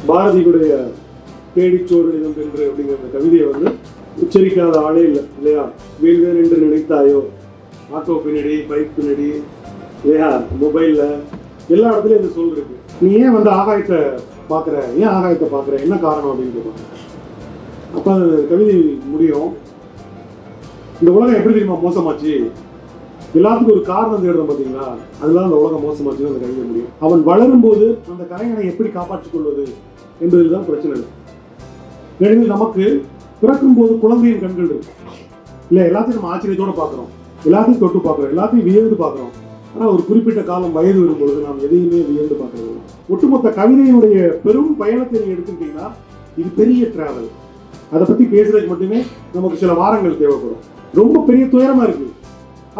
பாரதியுடைய தேடிச்சோறு நிதம் என்று அப்படிங்கிற அந்த கவிதையை வந்து உச்சரிக்காத ஆளே இல்லை இல்லையா? வீழ்வேன் என்று நினைத்தாயோ, ஆட்டோ பின்னாடி, பைக் பின்னாடி, இல்லையா, மொபைலில் எல்லா இடத்துலையும் இந்த சொல் இருக்கு. நீ ஏன் வந்து ஆகாயத்தை பார்க்குற, ஏன் ஆகாயத்தை பார்க்குற, என்ன காரணம் அப்படின்னு கேட்பாங்க. அப்போ அந்த கவிதை முடியும், இந்த உலகம் எப்படி தெரியுமா மோசமாச்சு, எல்லாத்துக்கும் ஒரு காரணம் தேடுறோம் பார்த்தீங்களா, அதுதான் அந்த உலகம் மோசமாச்சுன்னு அந்த கவிதை முடியும். அவன் வளரும்போது அந்த கலைஞனை எப்படி காப்பாற்றிக் கொள்வது என்பதில் தான் பிரச்சனை இல்லை. எனவே நமக்கு பிறக்கும் போது குழந்தையின் கண்கள் இருக்கு இல்லை, எல்லாத்தையும் நம்ம ஆச்சரியத்தோடு பார்க்குறோம், எல்லாத்தையும் தொட்டு பார்க்குறோம், எல்லாத்தையும் வியந்து பார்க்குறோம். ஆனால் ஒரு குறிப்பிட்ட காலம் வயது வரும்பொழுது நாம் எதையுமே வியந்து பார்க்கறது. ஒட்டுமொத்த கவிதையினுடைய பெரும் பயணத்தை நீங்கள் எடுத்துக்கிட்டீங்கன்னா இது பெரிய டிராவல். அதை பற்றி பேசுறதுக்கு மட்டுமே நமக்கு சில வாரங்கள் தேவைப்படும். ரொம்ப பெரிய துயரமா இருக்கு.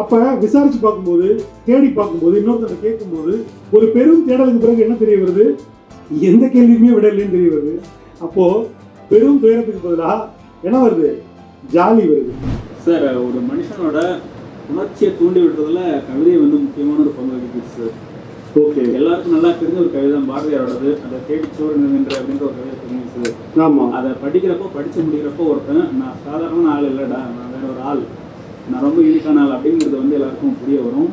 அப்ப விசாரிச்சு பார்க்கும்போது, தேடி பார்க்கும்போது, இன்னொருத்தர் கேட்கும்போது ஒரு பெரும் தேடலுக்கு பிறகு என்ன தெரிய வருது, எந்த கேள்வியுமே விட இல்லைன்னு தெரிய வருது. அப்போ பெரும் துயரத்துக்கு பதிலாக என்ன வருது, ஜாலி வருது. சார், ஒரு மனுஷனோட உணர்ச்சியை தூண்டி விடுறதுல கவிதை வந்து முக்கியமான ஒரு பங்கு வகிக்குது சார். ஓகே, எல்லாருக்கும் நல்லா தெரிஞ்ச ஒரு கவிதை பாரதியாரோடது, அதை தேடிச்சோறு நின்ற அப்படின்ற ஒரு கவிதை தெரிஞ்சு சார். ஆமாம், அதை படிச்சு முடிக்கிறப்போ ஒருத்தன் நான் சாதாரண ஆள் இல்லைடா, நான் வேற ஒரு ஆள், நான் ரொம்ப யூனிக்கான ஆள் அப்படிங்கிறது வந்து எல்லாருக்கும் புரிய வரும்.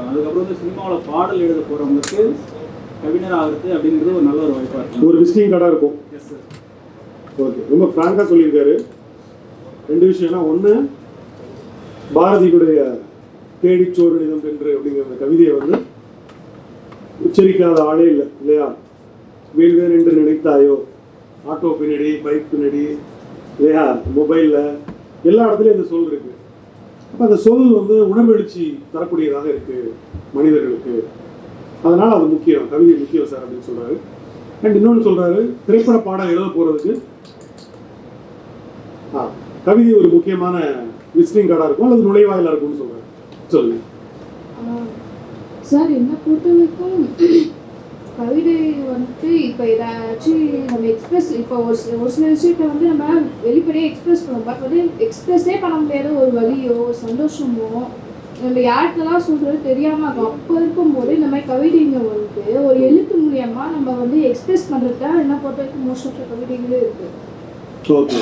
அதுக்கப்புறம் வந்து சினிமாவில் பாடல் எழுத போகிறவங்களுக்கு கவிஞர் ஆகிறது அப்படிங்கிறது ஒரு நல்ல ஒரு வாய்ப்பாக இருக்கும், ஒரு விசிட்டிங் கார்டாக இருக்கும். Yes sir. ஓகே, ரொம்ப ஃப்ராங்காக சொல்லியிருக்காரு. ரெண்டு விஷயம்னா, ஒன்று பாரதியுடைய தேடிச்சோறு நிதம் என்று அப்படிங்கிற அந்த கவிதையை வந்து உச்சரிக்காத ஆளே இல்லை இல்லையா? வீழ்வேன் என்று நினைத்தாயோ, ஆட்டோ பின்னாடி, பைக் பின்னாடி, இல்லையா, மொபைலில் எல்லா இடத்துலையும் இந்த சொல் இருக்கு. அப்போ அந்த சொல் வந்து உணர்வெழுச்சி தரக்கூடியதாக இருக்கு மனிதர்களுக்கு. அதனால் அது முக்கியம், கவிதை முக்கியம் சார் அப்படின்னு சொல்றாரு. அண்ட் இன்னொன்று சொல்றாரு, திரைப்பட பாடம் எழுத போறதுக்கு கவிதை ஒரு முக்கியமான விசிட்டிங் கார்டாக இருக்கும் அல்லது நுழைவாயிலாக இருக்கும்னு சொல்றாரு. சொல்லுங்க சார். என்ன பொறுத்த வரைக்கும் கவிதை வந்துட்டு இப்போ ஏதாச்சும் நம்ம எக்ஸ்பிரஸ், இப்போ ஒரு சில விஷயத்தை வந்து நம்ம வெளிப்படையாக எக்ஸ்பிரஸ் பண்ணுவோம். பட் வந்து எக்ஸ்பிரஸே பண்ண முடியாத ஒரு வலியோ ஒரு சந்தோஷமோ நம்ம யார்கிட்டலாம் சொல்கிறது தெரியாமல் இருக்கும். அப்போ இருக்கும்போது இந்த மாதிரி கவிதைங்க வந்துட்டு ஒரு எழுத்து மூலியமாக நம்ம வந்து எக்ஸ்பிரஸ் பண்ணுறது தான் என்ன பொறுத்த வரைக்கும் மோஸ்ட் ஆஃப் த கவிதைகளே இருக்குது. ஓகே,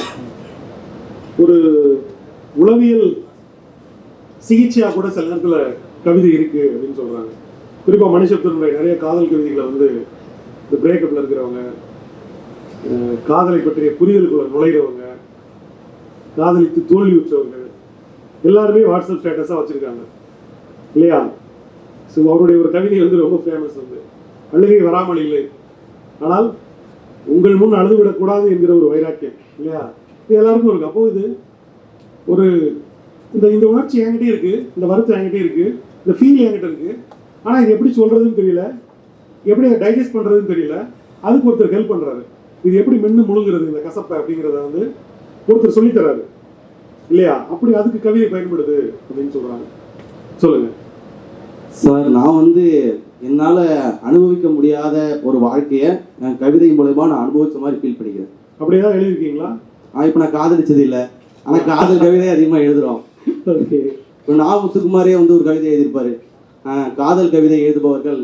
ஒரு உளவியல் சிகிச்சையாக கூட சில நேரத்தில் கவிதை இருக்கு அப்படின்னு சொல்றாங்க. குறிப்பாக மணிசப்தனுடைய நிறைய காதல் கவிதைகளை வந்து இந்த பிரேக்கப்ல இருக்கிறவங்க, காதலை பற்றிய புரிதலுக்குள்ள நுழைகிறவங்க, காதலித்து தோல்வி உற்றவர்கள் எல்லாருமே வாட்ஸ்அப் ஸ்டேட்டஸாக வச்சிருக்காங்க இல்லையா? ஸோ அவருடைய ஒரு கவிதை வந்து ரொம்ப ஃபேமஸ், வந்து அழுகை வராமல் இல்லை, ஆனால் உங்கள் முன் அழுதுவிடக்கூடாது என்கிற ஒரு வைராக்கியம் இல்லையா? இது எல்லாருக்கும் இருக்கு. அப்போ இது ஒரு இந்த உணர்ச்சி என்கிட்டே இருக்கு, இந்த வருத்தம் என்கிட்டே இருக்கு, இந்த ஃபீல் என்கிட்ட இருக்கு. ஆனால் இது எப்படி சொல்றதுன்னு தெரியல, எப்படி அதை டைஜஸ்ட் பண்றதுன்னு தெரியல. அதுக்கு ஒருத்தர் ஹெல்ப் பண்றாரு. இது எப்படி மென்னு முழுங்குறது இந்த கசப்பை அப்படிங்கிறத வந்து ஒருத்தர் சொல்லித்தராரு இல்லையா? அப்படி அதுக்கு கவிதை பயன்படுது அப்படின்னு சொல்றாங்க. சொல்லுங்க சார். நான் வந்து என்னால் அனுபவிக்க முடியாத ஒரு வாழ்க்கையை என் கவிதை மூலமா நான் அனுபவிச்ச மாதிரி ஃபீல் பண்ணிக்கிறேன். அப்படி ஏதாவது எழுதியிருக்கீங்களா? இப்போ நான் காதலிச்சது இல்லை, ஆனால் காதல் கவிதை அதிகமாக எழுதுகிறோம். இப்போ நான் முத்துக்குமாரே வந்து ஒரு கவிதை எழுதியிருப்பாரு, காதல் கவிதை எழுதுபவர்கள்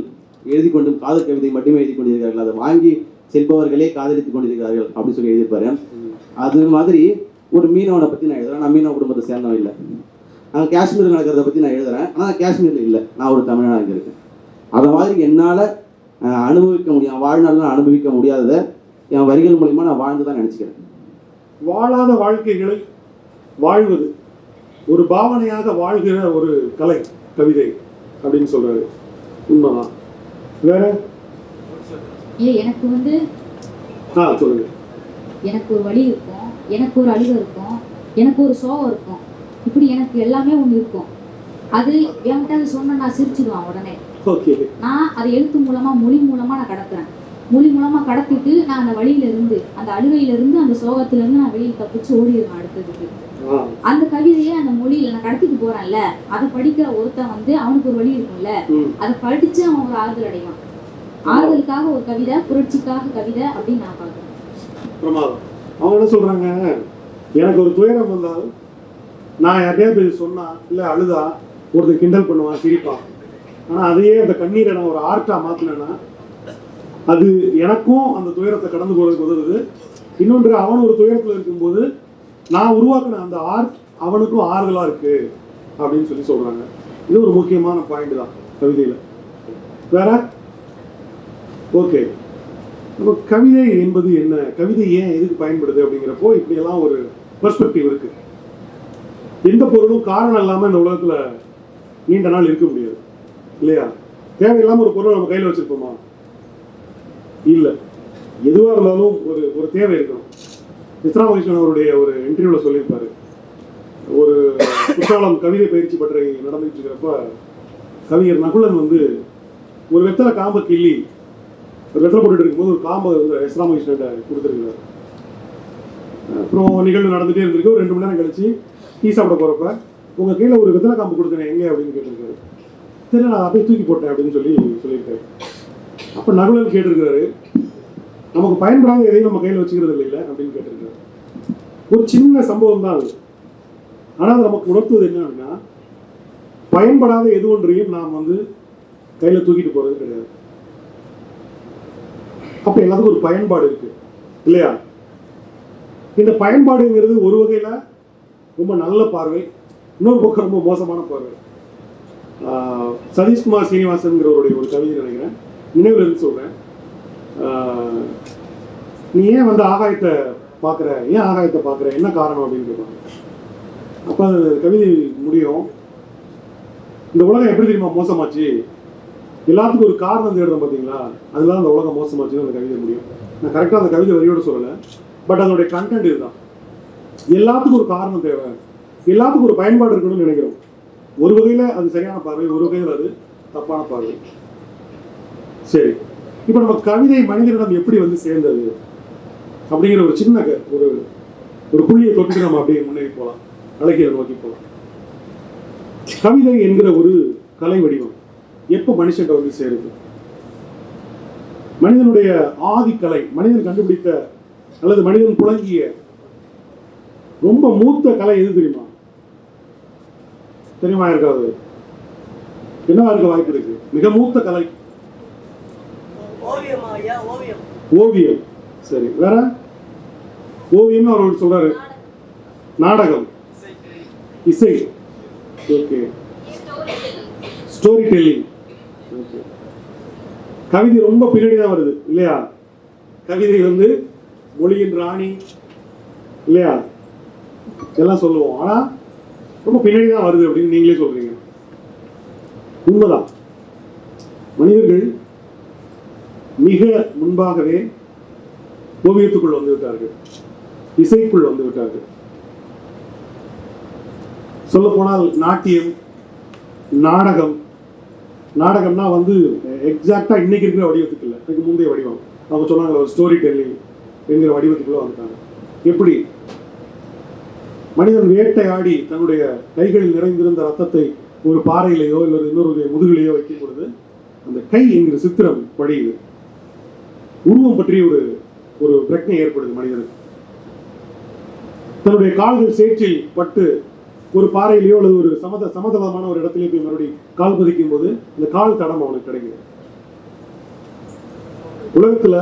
காதல் கவிதை மட்டுமே எழுதி கொண்டிருக்கிறார்கள், அதை வாங்கி செல்பவர்களே காதலித்துக் கொண்டிருக்கிறார்கள் அப்படின்னு சொல்லி எழுதியிருப்பாரு. அது மாதிரி ஒரு மீனவனை பற்றி நான் எழுதுறேன். நான் மீனவ குடும்பத்தை சேர்ந்தவன் இல்லை. நான் காஷ்மீர் நடக்கிறத பற்றி நான் எழுதுறேன், ஆனால் காஷ்மீரில் இல்லை, நான் ஒரு தமிழனாக இங்கே இருக்கேன். அதை மாதிரி என்னால் அனுபவிக்க முடியும், வாழ்நாளில் அனுபவிக்க முடியாததை என் வரிகள் மூலிமா நான் வாழ்ந்து தான் நினச்சிக்கிறேன். வாழாத வாழ்க்கைகளை வாழ்வது ஒரு பாவனையாக வாழ்கிற ஒரு கலை கவிதை அப்படின்னு சொல்றாரு. உண்மைதான். வேற எனக்கு வந்து சொல்லுங்க. எனக்கு ஒரு வலி இருக்கும், எனக்கு ஒரு அழுகை இருக்கும், எனக்கு ஒரு சோகம் இருக்கும், இப்படி எனக்கு எல்லாமே ஒன்று இருக்கும். அது என்கிட்ட சொன்ன நான் சிரிச்சிடுவேன் உடனே. ஓகே, நான் அதை எழுத்து மூலமா மொழி மூலமா நான் கடத்துறேன். மொழி மூலமா கடத்திட்டு நான் அந்த வழியில இருந்து, அந்த அழுகையில இருந்து, அந்த சோகத்துல இருந்து நான் வெளியில் தப்பிச்சு ஓடிடுவேன் அடுத்ததுக்கு. அந்த கவிதையை அந்த மொழியில நான் கடத்திட்டு போறேன்ல, அதை படிக்கிற ஒருத்தன் வந்து அவனுக்கு ஒரு வழி இருக்கும்ல, அதை படிச்சு அவன் ஒரு ஆறுதல் அடைவான். ஆறுதலுக்காக ஒரு கவிதை, புரட்சிக்காக கவிதை அப்படின்னு நான் பார்க்கிறேன். பிரமாதம். அவங்க என்ன சொல்றாங்க, எனக்கு ஒரு துயரம் வந்தால் நான் யார்ட்டையாவது போய் சொன்னா இல்லை அழுதா ஒருத்தர் கிண்டல் பண்ணுவான், சிரிப்பான். ஆனால் அதையே அந்த கண்ணீரை நான் ஒரு ஆர்ட்டா மாத்தினேன்னா அது எனக்கும் அந்த துயரத்தை கடந்து போகிறதுக்கு உதவுது. இன்னொன்று, அவன் ஒரு துயரத்தில் இருக்கும்போது நான் உருவாக்கின அந்த ஆர்ட் அவனுக்கும் ஆறுதலாக இருக்கு அப்படின்னு சொல்லி சொல்றாங்க. இது ஒரு முக்கியமான பாயிண்ட் தான் கவிதையில். வேற ஓகே, நம்ம கவிதை என்பது என்ன, கவிதை ஏன் எதுக்கு பயன்படுது அப்படிங்கிறப்போ இப்படியெல்லாம் ஒரு பெர்ஸ்பெக்டிவ் இருக்கு. எந்த பொருளும் காரணம் இல்லாமல் இந்த உலகத்தில் நீண்ட நாள் இருக்க முடியாது இல்லையா? தேவையில்லாமல் ஒரு பொருளை நம்ம கையில் வச்சிருப்போமா? இல்லை. எதுவாக இருந்தாலும் ஒரு ஒரு தேவை இருக்கணும். சித்ராமகிருஷ்ணன் அவருடைய ஒரு இன்டர்வியூவில் சொல்லியிருப்பாரு, ஒரு குற்றாலம் கவிதை பயிற்சி பற்றி நடந்துட்டு இருக்கிறப்ப கவிஞர் நகுலன் வந்து ஒரு வெத்தலை காம்பை கிள்ளி ஒரு வெத்தலை போட்டுட்டு இருக்கும்போது ஒரு காம்பை வந்து சித்ராமகிருஷ்ணன் கொடுத்துருக்காரு. அப்புறம் நிகழ்வு நடந்துகிட்டே இருந்திருக்கு. ஒரு 2 மணி நேரம் கழிச்சு டீ சாப்பிட போகிறப்ப உங்கள் கீழே ஒரு வெத்தலை காம்பு கொடுத்தேன் எங்கே அப்படின்னு கேட்டிருக்காரு. சரி, நான் அப்படியே தூக்கி போட்டேன் அப்படின்னு சொல்லியிருக்காரு. அப்போ நகுலன் கேட்டிருக்காரு, நமக்கு பயன்படாத எதையும் நம்ம கையில் வச்சுக்கிறது இல்லை அப்படின்னு கேட்டிருக்காரு. ஒரு சின்ன சம்பவம் தான் அது. ஆனால் அது நமக்கு உணர்த்துவது என்ன அப்படின்னா, பயன்படாத எது ஒன்றையும் நாம் வந்து கையில் தூக்கிட்டு போகிறது கிடையாது. அப்போ எல்லாத்துக்கும் ஒரு பயன்பாடு இருக்கு இல்லையா? இந்த பயன்பாடுங்கிறது ஒரு வகையில் ரொம்ப நல்ல பார்வை, இன்னொரு பக்கம் ரொம்ப மோசமான பார்வை. சதீஷ்குமார் சீனிவாசன்கிறவருடைய ஒரு கவிதை நினைக்கிறேன், நினைவில் இருந்து சொல்கிறேன். நீ ஏன் வந்து ஆகாயத்தை பார்க்குற, ஏன் ஆகாயத்தை பார்க்குற, என்ன காரணம் அப்படின்னு கேட்பாங்க. அப்போ அது கவிதை முடியும், இந்த உலகம் எப்படி தெரியுமா மோசமாச்சு, எல்லாத்துக்கும் ஒரு காரணம் தேடுறோம் பார்த்தீங்களா, அதெல்லாம் அந்த உலகம் மோசமாச்சுன்னு அந்த கவிதை முடியும். நான் கரெக்டாக அந்த கவிதை வரியோடு சொல்லலை, பட் அதனுடைய கண்டென்ட் இதுதான். எல்லாத்துக்கும் ஒரு காரணம் தேவை, எல்லாத்துக்கும் ஒரு பயன்பாடு இருக்கணும்னு நினைக்கிறோம். ஒரு வகையில் அது சரியான பார்வை, ஒரு வகையில் அது தப்பான பார்வை. சரி, இப்போ நம்ம கவிதை மனிதனிடம் எப்படி வந்து சேர்ந்தது அப்படிங்கிற ஒரு சின்ன ஒரு ஒரு புள்ளியை தொட்டுட்டு நம்ம அப்படியே முன்னேறி போகலாம், அழகிய நோக்கி போகலாம். கவிதை என்கிற ஒரு கலை வடிவம் எப்போ மனுஷன்கிட்ட வந்து சேருது? மனிதனுடைய ஆதிக்கலை, மனிதன் கண்டுபிடித்த அல்லது மனிதன் புழங்கிய ரொம்ப மூத்த கலை எது தெரியுமா? தெரியுமா இருக்காது? என்னவா இருக்க வாய்ப்பு இருக்கு? மிக மூத்த கலை ஓவியம். சரி, வேற? ஓவியம் அவர்கள் சொல்றாரு, நாடகம், இசை, ஓகே, ஸ்டோரி டெல்லிங். கவிதை ரொம்ப பின்னாடி தான் வருது இல்லையா? கவிதை வந்து மொழியின் ராணி இல்லையா, எல்லாம் சொல்லுவோம். ஆனா ரொம்ப பின்னாடி தான் வருது அப்படின்னு நீங்களே சொல்றீங்க. உண்மைதான். மனிதர்கள் மிக முன்பாகவே ஓவியத்துக்குள் வந்து விட்டார்கள், இசைக்குள் வந்து விட்டார்கள். சொல்ல போனால் நாட்டியம், நாடகம், நாடகம்னா வந்து எக்ஸாக்டா இன்னைக்கு இருக்கிற வடிவத்துக்கு இல்லை, அதுக்கு முந்தைய வடிவம். அவங்க சொன்னாங்க ஒரு ஸ்டோரி டெல்லிங் என்கிற வடிவத்துக்குள்ள வந்துட்டாங்க. எப்படி? மனிதன் வேட்டையாடி தன்னுடைய கைகளில் நிறைந்திருந்த ரத்தத்தை ஒரு பாறையிலேயோ இல்லை இன்னொரு முதுகிலேயோ வைக்கும் பொழுது அந்த கை என்கிற சித்திரம் படியுது. உருவம் பற்றி ஒரு ஒரு பிரச்சனை ஏற்படுது மனிதனுக்கு. தன்னுடைய கால்கள் சேற்றில் பட்டு ஒரு பாறையிலேயோ அல்லது ஒரு சமதளமான ஒரு இடத்திலேயே போய் மறுபடியும் கால் பதிக்கும் போது இந்த கால் தடம் அவனுக்கு கிடைக்குது. உலகத்துல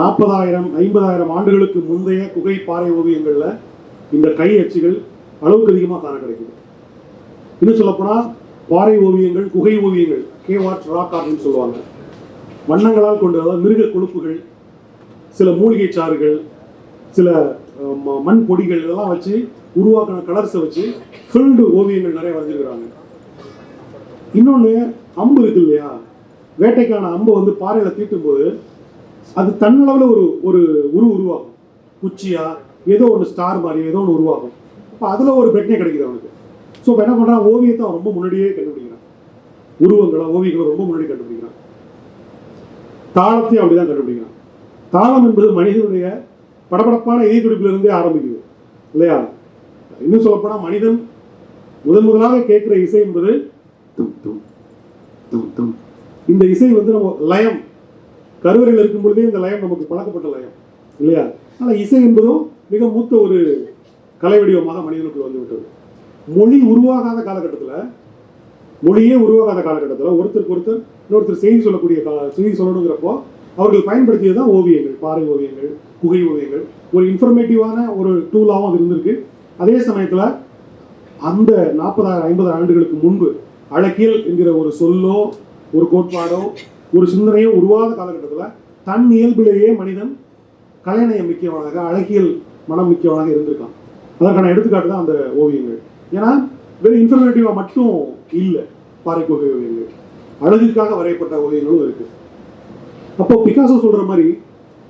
40,000 50,000 ஆண்டுகளுக்கு முந்தைய குகை பாறை ஓவியங்கள்ல இந்த கை அச்சுகள் அளவுக்கு அதிகமாக காண கிடைக்குது. இன்னும் சொல்லப்போனா பாறை ஓவியங்கள், குகை ஓவியங்கள், கேவ் ஆர்ட், ராக் ஆர்ட்னு சொல்லுவாங்க. வண்ணங்களால் கொண்டு, அதாவது மிருக கொழுப்புகள், சில மூலிகை சாறுகள், சில மண் பொடிகள் இதெல்லாம் வச்சு உருவாக்கின கலர்ஸை வச்சு ஃபில்டு ஓவியங்கள் நிறைய வரைஞ்சிருக்கிறாங்க. இன்னொன்று, அம்பு இருக்கு இல்லையா, வேட்டைக்கான அம்பை வந்து பாறையில் தீட்டும் போது அது தன்னளவில் ஒரு உருவாகும். குச்சியா ஏதோ ஒன்று ஸ்டார் மாதிரி ஏதோ ஒன்று உருவாகும். அப்போ அதில் ஒரு பிரச்சனை கிடைக்குது அவனுக்கு. ஸோ இப்போ என்ன பண்ணுறான், ஓவியத்தை அவன் ரொம்ப முன்னாடியே கண்டுபிடிக்கிறான், உருவங்களை ஓவியங்களை ரொம்ப முன்னாடி கண்டுபிடிக்கிறான். தாளத்தையும் அப்படிதான் கண்டுபிடிக்கிறான். தாளம் என்பது மனிதனுடைய படபடப்பான இதய துடிப்பிலிருந்தே ஆரம்பிக்குது இல்லையா? இன்னும் சொல்லப்போனால் மனிதன் முதலாக கேட்கிற இசை என்பது தும் தும் தும் தும். இந்த இசை வந்து நம்ம லயம், கருவறையில் இருக்கும் பொழுதே இந்த லயம் நமக்கு பழக்கப்பட்ட லயம் இல்லையா? ஆனால் இசை என்பதும் மிக மூத்த ஒரு கலை வடிவமாக மனிதனுக்கு வந்து விட்டது. மொழி உருவாகாத காலகட்டத்தில், மொழியே உருவாகாத காலகட்டத்தில் ஒருத்தருக்கு ஒருத்தர் இன்னொருத்தர் செய்தி சொல்லக்கூடிய செய்தி சொல்லணுங்கிறப்போ அவர்கள் பயன்படுத்தியது தான் ஓவியங்கள், பாறை ஓவியங்கள், குகை ஓவியங்கள். ஒரு இன்ஃபர்மேட்டிவான ஒரு டூலாகவும் அது இருந்திருக்கு. அதே சமயத்தில் அந்த 40,000-50,000 ஆண்டுகளுக்கு முன்பு அழகியல் என்கிற ஒரு சொல்லோ ஒரு கோட்பாடோ ஒரு சிந்தனையோ உருவாத காலகட்டத்தில் தன் இயல்பிலேயே மனிதன் கலைநயம் மிக்கவனாக, அழகியல் மனம் மிக்கவனாக இருந்திருக்கான். அதற்கான எடுத்துக்காட்டு தான் அந்த ஓவியங்கள். ஏன்னா வெறும் இன்ஃபர்மேட்டிவாக மட்டும் இல்லை பாறை குகை ஓவியங்கள், அழகுக்காக வரையப்பட்ட ஓவியங்களும் இருக்கு. அப்போ பிகாசோ சொல்ற மாதிரி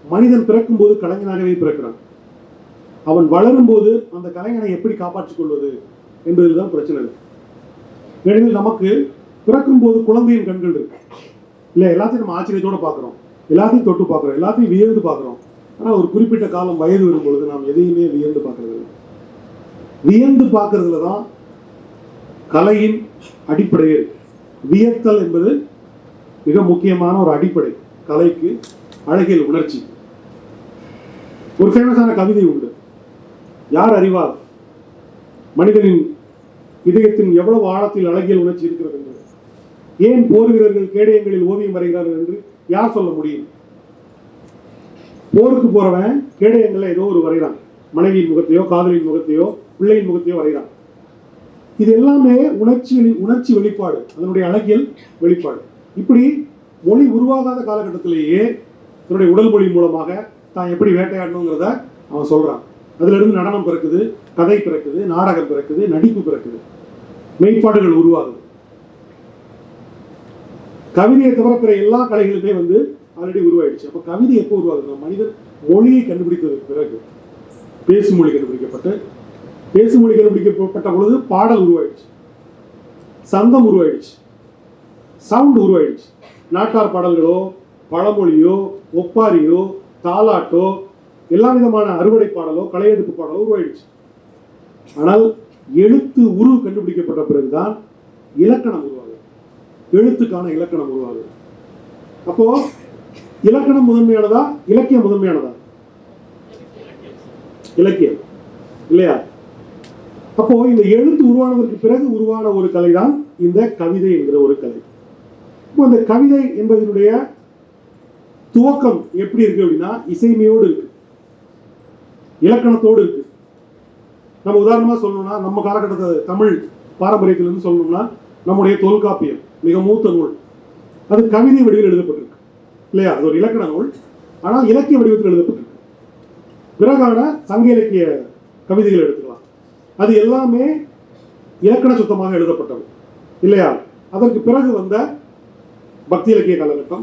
மனிதன் பிறக்கும்போது கலைஞனாகவே பிறக்கிறான். அவன் வளரும்போது அந்த கலைஞனை எப்படி காப்பாற்றிக் கொள்வது என்பதுதான் பிரச்சனை இல்லை. ஏனெனில் நமக்கு பிறக்கும்போது குழந்தையின் கண்கள் இருக்கு இல்லை, எல்லாத்தையும் நம்ம ஆச்சரியத்தோடு பார்க்குறோம், எல்லாத்தையும் தொட்டு பார்க்குறோம், எல்லாத்தையும் வியந்து பார்க்குறோம். ஆனால் ஒரு குறிப்பிட்ட காலம் வயது வரும்பொழுது நாம் எதையுமே வியந்து பார்க்கறது இல்லை. வியந்து பார்க்கறதுல தான் கலையின் அடிப்படையே இருக்கு. வியத்தல் என்பது மிக முக்கியமான ஒரு அடிப்படை கலைக்கு, அழகியல் உணர்ச்சி. ஒரு ஃபேமஸான கவிதை உண்டு, யார் அறிவார் மனிதனின் இதயத்தின் எவ்வளவு ஆழத்தில் அழகியல் உணர்ச்சி இருக்கிறது என்று. ஏன் போர் வீரர்கள் கேடயங்களில் ஓவியம் வரைகிறார்கள் என்று யார் சொல்ல முடியும்? போருக்கு போறவன் கேடயங்கள்ல ஏதோ ஒரு வரைகிறான், மனைவியின் முகத்தையோ காதலின் முகத்தையோ பிள்ளையின் முகத்தையோ வரைகிறான். இது எல்லாமே உணர்ச்சி வெளிப்பாடு, அதனுடைய அழகியல் வெளிப்பாடு. இப்படி மொழி உருவாகாத காலகட்டத்திலேயே தன்னுடைய உடல் மொழி மூலமாக தான் எப்படி வேட்டையாடணுங்கிறத அவன் சொல்றான். அதுல இருந்து நடனம் பிறக்குது, கதை பிறக்குது, நாடகம் பிறக்குது, நடிப்பு பிறக்குது, மெய்ப்பாடுகள் உருவாகுது. கவிதையை தவிர பிற எல்லா கலைகளுமே ஆல்ரெடி உருவாயிடுச்சு. அப்ப கவிதை எப்போ உருவாகுது? மனிதன் மொழியை கண்டுபிடித்ததற்கு பிறகு, பேசுமொழி கண்டுபிடிக்கப்பட்ட பொழுது பாடல் உருவாயிடுச்சு, சந்தம் உருவாயிடுச்சு, சவுண்ட் உருவாயிடுச்சு. நாட்டார் பாடல்களோ பழமொழியோ ஒப்பாரியோ தாலாட்டோ எல்லா விதமான அறுவடை பாடலோ கலையெடுப்பு பாடலோ உருவாயிடுச்சு. ஆனால் எழுத்து உரு கண்டுபிடிக்கப்பட்ட பிறகுதான் இலக்கணம் உருவாகுது, எழுத்துக்கான இலக்கணம் உருவாகுது. அப்போ இலக்கணம் முதன்மையானதா, இலக்கியம் முதன்மையானதா? இலக்கியம் இல்லையா? அப்போ இந்த எழுத்து உருவானதற்கு பிறகு உருவான ஒரு கலை தான் இந்த கவிதை என்கிற ஒரு கலை. இப்போ இந்த கவிதை என்பதனுடைய துவக்கம் எப்படி இருக்கு அப்படின்னா, இசைமையோடு இருக்கு, இலக்கணத்தோடு இருக்கு. நம்ம உதாரணமா சொல்லணும்னா, நம்ம காலகட்டத்தை தமிழ் பாரம்பரியத்திலிருந்து சொல்லணும்னா, நம்முடைய தொல்காப்பியம் மிக மூத்த நூல், அது கவிதை வடிவில் எழுதப்பட்டிருக்கு இல்லையா? அது ஒரு இலக்கண நூல், ஆனால் இலக்கிய வடிவத்தில் எழுதப்பட்டிருக்கு. பிறகான சங்க இலக்கிய கவிதைகள் எடுத்துக்கலாம், அது எல்லாமே இலக்கண சுத்தமாக எழுதப்பட்டது இல்லையா? அதற்கு பிறகு வந்த பக்தி இலக்கிய காலகட்டம்,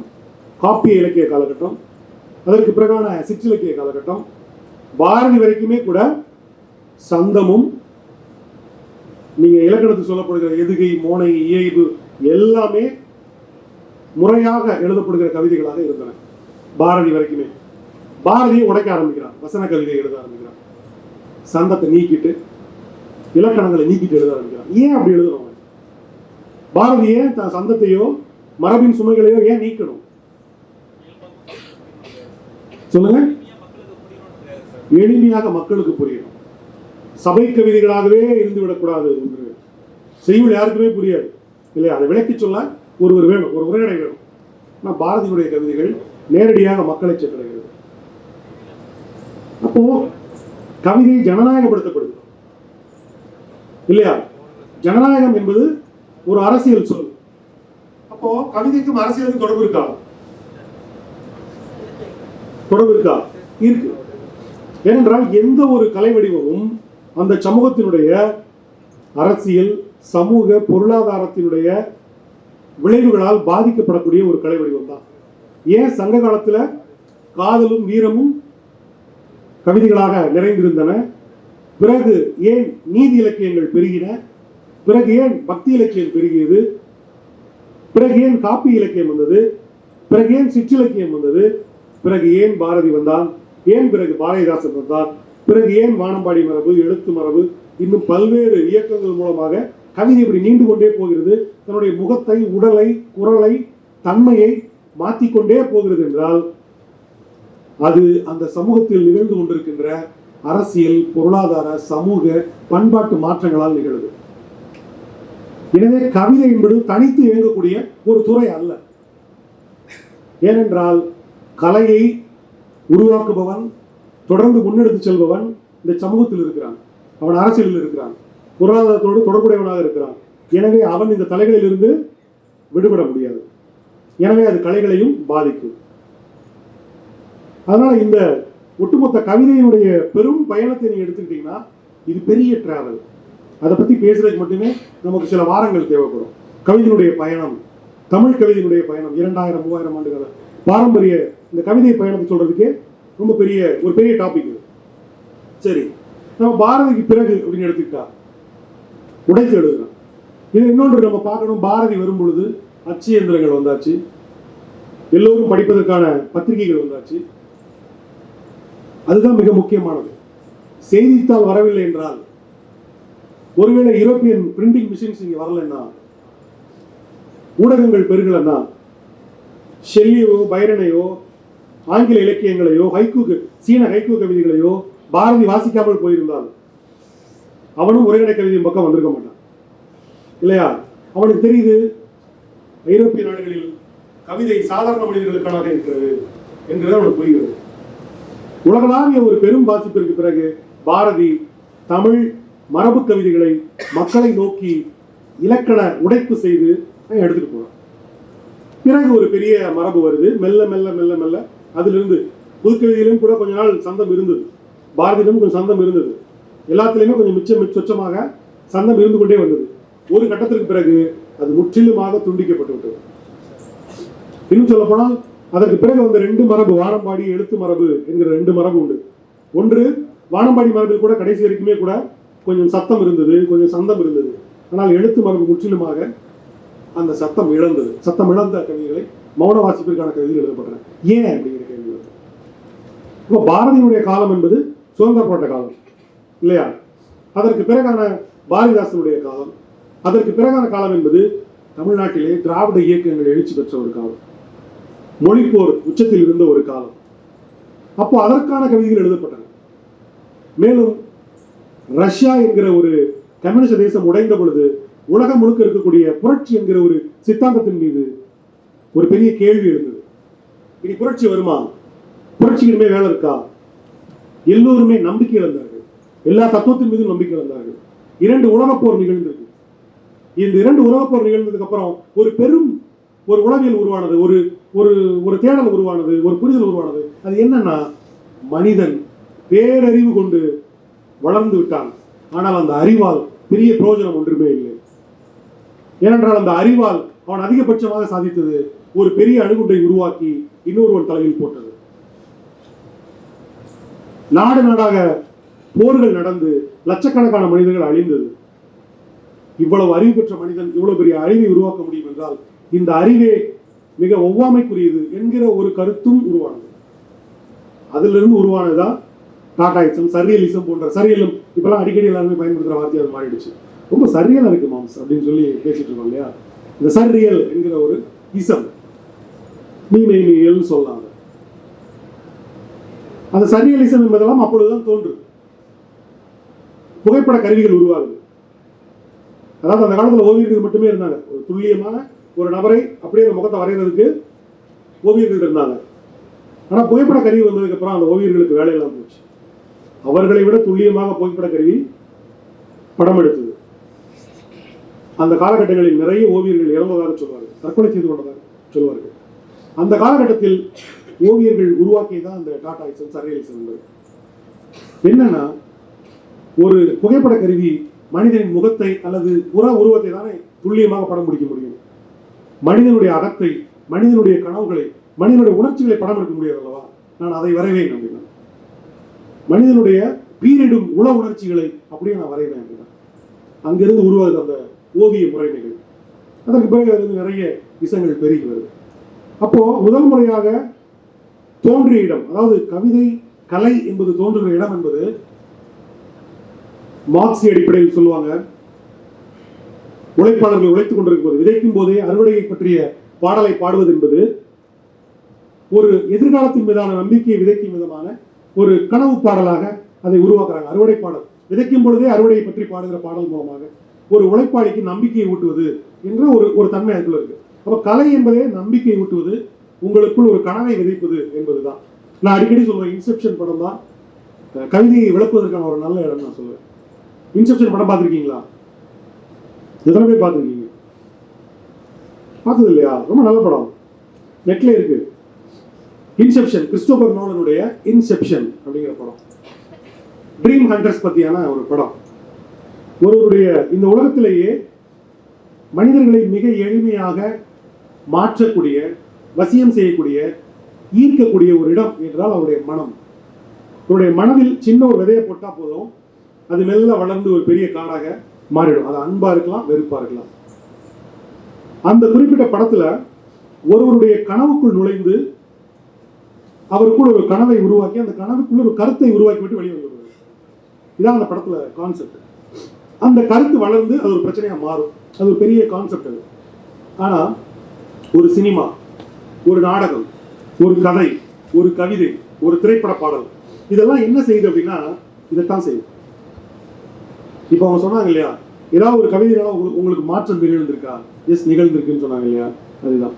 காப்பிய இலக்கிய காலகட்டம், அதற்கு பிறகான சிற்றிலக்கிய காலகட்டம், பாரதி வரைக்குமே கூட சந்தமும் நீங்க இலக்கணத்துக்கு சொல்லப்படுகிற எதுகை, மோனை, இயைபு எல்லாமே முறையாக எழுதப்படுகிற கவிதைகளாக இருந்தன. பாரதி வரைக்குமே. பாரதியை உடைக்க ஆரம்பிக்கிறான், வசன கவிதை எழுத ஆரம்பிக்கிறான், சந்தத்தை நீக்கிட்டு இலக்கணங்களை நீக்கிட்டு எழுத ஆரம்பிக்கிறான். ஏன் அப்படி எழுதுறோம்? பாரதியே தன் சந்தத்தையோ மரபின் சுமைகளையோ ஏன் நீக்கணும் சொல்லுங்க? எளிமையாக மக்களுக்கு புரியணும், சபை கவிதைகளாகவே இருந்து விடக்கூடாது என்று. செய்யுள் யாருக்குமே புரியாது இல்லையா? அதை விளக்கி சொல்ல ஒருவர் வேணும், ஒரு உரையாடை வேணும். ஆனால் பாரதியுடைய கவிதைகள் நேரடியாக மக்களை சென்றடைகிறது. அப்போ கவிதை ஜனநாயகப்படுத்தப்படுது இல்லையா? ஜனநாயகம் என்பது ஒரு அரசியல் சொல். அப்போ கவிதைக்கும் அரசியலுக்கும் தொடர்பு இருக்கா? தொடர்பு இருக்கா? இருக்கு. ஏனென்றால் எந்த ஒரு கலை வடிவமும் அந்த சமூகத்தினுடைய அரசியல், சமூக, பொருளாதாரத்தினுடைய விளைவுகளால் பாதிக்கப்படக்கூடிய ஒரு கலை வடிவம் தான். ஏன் சங்க காலத்துல காதலும் வீரமும் கவிதைகளாக நிறைந்திருந்தன? பிறகு ஏன் நீதி இலக்கியங்கள் பெருகின? பிறகு ஏன் பக்தி இலக்கியம் பெருகியது? பிறகு ஏன் காப்பி இலக்கியம் வந்தது? பிறகு ஏன் சிற்றிலக்கியம் வந்தது? பிறகு ஏன் பாரதி வந்தான்? ஏன் பிறகு பாரதிதாசன் வந்தான்? பிறகு ஏன் வானம்பாடி மரபு, எழுத்து மரபு, இன்னும் பல்வேறு இயக்கங்கள் மூலமாக கவிதை இப்படி நீண்டு கொண்டே போகிறது. தன்னுடைய முகத்தை, உடலை, குரலை, தன்மையை மாற்றிக்கொண்டே போகிறது என்றால் அது அந்த சமூகத்தில் நிகழ்ந்து கொண்டிருக்கின்ற அரசியல், பொருளாதார, சமூக, பண்பாட்டு மாற்றங்களால் நிகழுது. எனவே கவிதை என்பது தனித்து இயங்கக்கூடிய ஒரு துறை அல்ல. ஏனென்றால் கலையை உருவாக்குபவன், தொடர்ந்து முன்னெடுத்து செல்பவன் இந்த சமூகத்தில் இருக்கிறான். அவன் அரசியலில் இருக்கிறான், பொருளாதாரத்தோடு தொடர்புடையவனாக இருக்கிறான். எனவே அவன் இந்த தலைகளிலிருந்து விடுபட முடியாது. எனவே அது கலைகளையும் பாதிக்கும். அதனால இந்த ஒட்டுமொத்த கவிதையினுடைய பெரும் பயணத்தை நீங்க எடுத்துக்கிட்டீங்கன்னா இது பெரிய டிராவல். அதை பத்தி பேசுறதுக்கு மட்டுமே நமக்கு சில வாரங்கள் தேவைப்படும். கவிதையினுடைய பயணம், தமிழ் கவிதையினுடைய பயணம், 2000-3000 ஆண்டுகால பாரம்பரிய இந்த கவிதை பயணத்தை சொல்றதுக்கே ரொம்ப ஒரு பெரிய டாபிக் இது. சரி, நம்ம பாரதிக்கு பிறகு அப்படின்னு எடுத்துக்கிட்டா உடைத்து எழுதுறோம். இது இன்னொன்று நம்ம பார்க்கணும். பாரதி வரும் பொழுது அச்சு இயந்திரங்கள் வந்தாச்சு, எல்லோரும் படிப்பதற்கான பத்திரிகைகள் வந்தாச்சு. அதுதான் மிக முக்கியமானது. செய்தித்தாள் வரவில்லை என்றால், ஒருவேளை யூரோப்பியன் பிரிண்டிங் மிஷின்ஸ் இங்க வரலன்னா, ஊடகங்கள் பெருகலன்னா, ஷெல்லியோ பைரனையோ ஆங்கில இலக்கியங்களையோ சீன ஹைக்கூ கவிதைகளையோ பாரதி வாசிக்காமல் போயிருந்தால் அவனும் உரைநடை கவிதையின் பக்கம் வந்திருக்க மாட்டான் இல்லையா? அவனுக்கு தெரியுது ஐரோப்பிய நாடுகளில் கவிதை சாதாரண மனிதர்களுக்கானதாக இருக்கிறது என்கிறது அவனுக்கு புரிகிறது. உலகளாவிய ஒரு பெரும் வாசிப்பிற்கு பிறகு பாரதி தமிழ் மரபு கவிதைகளை மக்களை நோக்கி இலக்கண உடைப்பு செய்து எடுத்துட்டு போறான். பிறகு ஒரு பெரிய மரபு வருது. மெல்ல மெல்ல மெல்ல மெல்ல அதிலிருந்து புதுக்கவிதையிலும் கூட கொஞ்ச நாள் சந்தம் இருந்தது, பாரதியிலும் கொஞ்சம் சந்தம் இருந்தது, எல்லாத்திலையுமே கொஞ்சம் சொச்சமாக சந்தம் இருந்து கொண்டே வந்தது. ஒரு கட்டத்திற்கு பிறகு அது முற்றிலுமாக துண்டிக்கப்பட்டு விட்டது. இன்னும் சொல்ல போனால் அதற்கு பிறகு வந்த 2 மரபு, வானம்பாடி எழுத்து மரபு என்கிற 2 மரபு உண்டு. ஒன்று, வானம்பாடி மரபில் கூட கடைசி வரைக்குமே கூட கொஞ்சம் சத்தம் இருந்தது, கொஞ்சம் சந்தம் இருந்தது. ஆனால் எழுத்து மரபு முற்றிலுமாக அந்த சத்தம் இழந்த கவிதைகளை மௌன வாசிப்பிற்கான கவிதைகள் எழுதப்பட்டன. ஏன் அப்படிங்கிற கேள்வி வருது. இப்போ பாரதியினுடைய காலம் என்பது சுதந்திர போராட்ட காலம் இல்லையா? அதற்கு பிறகான பாரதிதாசனுடைய காலம், அதற்கு பிறகான காலம் என்பது தமிழ்நாட்டிலே திராவிட இயக்கங்கள் எழுச்சி பெற்ற ஒரு காலம், மொழிப்போர் உச்சத்தில் இருந்த ஒரு காலம். அப்போ அதற்கான கவிதைகள் எழுதப்பட்டன. மேலும் ரஷ்யா என்கிற ஒரு கம்யூனிஸ்ட் தேசம் உடைந்த பொழுது உலகம் முழுக்க இருக்கக்கூடிய புரட்சி என்கிற ஒரு சித்தாந்தத்தின் மீது ஒரு பெரிய கேள்வி எழுந்தது. இனி புரட்சி வருமா? புரட்சியினுமே வேலை இருக்கா? எல்லோருமே நம்பிக்கை இழந்தார்கள், எல்லா தத்துவத்தின் மீதும் நம்பிக்கை இழந்தார்கள். 2 உலகப்போர் நிகழ்ந்தது. இந்த 2 உலகப்போர் நிகழ்ந்ததுக்கு அப்புறம் ஒரு உளவியல் உருவானது, ஒரு தேடல் உருவானது, ஒரு புரிதல் உருவானது. அது என்னன்னா, மனிதன் பேரறிவு கொண்டு வளர்ந்து விட்டான், ஆனால் அந்த அறிவால் பெரிய பிரயோஜனம் ஒன்றுமே இல்லை. ஏனென்றால் அந்த அறிவால் அவன் அதிகபட்சமாக சாதித்தது ஒரு பெரிய அணுகுண்டை உருவாக்கி இன்னொருவன் தலையில் போட்டது. நாடு நாடாக போர்கள் நடந்து லட்சக்கணக்கான மனிதர்கள் அழிந்தது. இவ்வளவு அறிவு பெற்ற மனிதன் இவ்வளவு பெரிய அறிவை உருவாக்க முடியும் என்றால் இந்த அறிவே மிக ஒவ்வாமைக்குரியது என்கிற ஒரு கருத்தும் உருவானது. அதிலிருந்து உருவானதுதான் டாட்டாயிசம், சர்ரியலிசம் போன்ற. சர்ரியலும் இப்பெல்லாம் அடிக்கடி எல்லாருமே பயன்படுத்துகிற வார்த்தை அது மாறிடுச்சு. ரொம்ப சர்ரியலா இருக்கு மாம்ஸ் அப்படின்னு சொல்லி பேசிட்டு இருக்கோம் இல்லையா? இந்த சர்ரியல் என்கிற ஒரு இசம், மீமெய்மியல் சொல்லலாம். அந்த சர்ரியலிசம் என்பதெல்லாம் அப்பொழுதுதான் தோன்றுது. புகைப்பட கருவிகள் உருவாகுது. அதாவது அந்த காலத்தில் ஓவியர்கள் மட்டுமே இருந்தாங்க. ஒரு துல்லியமான ஒரு நபரை அப்படியே அந்த முகத்தை வரைகிறதுக்கு ஓவியர்கள் இருந்தாங்க. ஆனால் புகைப்பட கருவி வந்ததுக்கு அப்புறம் அந்த ஓவியர்களுக்கு வேலையெல்லாம் போச்சு. அவர்களை விட துல்லியமாக புகைப்பட கருவி படம் எடுத்தது. அந்த காலகட்டங்களில் நிறைய ஓவியர்கள் இறந்ததாக சொல்வார்கள், தற்கொலை செய்து கொண்டதாக சொல்வார்கள். அந்த காலகட்டத்தில் ஓவியர்கள் உருவாக்கியதான் அந்த டாட்டாயிசம், சர்ரியலிசம் என்பது. என்னன்னா, ஒரு புகைப்பட கருவி மனிதனின் முகத்தை அல்லது உருவத்தை தானே துல்லியமாக படம் பிடிக்க முடியும். மனிதனுடைய அகத்தை, மனிதனுடைய கனவுகளை, மனிதனுடைய உணர்ச்சிகளை படம் எடுக்க முடியாது அல்லவா? நான் அதை வரைவேன் அப்படின்னா, மனிதனுடைய பீரிடும் உள உணர்ச்சிகளை அப்படியே நான் வரைவேன் அப்படின்னா, அங்கிருந்து உருவாகுது அந்த ஓவிய முறைமைகள். அதற்கு பிறகு அது நிறைய விஷயங்கள் பெருகி வருது. அப்போ முதல் முறையாக தோன்றிய இடம், அதாவது கவிதை கலை என்பது தோன்றுகிற இடம் என்பது மார்க்சிய அடிப்படையில் சொல்லுவாங்க. உழைப்பாளர்கள் உழைத்துக் கொண்டிருக்கும் போது, விதைக்கும் போதே அறுவடையை பற்றிய பாடலை பாடுவது என்பது ஒரு எதிர்காலத்தின் மீதான நம்பிக்கையை விதைக்கும் விதமான ஒரு கனவு பாடலாக அதை உருவாக்குறாங்க. அறுவடை பாடல், விதைக்கும் பொழுதே அறுவடையை பற்றி பாடுகிற பாடல் மூலமாக ஒரு உழைப்பாளிக்கு நம்பிக்கையை ஊட்டுவது என்ற ஒரு தன்மை அதுக்குள்ள இருக்கு. அப்ப கலை என்பதே நம்பிக்கையை ஊட்டுவது, உங்களுக்குள் ஒரு கனவை விதைப்பது என்பதுதான். நான் அடிக்கடி சொல்லுவேன், இன்செப்ஷன் படம் தான் கவிதையை விளக்குவதற்கான ஒரு நல்ல இடம் நான் சொல்லுவேன். இன்செப்ஷன் படம் பார்த்துருக்கீங்களா? எத்தனை பேர் பார்த்துருக்கீங்க? பார்த்தது இல்லையா? ரொம்ப நல்ல படம், நெட்ல இருக்கு. இன்செப்ஷன், கிறிஸ்டோபர் நோலனுடைய இன்செப்ஷன் அப்படிங்கிற படம். ட்ரீம் ஹண்டர்ஸ் பத்தியான ஒரு படம். ஒருவருடைய இந்த உலகத்திலேயே மனிதர்களை மிக எளிமையாக மாற்றக்கூடிய, வசியம் செய்யக்கூடிய, ஈர்க்கக்கூடிய ஒரு இடம் என்றால் அவருடைய மனம். அவருடைய மனதில் சின்ன ஒரு விதையை போட்டா போதும், அது மெல்ல வளர்ந்து ஒரு பெரிய காடாக மாறிடும். அது அன்பா இருக்கலாம், வெறுப்பா இருக்கலாம். அந்த குறிப்பிட்ட படத்துல ஒருவருடைய கனவுக்குள் நுழைந்து அவருக்குள் ஒரு கனவை உருவாக்கி அந்த கனவுக்குள்ள ஒரு கருத்தை உருவாக்கி விட்டு வெளியே வந்துடுவார். இதான் அந்த படத்துல கான்செப்ட். அந்த கருத்து வளர்ந்து அது ஒரு பிரச்சனையா மாறும். அது ஒரு பெரிய கான்செப்ட். அது ஆனா ஒரு சினிமா, ஒரு நாடகம், ஒரு கதை, ஒரு கவிதை, ஒரு திரைப்பட பாடல், இதெல்லாம் என்ன செய்யுது அப்படின்னா இதைத்தான் செய்யும். இப்போ அவங்க சொன்னாங்க இல்லையா, ஏதாவது ஒரு கவிதையால உங்களுக்கு மாற்றம் நிகழ்ந்திருக்கா? எஸ், நிகழ்ந்திருக்குன்னு சொன்னாங்க இல்லையா? அதுதான்.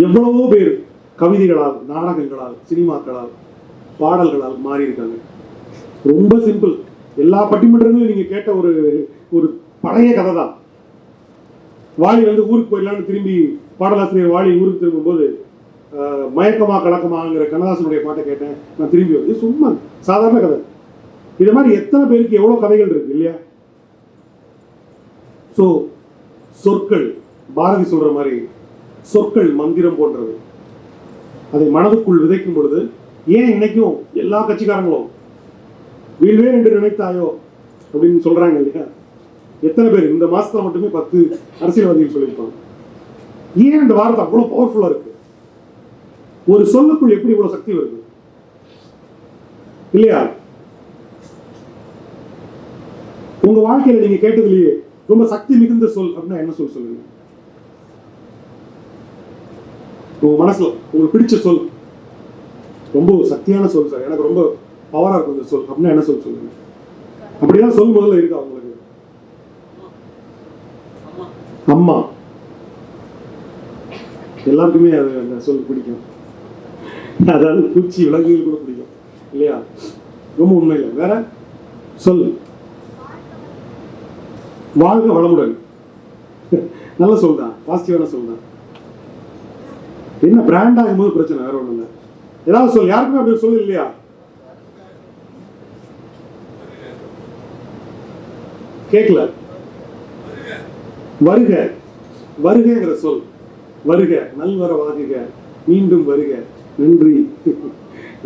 எவ்வளவோ பேர் கவிதைகளால், நாடகங்களால், சினிமாக்களால், பாடல்களால் மாறி இருக்காங்க. ரொம்ப சிம்பிள். எல்லா பட்டிமன்றங்களும் நீங்க கேட்ட ஒரு பழைய கதை தான். வாலி வந்து ஊருக்கு போயிடலான்னு திரும்பி, பாடலாசிரியர் வாலி ஊருக்கு திரும்பும்போது மயக்கமா கலக்கமாங்கிற கண்ணதாசனுடைய பாட்டை கேட்டேன், நான் திரும்பி வந்து சும்மா சாதாரண கதை. இது மாதிரி எத்தனை பேருக்கு எவ்வளவு கதைகள் இருக்கு இல்லையா? ஸோ சொற்கள், பாரதி சொல்ற மாதிரி சொற்கள் மந்திரம் போன்றது. அதை மனதுக்குள் விதைக்கும் பொழுது, ஏன் இன்னைக்கும் எல்லா கட்சிக்காரங்களும் வீழ்வே என்று நினைத்தாயோ அப்படின்னு சொல்றாங்க இல்லையா? எத்தனை பேர் இந்த மாசத்துல மட்டுமே 10 அரசியல்வாதிகள் சொல்லியிருப்பாங்க. ஏன் இந்த வார்த்தை அவ்வளவு பவர்ஃபுல்லா இருக்கு? ஒரு சொல்லுக்குள் எப்படி இவ்வளவு சக்தி வருது இல்லையா? உங்க வாழ்க்கையில நீங்க கேட்டதுலயே ரொம்ப சக்தி மிகுந்த சொல் அப்படின்னா என்ன சொல் சொல்லுங்க? உங்க மனசுல உங்களுக்கு பிடிச்ச சொல், ரொம்ப சக்தியான சொல் சார், எனக்கு ரொம்ப பவரா இருக்கும் இந்த சொல் அப்படின்னா என்ன சொல் சொல்லுங்க? அப்படிதான் சொல் முதல்ல இருக்கா உங்களுக்கு? அம்மா. எல்லாருக்குமே அது அந்த சொல் பிடிக்கும். அதாவது பூச்சி விலங்குகள் கூட பிடிக்கும் இல்லையா? ரொம்ப உண்மை இல்லை. வேற சொல், வாழ்க வளமுடன், நல்ல சொல் தான், பாசிட்டிவான சொல் தான். என்ன பிராண்ட் ஆகும்போது பிரச்சனை, வேற ஒண்ணும் இல்லை. ஏதாவது சொல், யாருக்குமே அப்படி சொல் இல்லையா? கேட்கல. வருக, வருகிற சொல், வருக, நல்வரவாகுக, மீண்டும் வருக, நன்றி.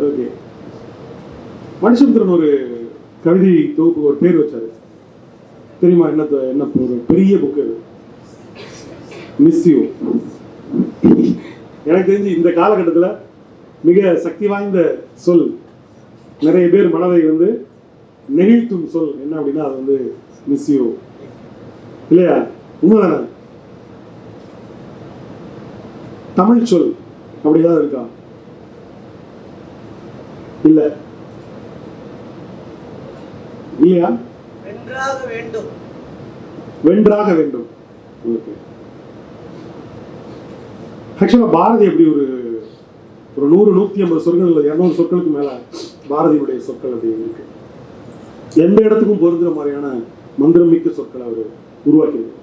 ஓகே. மனுஷபுத்திரன் ஒரு கவிதை தொகுப்பு ஒரு பேர் வச்சாரு தெரியுமா? என்ன ஒரு பெரிய புக்கு, மிஸ் யூ. எனக்கு தெரிஞ்சு இந்த காலகட்டத்தில் மிக சக்தி வாய்ந்த சொல், நிறைய பேர் மனதை வந்து நெகிழ்த்தும் சொல் என்ன அப்படின்னா அது வந்து மிஸ் யூ இல்லையா? உண்மைதானே? தமிழ் சொல் அப்படிதான் இருக்கா? இல்ல இல்லையா? வென்றாக வேண்டும். வென்றாக வேண்டும். ஆக்சுவலா பாரதி எப்படி ஒரு 100-150 சொற்கள், 200 சொற்களுக்கு மேல பாரதியுடைய சொற்கள் அப்படி இருக்கு. எந்த இடத்துக்கும் பொருந்துற மாதிரியான மந்திரம் மிக்க சொற்களை அவர் உருவாக்கியிருக்கு.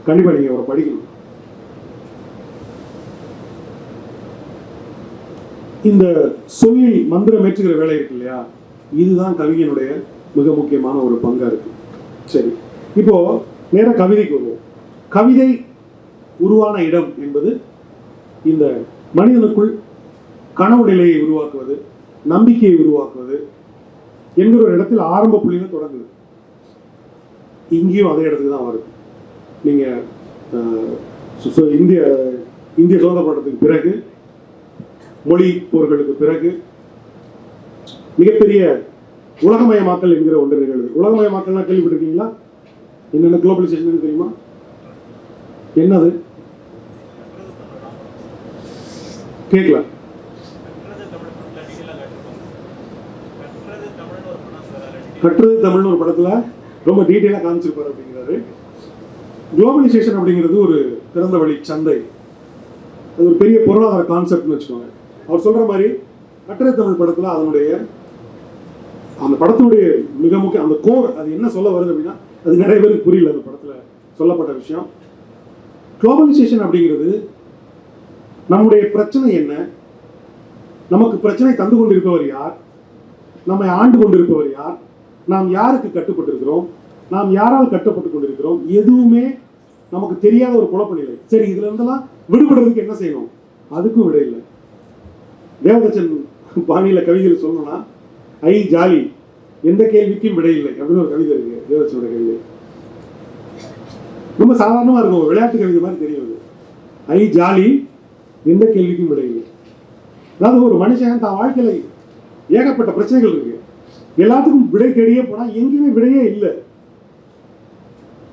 கண்டிப்பா நீங்க அவரை படிக்கணும். இந்த சொல்லில் மந்திரம் ஏற்றுகிற வேலை இருக்கு இல்லையா? இதுதான் கவிஞனுடைய மிக முக்கியமான ஒரு பங்கா இருக்கு. சரி, இப்போ நேரா கவிதைக்கு வருவோம். கவிதை உருவான இடம் என்பது இந்த மனிதனுக்குள் கனவு நிலையை உருவாக்குவது, நம்பிக்கையை உருவாக்குவது என்கிற ஒரு இடத்தில் ஆரம்ப புள்ளியில தொடங்குது. இங்கேயும் அதே இடத்துக்கு தான் வருது. நீங்க இந்திய சுதந்திர போராட்டத்துக்கு பிறகு, மொழி போர்களுக்கு பிறகு மிகப்பெரிய உலகமயமாக்கல் என்கிற ஒன்று நிகழ்வு. உலகமயமாக்கல்னா கேள்விப்பட்டிருக்கீங்களா? என்னென்ன குளோபலைசேஷன் தெரியுமா? என்னது? கேட்கல. கற்றது தமிழ்னு ஒரு படத்துல ரொம்ப டீட்டெயிலா காமிச்சிருப்பாரு அப்படிங்கிறாரு. குளோபலைசேஷன் அப்படிங்கிறது ஒரு திறந்த வழி சந்தை. அது ஒரு பெரிய பொருளாதார கான்செப்ட்னு வச்சுக்கோங்க. அவர் சொல்ற மாதிரி கட்டளை தமிழ் படத்துல அதனுடைய அந்த படத்தினுடைய மிக முக்கிய அந்த கோர் அது என்ன சொல்ல வருது அப்படின்னா அது நிறைய பேருக்கு புரியல. அந்த படத்துல சொல்லப்பட்ட விஷயம் குளோபலைசேஷன் அப்படிங்கிறது நம்முடைய பிரச்சனை என்ன, நமக்கு பிரச்சனை தந்து கொண்டிருப்பவர் யார், நம்மை ஆண்டு கொண்டிருப்பவர் யார், நாம் யாருக்கு கட்டுப்பட்டிருக்கிறோம், நாம் யாரால் கட்டப்பட்டு கொண்டிருக்கிறோம், எதுவுமே நமக்கு தெரியாத ஒரு குழப்பநிலை. சரி, இதுல இருந்தெல்லாம் விடுபடுறதுக்கு என்ன செய்யணும்? அதுக்கும் விட இல்லை. தேவதச்சன் பாணியில கவிதையில் சொல்லணும்னா ஐ ஜாலி எந்த கேள்விக்கும் விட இல்லை அப்படின்னு ஒரு கவிதை இருக்கு. தேவதச்சனோட கவிதை ரொம்ப சாதாரணமா இருக்கும், விளையாட்டு கவிதை மாதிரி தெரியும். ஐ ஜாலி எந்த கேள்விக்கும் விட இல்லை. அதாவது ஒரு மனுஷன் தான் வாழ்க்கையில ஏகப்பட்ட பிரச்சனைகள் இருக்கு, எல்லாத்துக்கும் விடை தேடியே போனா எங்கேயுமே விடையே இல்லை,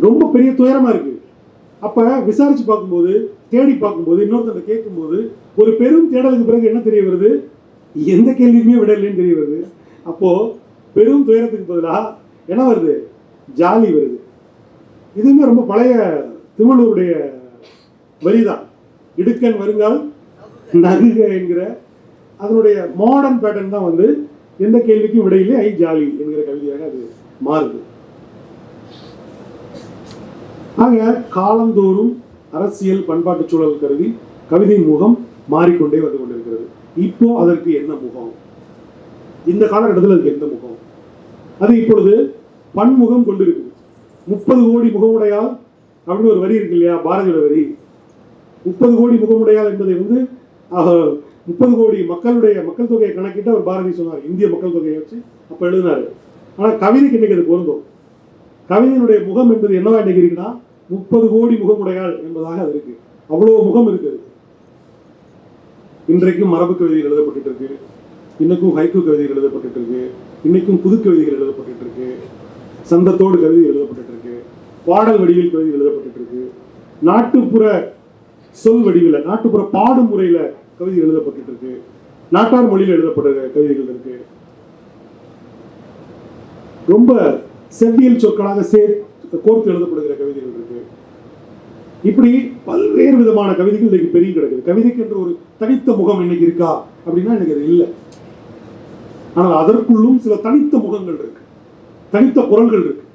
ரொம்ப பெரிய துயரமா இருக்கு. அப்ப விசாரிச்சு பார்க்கும்போது, தேடி பார்க்கும்போது, இன்னொருத்தர கேட்கும்போது ஒரு பெரும் தேடலுக்கு பிறகு என்ன தெரிய வருது? எந்த கேள்வியுமே விட இல்லைன்னு தெரிய வருது. அப்போ பெரும் துயரத்துக்கு பதிலாக என்ன வருது? ஜாலி வருது. இதுவுமே ரொம்ப பழைய திருவள்ளுவருடைய வரிதான். இடுக்கன் வருங்கால் நகுக என்கிற அதனுடைய மாடர்ன் பேட்டர்ன் தான் வந்து எந்த கேள்விக்கும் விடையிலே ஐ ஜாலி என்கிற கவிதையாக அது மாறுது. ஆக காலந்தோறும் அரசியல் பண்பாட்டு சூழல் கருதி கவிதையின் முகம் மாறிக்கொண்டே வந்து கொண்டிருக்கிறது. இப்போ அதற்கு என்ன முகம்? இந்த காலகட்டத்தில் அதுக்கு எந்த முகம்? அது இப்பொழுது பன்முகம் கொண்டிருக்கு. 30 கோடி முகமுடையால் அப்படின்னு ஒரு வரி இருக்கு இல்லையா, பாரதியோட வரி. 30 கோடி முகமுடையால் என்பதை வந்து 30 கோடி மக்கள் தொகையை கணக்கிட்டு அவர் பாரதி சொன்னார், இந்திய மக்கள் தொகையை வச்சு அப்ப எழுதினாரு. ஆனா கவிதைக்கு இன்னைக்கு அது பொருந்தும். கவிதையினுடைய முகம் என்பது என்னவா இன்னைக்கு இருக்குன்னா 30 கோடி முகமுடையாள் என்பதாக அது இருக்கு. அவ்வளவு முகம் இருக்குது. இன்றைக்கும் மரபு கவிதைகள் எழுதப்பட்டு இருக்கு, இன்னைக்கும் ஹைக்கூ கவிதைகள் எழுதப்பட்டு இருக்கு, இன்னைக்கும் புது கவிதைகள் எழுதப்பட்டு இருக்கு, சந்தத்தோடு கவிதை எழுதப்பட்டு இருக்கு, பாடல் வடிவில் கவிதை எழுதப்பட்டு இருக்கு, நாட்டுப்புற சொல் வடிவில் நாட்டுப்புற பாடும் முறையில கவிதை எழுதப்பட்டு இருக்கு, நாட்டார் மொழியில் எழுதப்பட்ட கவிதைகள் இருக்கு, ரொம்ப செவ்வியல் சொற்களாக கோர்த்து எழுதப்படுகிற கவிதைகள் இருக்கு. இப்படி பல்வேறு விதமான கவிதைகள் இன்னைக்கு பெரிய கிடக்குது. கவிதைக்கு என்று ஒரு தனித்த முகம் இன்னைக்கு இருக்கா அப்படின்னா எனக்கு அது இல்லை. ஆனால் அதற்குள்ளும் சில தனித்த முகங்கள் இருக்கு, தனித்த குரல்கள் இருக்கு.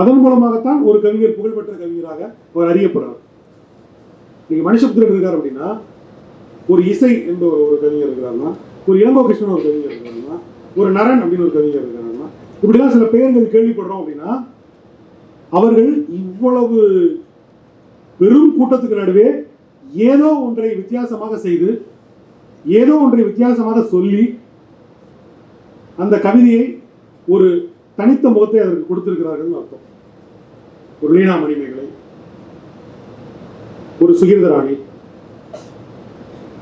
அதன் மூலமாகத்தான் ஒரு கவிஞர் புகழ்பெற்ற கவிஞராக அவர் அறியப்படுறார். நீங்க மனுஷபுத்திரன் இருக்கார் அப்படின்னா, ஒரு இசை என்ற ஒரு கவிஞர் இருக்கிறாருன்னா, ஒரு இளங்கோ கிருஷ்ணன் ஒரு கவிஞர் இருக்கிறாருன்னா, ஒரு நரன் அப்படின்னு ஒரு கவிஞர் இருக்கிறாருன்னா, இப்படிலாம் சில பெயர்கள் கேள்விப்படுறோம் அப்படின்னா அவர்கள் இவ்வளவு பெரும் கூட்டத்துக்கு நடுவே ஏதோ ஒன்றை வித்தியாசமாக செய்து, ஏதோ ஒன்றை வித்தியாசமாக சொல்லி அந்த கவிதையை ஒரு தனித்த முகத்தை அதற்கு கொடுத்திருக்கிறார்கள் அர்த்தம். ஒரு லீனா மணிமேகலை, ஒரு சுகீர்தராணி,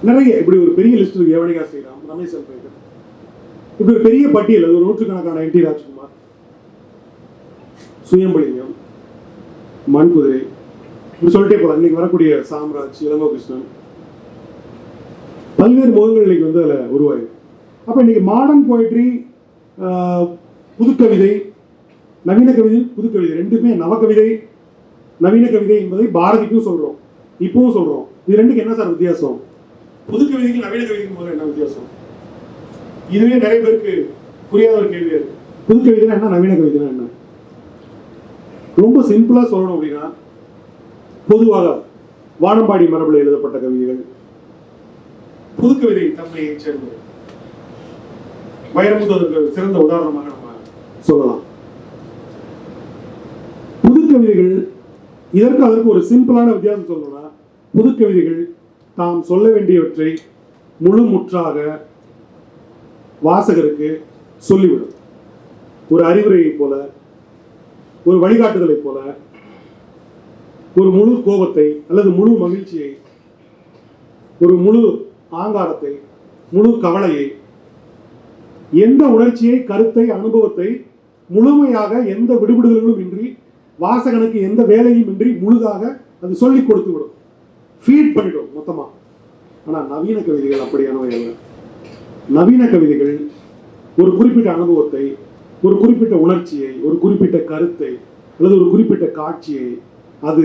நிறைய இப்படி ஒரு பெரிய லிஸ்ட் இருக்கு. யவனிகா ஸ்ரீராம், ரமேஷ் அல்பேகர், இப்படி ஒரு பெரிய பட்டியல். அது ஒரு நூற்றுக்கணக்கான என் டி ராஜ்குமார், சுயம்பலிங்கம், மண்குதிரை, இப்படி சொல்லிட்டே போலாம். இன்னைக்கு வரக்கூடிய சாம்ராஜ், இளங்கோ கிருஷ்ணன், பல்வேறு முகங்கள் இன்னைக்கு வந்து அதில் உருவாயிருக்கு. அப்போ இன்னைக்கு மாடர்ன் போயட்ரி, புதுக்கவிதை, நவீன கவிதை, புதுக்கவிதை ரெண்டுமே நவகவிதை, நவீன கவிதை என்பதை பாரதிக்கும் சொல்றோம், இப்பவும் சொல்றோம். இது ரெண்டுக்கு என்ன சார் வித்தியாசம்? புதுக்கவிதைக்கு நவீன கவிதைக்கு முதல்ல என்ன வித்தியாசம்? இதுவே நிறைய பேருக்கு புரியாத ஒரு கேள்வியா இருக்கு. புதுக்கவிதைனா என்ன, நவீன கவிதைனா என்ன? ரொம்ப சிம்பிளா சொல்லணும் அப்படின்னா, பொதுவாக வானம்பாடி மரபில் எழுதப்பட்ட கவிதைகள் புதுக்கவிதை தன்மையை சேர்ந்தது. வைரமுத்து சிறந்த உதாரணமாக நம்ம சொல்லலாம். புதுக்கவிதைகள் இதற்கு அதற்கு ஒரு சிம்பிளான வித்தியாசம் சொல்லணும்னா, புதுக்கவிதைகள் தாம் சொல்ல வேண்டியவற்றை முழுமுற்றாக வாசகருக்கு சொல்லிவிடும். ஒரு அறிவுரையை போல, ஒரு வழிகாட்டுதலை போல, ஒரு முழு கோபத்தை அல்லது முழு மகிழ்ச்சியை, ஒரு முழு ஆங்காரத்தை, முழு கவலையை, எந்த உணர்ச்சியை, கருத்தை, அனுபவத்தை முழுமையாக எந்த விடுபடுதல்களும் இன்றி, வாசகனுக்கு எந்த வேலையும் இன்றி முழுதாக அது சொல்லிக் கொடுத்து விடும், ஃபீட் பண்ணிடும் மொத்தமா. ஆனா நவீன கவிதைகள் அப்படியானவை அல்ல. நவீன கவிதைகள் ஒரு குறிப்பிட்ட அனுபவத்தை, ஒரு குறிப்பிட்ட உணர்ச்சியை, ஒரு குறிப்பிட்ட கருத்தை அல்லது ஒரு குறிப்பிட்ட காட்சியை அது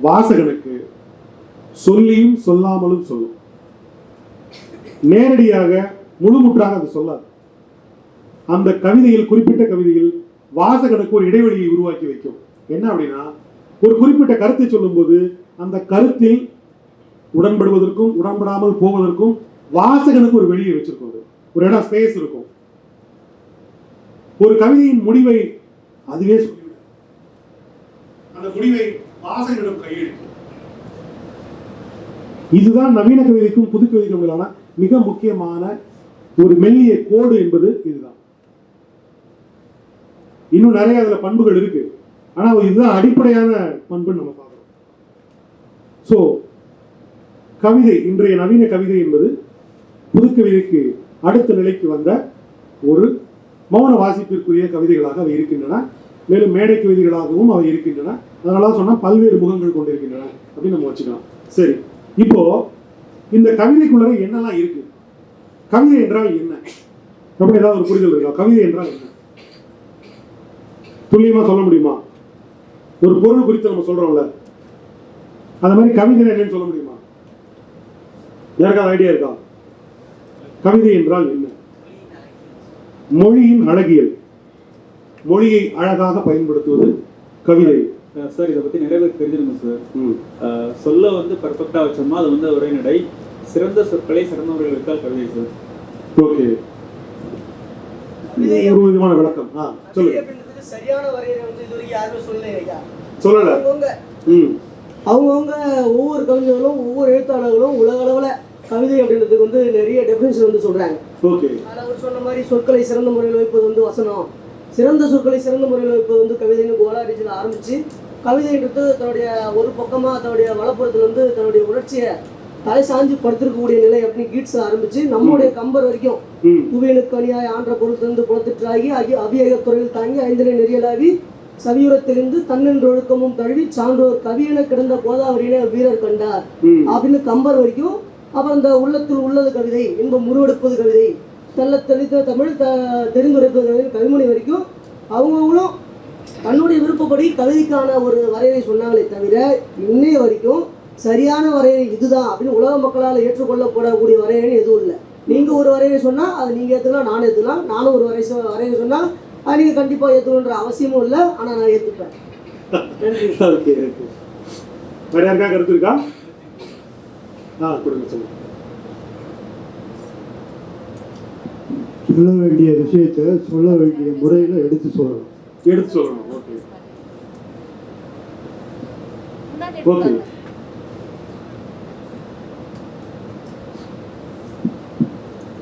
வாசகனுக்கு சொல்லியும் சொல்லாமலும் சொல்லும். நேரடியாக முழுமுற்றாக அது சொல்லாது. அந்த கவிதையில், குறிப்பிட்ட கவிதையில் வாசகனுக்கு ஒரு இடைவெளியை உருவாக்கி வைக்கும். என்ன அப்படின்னா, ஒரு குறிப்பிட்ட கருத்தை சொல்லும்போது அந்த கருத்தில் உடன்படுவதற்கும் உடன்படாமல் போவதற்கும் வாசகனுக்கு ஒரு வெளியை வச்சிருக்கும். ஒரு இடம், ஸ்பேஸ் இருக்கும். ஒரு கவிதையின் முடிவை அதுவே சொல்லிவிடும். அந்த முடிவை வாசகனிடம் கையெழுக்கும். இதுதான் நவீன கவிதைக்கும் புது கவிதைக்கும் இடையிலான மிக முக்கியமான ஒரு மெல்லிய கோடு என்பது இதுதான். இன்னும் நிறைய அதுல பண்புகள் இருக்கு. ஆனா இதுதான் அடிப்படையான பண்புன்னு நம்ம பார்க்கிறோம். சோ கவிதை, இன்றைய நவீன கவிதை என்பது புது கவிதைக்கு அடுத்த நிலைக்கு வந்த ஒரு மௌன வாசிப்பிற்குரிய கவிதைகளாக அவை இருக்கின்றன. மேலும் மேடை கவிதைகளாகவும் அவை இருக்கின்றன. அதனால சொன்னா பல்வேறு முகங்கள் கொண்டிருக்கின்றன அப்படின்னு நம்ம வச்சுக்கலாம். சரி, இப்போ இந்த கவிதைக்குள்ள என்னெல்லாம் இருக்கு? கவிதை என்றால் என்ன? நம்ம ஏதாவது ஒரு புரிதல் இருக்கா? கவிதை என்றால் என்ன? துல்லியமா சொல்ல முடியுமா? ஒரு பொருள் குறித்து நம்ம சொல்றோம்ல, அந்த மாதிரி கவிதை என்னன்னு சொல்ல முடியுமா? யாருக்காவது ஐடியா இருக்கா? கவிதை என்றால் என்ன? மொழியின் அழகியல், மொழியை அழகாக பயன்படுத்துவது கவிதை. சார், இதை பத்தி நிறைய பேர் தெரிஞ்சிருங்க சார். சொல்ல வந்து பர்ஃபெக்டா வச்சோம்னா அது வந்து உரைநடை. சிறந்த சொற்களை சிறந்தவர்கள் இருக்கால் கவிதை சார். ஓகே, ஒரு விதமான விளக்கம். சொல்லுங்க. சரியான வரையறை வந்து இதுவரைக்கும் யாருமே சொல்லல. அவங்கவுங்க ஒவ்வொரு கவிஞர்களும் ஒவ்வொரு எழுத்தாளர்களும் உலக அளவுல கவிதை அப்படின்றதுக்கு வந்து நிறைய டெஃபினேஷன் வந்து சொல்றாங்க. அவர் சொன்ன மாதிரி சொற்களை சிறந்த முறையில் வைப்பது வந்து வசனம், சிறந்த சொற்களை சிறந்த முறையில் வைப்பது வந்து கவிதைன்னு கோலாரிஜில் ஆரம்பிச்சு, கவிதைன்றது தன்னுடைய ஒரு பக்கமா தன்னுடைய வலப்புறத்துல வந்து தன்னுடைய உணர்ச்சியை தலை சாஞ்சி படுத்திருக்கக்கூடிய நிலை அப்படின்னு கீட்ஸ் ஆரம்பிச்சு நம்முடைய கம்பர் வரைக்கும் புவியனுக்கு அணியாய் ஆன்ற பொருளிலிருந்து புலத்திற்றாகி அபியகத்துறையில் தாங்கி ஐந்தினை நெறியலாவி சவியுரத்திலிருந்து தன்னென்று ஒழுக்கமும் தழுவி சான்றோர் கவியென கிடந்த கோதாவரியிலே வீரர் கண்டார் அப்படின்னு கம்பர் வரைக்கும். அப்புறம் இந்த உள்ளத்தில் உள்ளது கவிதை, இன்பம் உருவெடுப்பது கவிதை, தெல்ல தெளித்த தமிழ் தெரிந்துரைப்பது கவிதை, கவிமணி வரைக்கும் அவங்கவுங்களும் தன்னுடைய விருப்பப்படி கவிதைக்கான ஒரு வரையறை சொன்னாங்களே தவிர இன்னைய வரைக்கும் சரியான வரையறை இதுதான் அப்படின்னு உலக மக்களால் ஏற்றுக்கொள்ளப்படக்கூடிய வரையறை எதுவும் இல்லை. நீங்கள் ஒரு வரையறை சொன்னால் அதை நீங்கள் ஏற்றுக்கலாம், நான் ஏற்றுக்கலாம். நானும் ஒரு வரையறை சொன்னால் அது நீங்கள் கண்டிப்பாக ஏற்றுக்கணுன்ற அவசியமும் இல்லை. ஆனால் நான் ஏற்றுப்பேன். நன்றி. வேற யாருக்கா கருத்து இருக்கா? கொடுங்க, சொல்லுங்க. சொல்ல வேண்டிய விஷயத்தை சொல்ல வேண்டிய முறையில் எடுத்து சொல்லணும். Okay okay.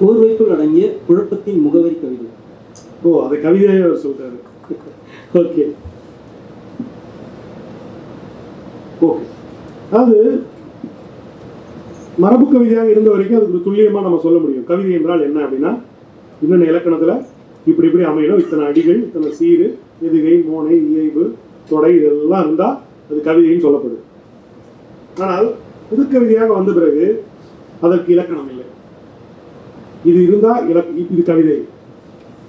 கோர்வைக்குள் அடங்கிய குழப்பத்தின் முகவரி கவிதை. அதை கவிதையாக அவர் சொல்றாரு. Okay okay. அதாவது மரபு கவிதையாக இருந்த வரைக்கும் அதுக்கு துல்லியமா நம்ம சொல்ல முடியும். கவிதை என்றால் என்ன அப்படின்னா, இன்னொன்று இலக்கணத்துல இப்படி இப்படி அமையணும், இத்தனை அடிகள், இத்தனை சீரு, எதுகை, மோனை, இயைபு, தொடை, இதெல்லாம் இருந்தா அது கவிதைன்னு சொல்லப்படுது. ஆனால் புதுக்கவிதையாக வந்த பிறகு அதற்கு இலக்கணம் இல்லை. இது இருந்தா இது கவிதை,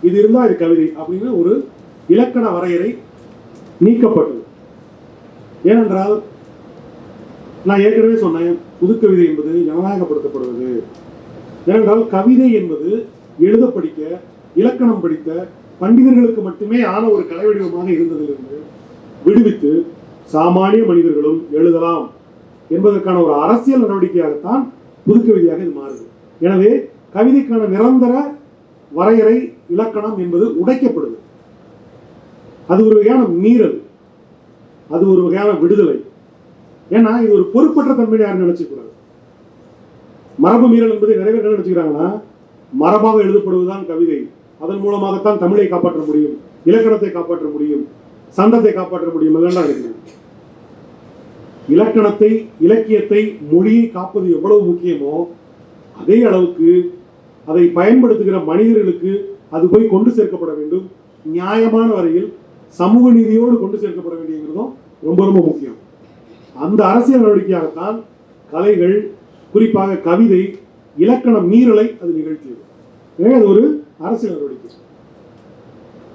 இது இருந்தா இது கவிதை அப்படின்னு ஒரு இலக்கண வரையறை நீக்கப்பட்டது. ஏனென்றால் நான் ஏற்கனவே சொன்னேன், புதுக்கவிதை என்பது ஜனநாயகப்படுத்தப்படுவது. ஏனென்றால் கவிதை என்பது எழுத படிக்க, இலக்கணம் படித்த பண்டிதர்களுக்கு மட்டுமே ஆன ஒரு கலை வடிவமாக இருந்ததிலிருந்து விடுவித்து சாமானிய மனிதர்களும் எழுதலாம் என்பதற்கான ஒரு அரசியல் நடவடிக்கையாகத்தான் புதுக்கவிதையாக இது மாறுது. எனவே கவிதைக்கான நிரந்தர வரையறை, இலக்கணம் என்பது உடைக்கப்படுது. அது ஒரு வகையான மீறல், அது ஒரு வகையான விடுதலை. ஏன்னா இது ஒரு பொறுப்பற்ற தன்மையை யாரும் நினைச்சுக்கூடாது. மரபு மீறல் என்பதை நிறைய பேர் நினைச்சுக்கிறாங்கன்னா, மரபாக எழுதப்படுவதுதான் கவிதை, அதன் மூலமாகத்தான் தமிழை காப்பாற்ற முடியும், இலக்கணத்தை காப்பாற்ற முடியும், சந்தத்தை காப்பாற்ற முடியும் எல்லாம் இருக்குது. இலக்கணத்தை, இலக்கியத்தை, மொழியை காப்பது எவ்வளவு முக்கியமோ அதே அளவுக்கு அதை பயன்படுத்துகிற மனிதர்களுக்கு அது போய் கொண்டு சேர்க்கப்பட வேண்டும். நியாயமான வரையில் சமூக நீதியோடு கொண்டு சேர்க்கப்பட வேண்டியதும் ரொம்ப ரொம்ப முக்கியம். அந்த அரசியல் நடவடிக்கையாகத்தான் கலைகள், குறிப்பாக கவிதை, இலக்கண மீறலை அது நிகழ்த்தியது. எனவே அது ஒரு அரசியல் நடவடிக்கை.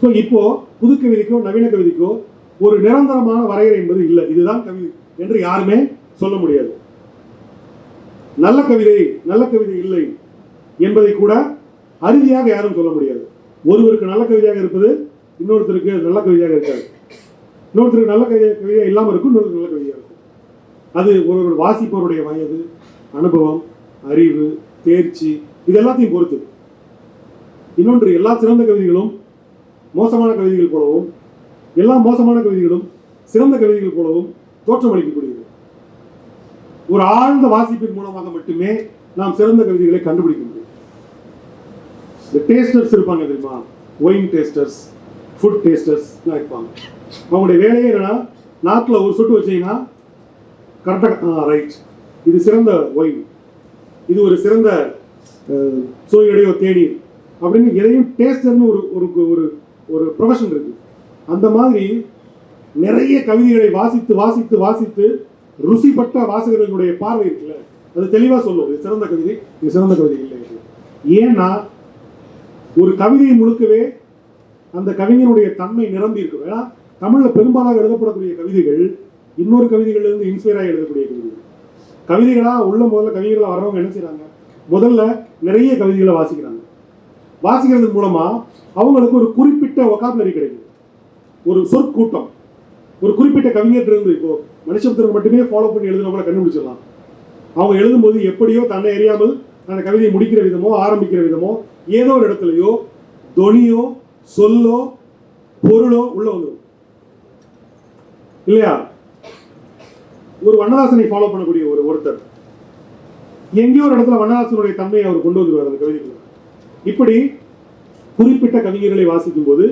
ஸோ இப்போ புது கவிதைக்கோ நவீன கவிதைக்கோ ஒரு நிரந்தரமான வரையறை என்பது இல்லை. இதுதான் கவிதை என்று யாருமே சொல்ல முடியாது. நல்ல கவிதை இல்லை என்பதை கூட அறுதியாக யாரும் சொல்ல முடியாது. ஒருவருக்கு நல்ல கவிதையாக இருப்பது இன்னொருத்தருக்கு நல்ல கவிதையாக இருக்காது. இன்னொருத்தருக்கு நல்ல கவிதையாக இல்லாமல் இருக்கும், இன்னொருத்தருக்கு நல்ல கவிதையாக இருக்கும். அது ஒரு வாசிப்பவருடைய வயது, அனுபவம், அறிவு, தேர்ச்சி இது எல்லாத்தையும் பொறுத்து. இன்னொன்று, எல்லா சிறந்த கவிதைகளும் மோசமான கவிதைகள் போலவும், எல்லா மோசமான கவிதைகளும் சிறந்த கவிதைகள் போலவும் தோற்றமளிக்கக்கூடியது. ஒரு ஆழ்ந்த வாசிப்பின் மூலமாக மட்டுமே நாம் சிறந்த கவிதைகளை கண்டுபிடிக்க முடியும். இந்த டேஸ்டர்ஸ் இருப்பாங்க தெரியுமா, ஒயின் டேஸ்டர்ஸ், ஃபுட் டேஸ்டர்ஸ் இருப்பாங்க. அவங்களுடைய வேலையே என்னன்னா, நாட்டில் ஒரு சொட்டு வச்சீங்கன்னா கரெக்டாக ரைட், இது சிறந்த ஒயின், இது ஒரு சிறந்த சுவையுடைய தேநீர் அப்படின்னு எதையும் டேஸ்டர்னு ஒரு ஒரு ஒரு ப்ரொஃபஷன் இருக்கு. அந்த மாதிரி நிறைய கவிதைகளை வாசித்து வாசித்து வாசித்து ருசிப்பட்ட வாசகர்களுடைய பார்வை இருக்குல்ல, அது தெளிவாக சொல்லும் இது சிறந்த கவிதை, இது சிறந்த கவிதை இல்லை. ஏன்னா ஒரு கவிதையை முழுக்கவே அந்த கவிஞனுடைய தன்மை நிரம்பி இருக்கும். ஏன்னா தமிழில் பெரும்பாலாக எழுதப்படக்கூடிய கவிதைகள் இன்னொரு கவிதைகளிலிருந்து இன்ஸ்பயராக எழுதக்கூடிய கவிதைகளாக உள்ள முதல்ல கவிஞர்களாக வர்றவங்க என்ன செய்கிறாங்க, முதல்ல நிறைய கவிதைகளை வாசிக்கிறாங்க. வாசிக்கிறது மூலமா அவங்களுக்கு ஒரு குறிப்பிட்ட வொகாபுலரி கிடைக்குது, ஒரு சொற்கூட்டம். ஒரு குறிப்பிட்ட கவிஞர் இருந்து இப்போ மனுஷபுத்திரன் மட்டுமே ஃபாலோ பண்ணி எழுதுனவங்களை கண்டுபிடிச்சிடலாம். அவங்க எழுதும்போது எப்படியோ தன்னை அறியாமல் அந்த கவிதையை முடிக்கிற விதமோ ஆரம்பிக்கிற விதமோ ஏதோ ஒரு இடத்துலையோ தொனியோ சொல்லோ பொருளோ உள்ள வந்துடும் இல்லையா. ஒரு வண்ணதாசனை ஃபாலோ பண்ணக்கூடிய ஒருத்தர் எங்கேயோ ஒரு இடத்துல வண்ணதாசனுடைய தன்மையை அவர் கொண்டு வந்துருவார் அந்த கவிதைக்குள்ள. இப்படி குறிப்பிட்ட கவிஞர்களை வாசிக்கும் போது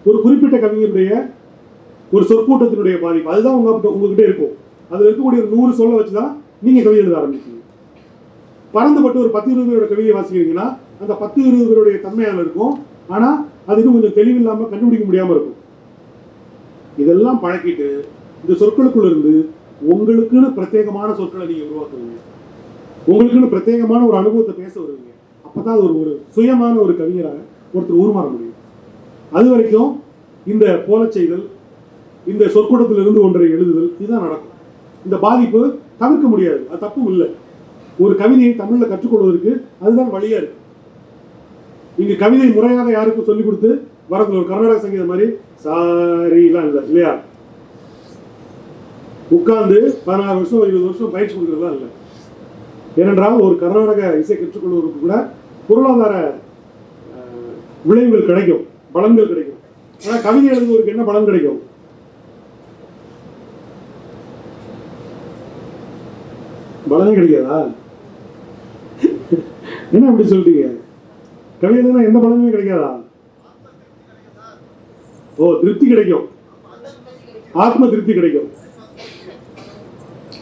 ஒரு குறிப்பிட்ட கவிஞருடைய ஒரு சொற்கூட்டத்தினுடைய பாதிப்பு அதுதான் உங்ககிட்ட இருக்கும். அது இருக்கக்கூடிய ஒரு 100 சொல்ல வச்சுதான் நீங்க கவிதை எழுத ஆரம்பிச்சீங்க. பறந்துபட்டு ஒரு 10-20 பேரோட கவிதையை வாசிக்கிறீங்கன்னா அந்த 10-20 பேருடைய தன்மையால இருக்கும். ஆனா அது இன்னும் கொஞ்சம் தெளிவில்லாம கண்டுபிடிக்க முடியாம இருக்கும். இதெல்லாம் பழக்கிட்டு இந்த சொற்களுக்குள்ள இருந்து உங்களுக்குன்னு பிரத்யேகமான சொற்களை நீங்க உருவாக்குவீங்க, உங்களுக்குன்னு பிரத்யேகமான ஒரு அனுபவத்தை பேச வருவீங்க. அப்பதான் அது ஒரு சுயமான ஒரு கவிஞராக ஒருத்தர் உருமாற முடியும். அது வரைக்கும் இந்த போல செய்தல், இந்த சொற்கூட்டத்திலிருந்து ஒன்றை எழுதுதல் இதுதான் நடக்கும். இந்த பாதிப்பு தவிர்க்க முடியாது, அது தப்பும் இல்லை. ஒரு கவிதையை தமிழ்ல கற்றுக்கொள்வதற்கு அதுதான் வழியா இருக்கு. இங்க கவிதை முறையாக யாருக்கும் சொல்லிக் கொடுத்து வரதுல ஒரு கர்நாடக சங்கீதம் மாதிரி சாரிலாம் இல்லை இல்லையா. உட்கார்ந்து 16 வருஷம் 20 வருஷம் பயிற்சி கொடுக்கறதுலாம் இல்லை. ஏனென்றால் ஒரு கர்நாடக இசை கற்றுக்கொள்வதற்கு கூட பொருளாதார விளைவுகள் கிடைக்கும், பலன்கள் கிடைக்கும். ஆனால் கவிதை எழுதுவதற்கு என்ன பலன் கிடைக்கும்? பலனே கிடைக்காதா? என்ன அப்படி சொல்றீங்க? கவிதை எழுதுனா எந்த பலனுமே கிடைக்காதா? ஓ, திருப்தி கிடைக்கும், ஆத்ம திருப்தி கிடைக்கும்.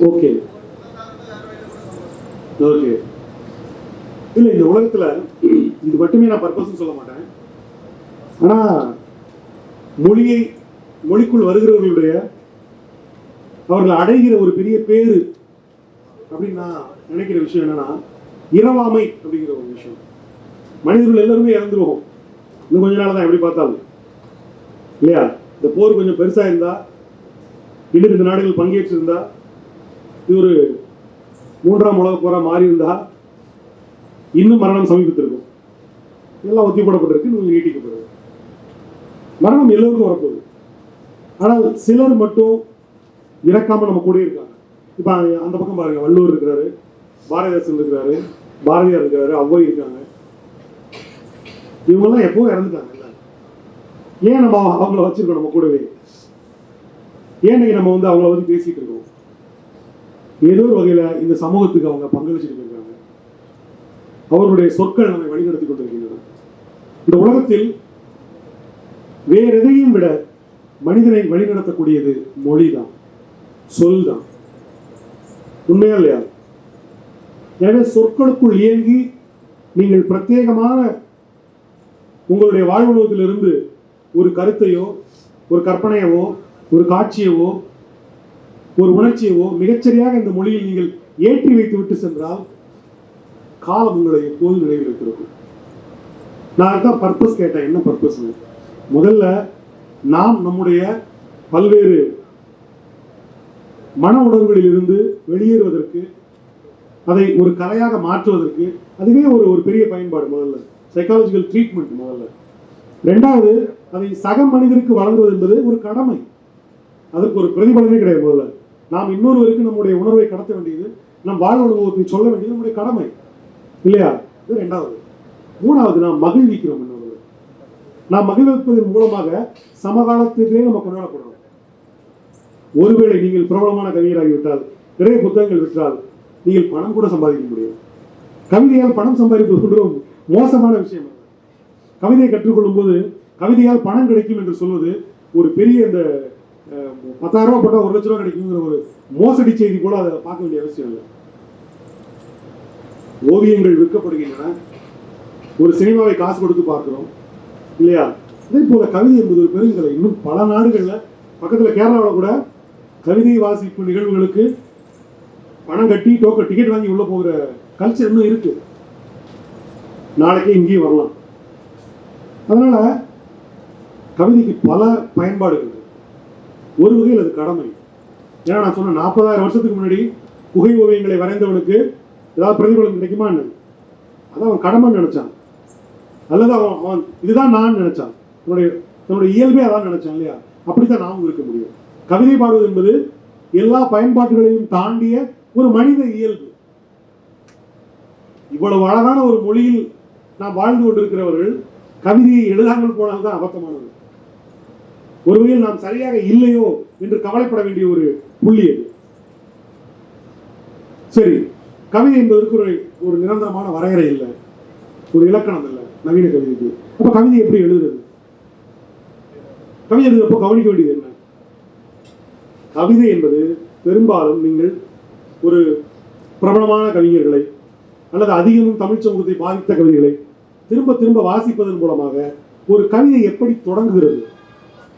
Okay okay. இல்லை, இந்த உலகத்துல இது மட்டுமே நான் பர்பஸ் சொல்ல மாட்டேன். ஆனா மொழிக்குள் வருகிறவர்களுடைய அவர்கள் அடைகிற ஒரு பெரிய பேரு அப்படின்னு நான் நினைக்கிற விஷயம் என்னன்னா இரவாமை அப்படிங்கிற ஒரு விஷயம். மனிதர்கள் எல்லாருமே இறந்துருவோம் இன்னும் கொஞ்ச நாள் தான் எப்படி பார்த்தாலும் இல்லையா. இந்த போர் கொஞ்சம் பெருசா இருந்தா, இன்னும் இந்த நாடுகள் பங்கேற்றிருந்தா, இது ஒரு 3ஆம் உலக போரா மாறி இருந்தா இன்னும் மரணம் சமீபத்திருக்கும். எல்லாம் ஒத்தி போடப்பட்டிருக்கு, இன்னும் நீட்டிக்கப்படுது. மரணம் எல்லோருக்கும் வரப்போகுது. ஆனால் சிலர் மட்டும் இறக்காம நம்ம கூட இருக்காங்க. இப்ப அந்த பக்கம் பாருங்க, வள்ளுவர் இருக்கிறாரு, பாரதிதாசன் இருக்கிறாரு, பாரதியார் இருக்கிறாரு, ஔவை இருக்காங்க. இவங்கெல்லாம் எப்பவும் இறந்துட்டாங்க. ஏன் நம்ம அவங்கள வச்சிருக்கோம் நம்ம கூடவே? ஏன் நம்ம அவங்கள வந்து பேசிட்டு இருக்கோம்? ஏதோ ஒரு வகையில இந்த சமூகத்துக்கு அவங்க பங்களிச்சுட்டு இருக்காங்க. அவர்களுடைய சொற்கள் நம்மை வழிநடத்தி கொண்டிருக்கின்றன. இந்த உலகத்தில் வேற எதையும் விட மனிதனை வழிநடத்தக்கூடியது மொழிதான், சொல் தான். உண்மையா இல்லையா? எனவே சொற்களுக்குள் இயங்கி நீங்கள் பிரத்யேகமான உங்களுடைய வாழ்வுணர்வத்திலிருந்து ஒரு கருத்தையோ ஒரு கற்பனையவோ ஒரு காட்சியவோ ஒரு உணர்ச்சியவோ மிகச்சரியாக இந்த மொழியில் நீங்கள் ஏற்றி வைத்து விட்டு சென்றால் காலம் உங்களை எப்போதும் நினைவில் வைத்திருக்கும். நான் தான் பர்பஸ் கேட்டேன், என்ன பர்பஸ்? முதல்ல நாம் நம்முடைய பல்வேறு மன உணர்வுகளில் இருந்து வெளியேறுவதற்கு அதை ஒரு கலையாக மாற்றுவதற்கு அதுவே ஒரு பெரிய பயன்பாடு. முதல்ல சைக்காலஜிக்கல் ட்ரீட்மெண்ட் முதல்ல. ரெண்டாவது, அதை சக மனிதருக்கு வழங்குவது என்பது ஒரு கடமை. அதற்கு ஒரு பிரதிபலனே கிடையாது. முதல்ல நாம் இன்னொருவருக்கு நம்முடைய உணர்வை கடத்த வேண்டியது, நம் வாழ்வு அனுபவத்தை சொல்ல வேண்டியது நம்முடைய கடமை இல்லையா? இது ரெண்டாவது. மூணாவது, நாம் மகிழ்விக்கிறோம். இன்னொரு நாம் மகிழ்விப்பதன் மூலமாக சமகாலத்திலே நம்ம கொண்டாடப்படுறோம். ஒருவேளை நீங்கள் பிரபலமான கவிஞராகிவிட்டால், நிறைய புத்தகங்கள் விற்றால், நீங்கள் பணம் கூட சம்பாதிக்க முடியும். கவிதையால் பணம் சம்பாதிப்பது மோசமான விஷயம். கவிதையை கற்றுக்கொள்ளும் போது கவிதையால் பணம் கிடைக்கும் என்று சொல்வது ஒரு பெரிய இந்த 10,000 ரூபாய் போட்டால் 1 லட்ச ரூபா கிடைக்குங்கிற ஒரு மோசடி செய்தி போல அதை பார்க்க வேண்டிய அவசியம் இல்லை. ஓவியங்கள் விற்கப்படுகின்றன, ஒரு சினிமாவை காசு கொடுத்து பார்க்கிறோம் இல்லையா? அதே போல கவிதை என்பது ஒரு பெருங்கலை. இன்னும் பல நாடுகளில், பக்கத்தில் கேரளாவில் கூட கவிதை வாசிப்பு நிகழ்வுகளுக்கு பணம் கட்டி டிக்கெட் வாங்கி உள்ள போகிற கல்ச்சர் இன்னும் இருக்கு. நாளைக்கே இங்கேயும் வரலாம். அதனால கவிதைக்கு பல பயன்பாடுகள். ஒரு வகையில் அது கடமை. ஏன்னா நான் சொன்ன 40,000 வருஷத்துக்கு முன்னாடி புகை ஓவியங்களை வரைந்தவனுக்கு ஏதாவது பிரதிபலன் கிடைக்குமா என்ன? அதான் அவன் கடமைன்னு நினைச்சான், அல்லது அவன் இதுதான் நான் நினைச்சான். தன்னுடைய இயல்பே அதான் நினைச்சான் இல்லையா? அப்படித்தான் நாமும் இருக்க முடியும். கவிதை பாடுவது என்பது எல்லா பயன்பாடுகளையும் தாண்டிய ஒரு மனித இயல்பு. இவ்வளவு அழகான ஒரு மொழியில் நாம் வாழ்ந்து கொண்டிருக்கிறவர்கள் கவிதையை எழுதாமல் போனால்தான் அபத்தமானது. ஒரு வகையில் நாம் சரியாக இல்லையோ என்று கவலைப்பட வேண்டிய ஒரு புள்ளி அது. சரி, கவிதை என்பதற்கு ஒரு நிரந்தரமான வரையறை இல்லை, ஒரு இலக்கணம் இல்லை நவீன கவிதைக்கு. அப்ப கவிதை எப்படி எழுதுறது? கவிதை எழுதுறப்போ கவனிக்க வேண்டியது என்ன? கவிதை என்பது பெரும்பாலும் நீங்கள் ஒரு பிரபலமான கவிஞர்களை அல்லது அதிகமும் தமிழ் சமூகத்தை பாதித்த கவிதைகளை திரும்ப திரும்ப வாசிப்பதன் மூலமாக ஒரு கவிதை எப்படி தொடங்குகிறது,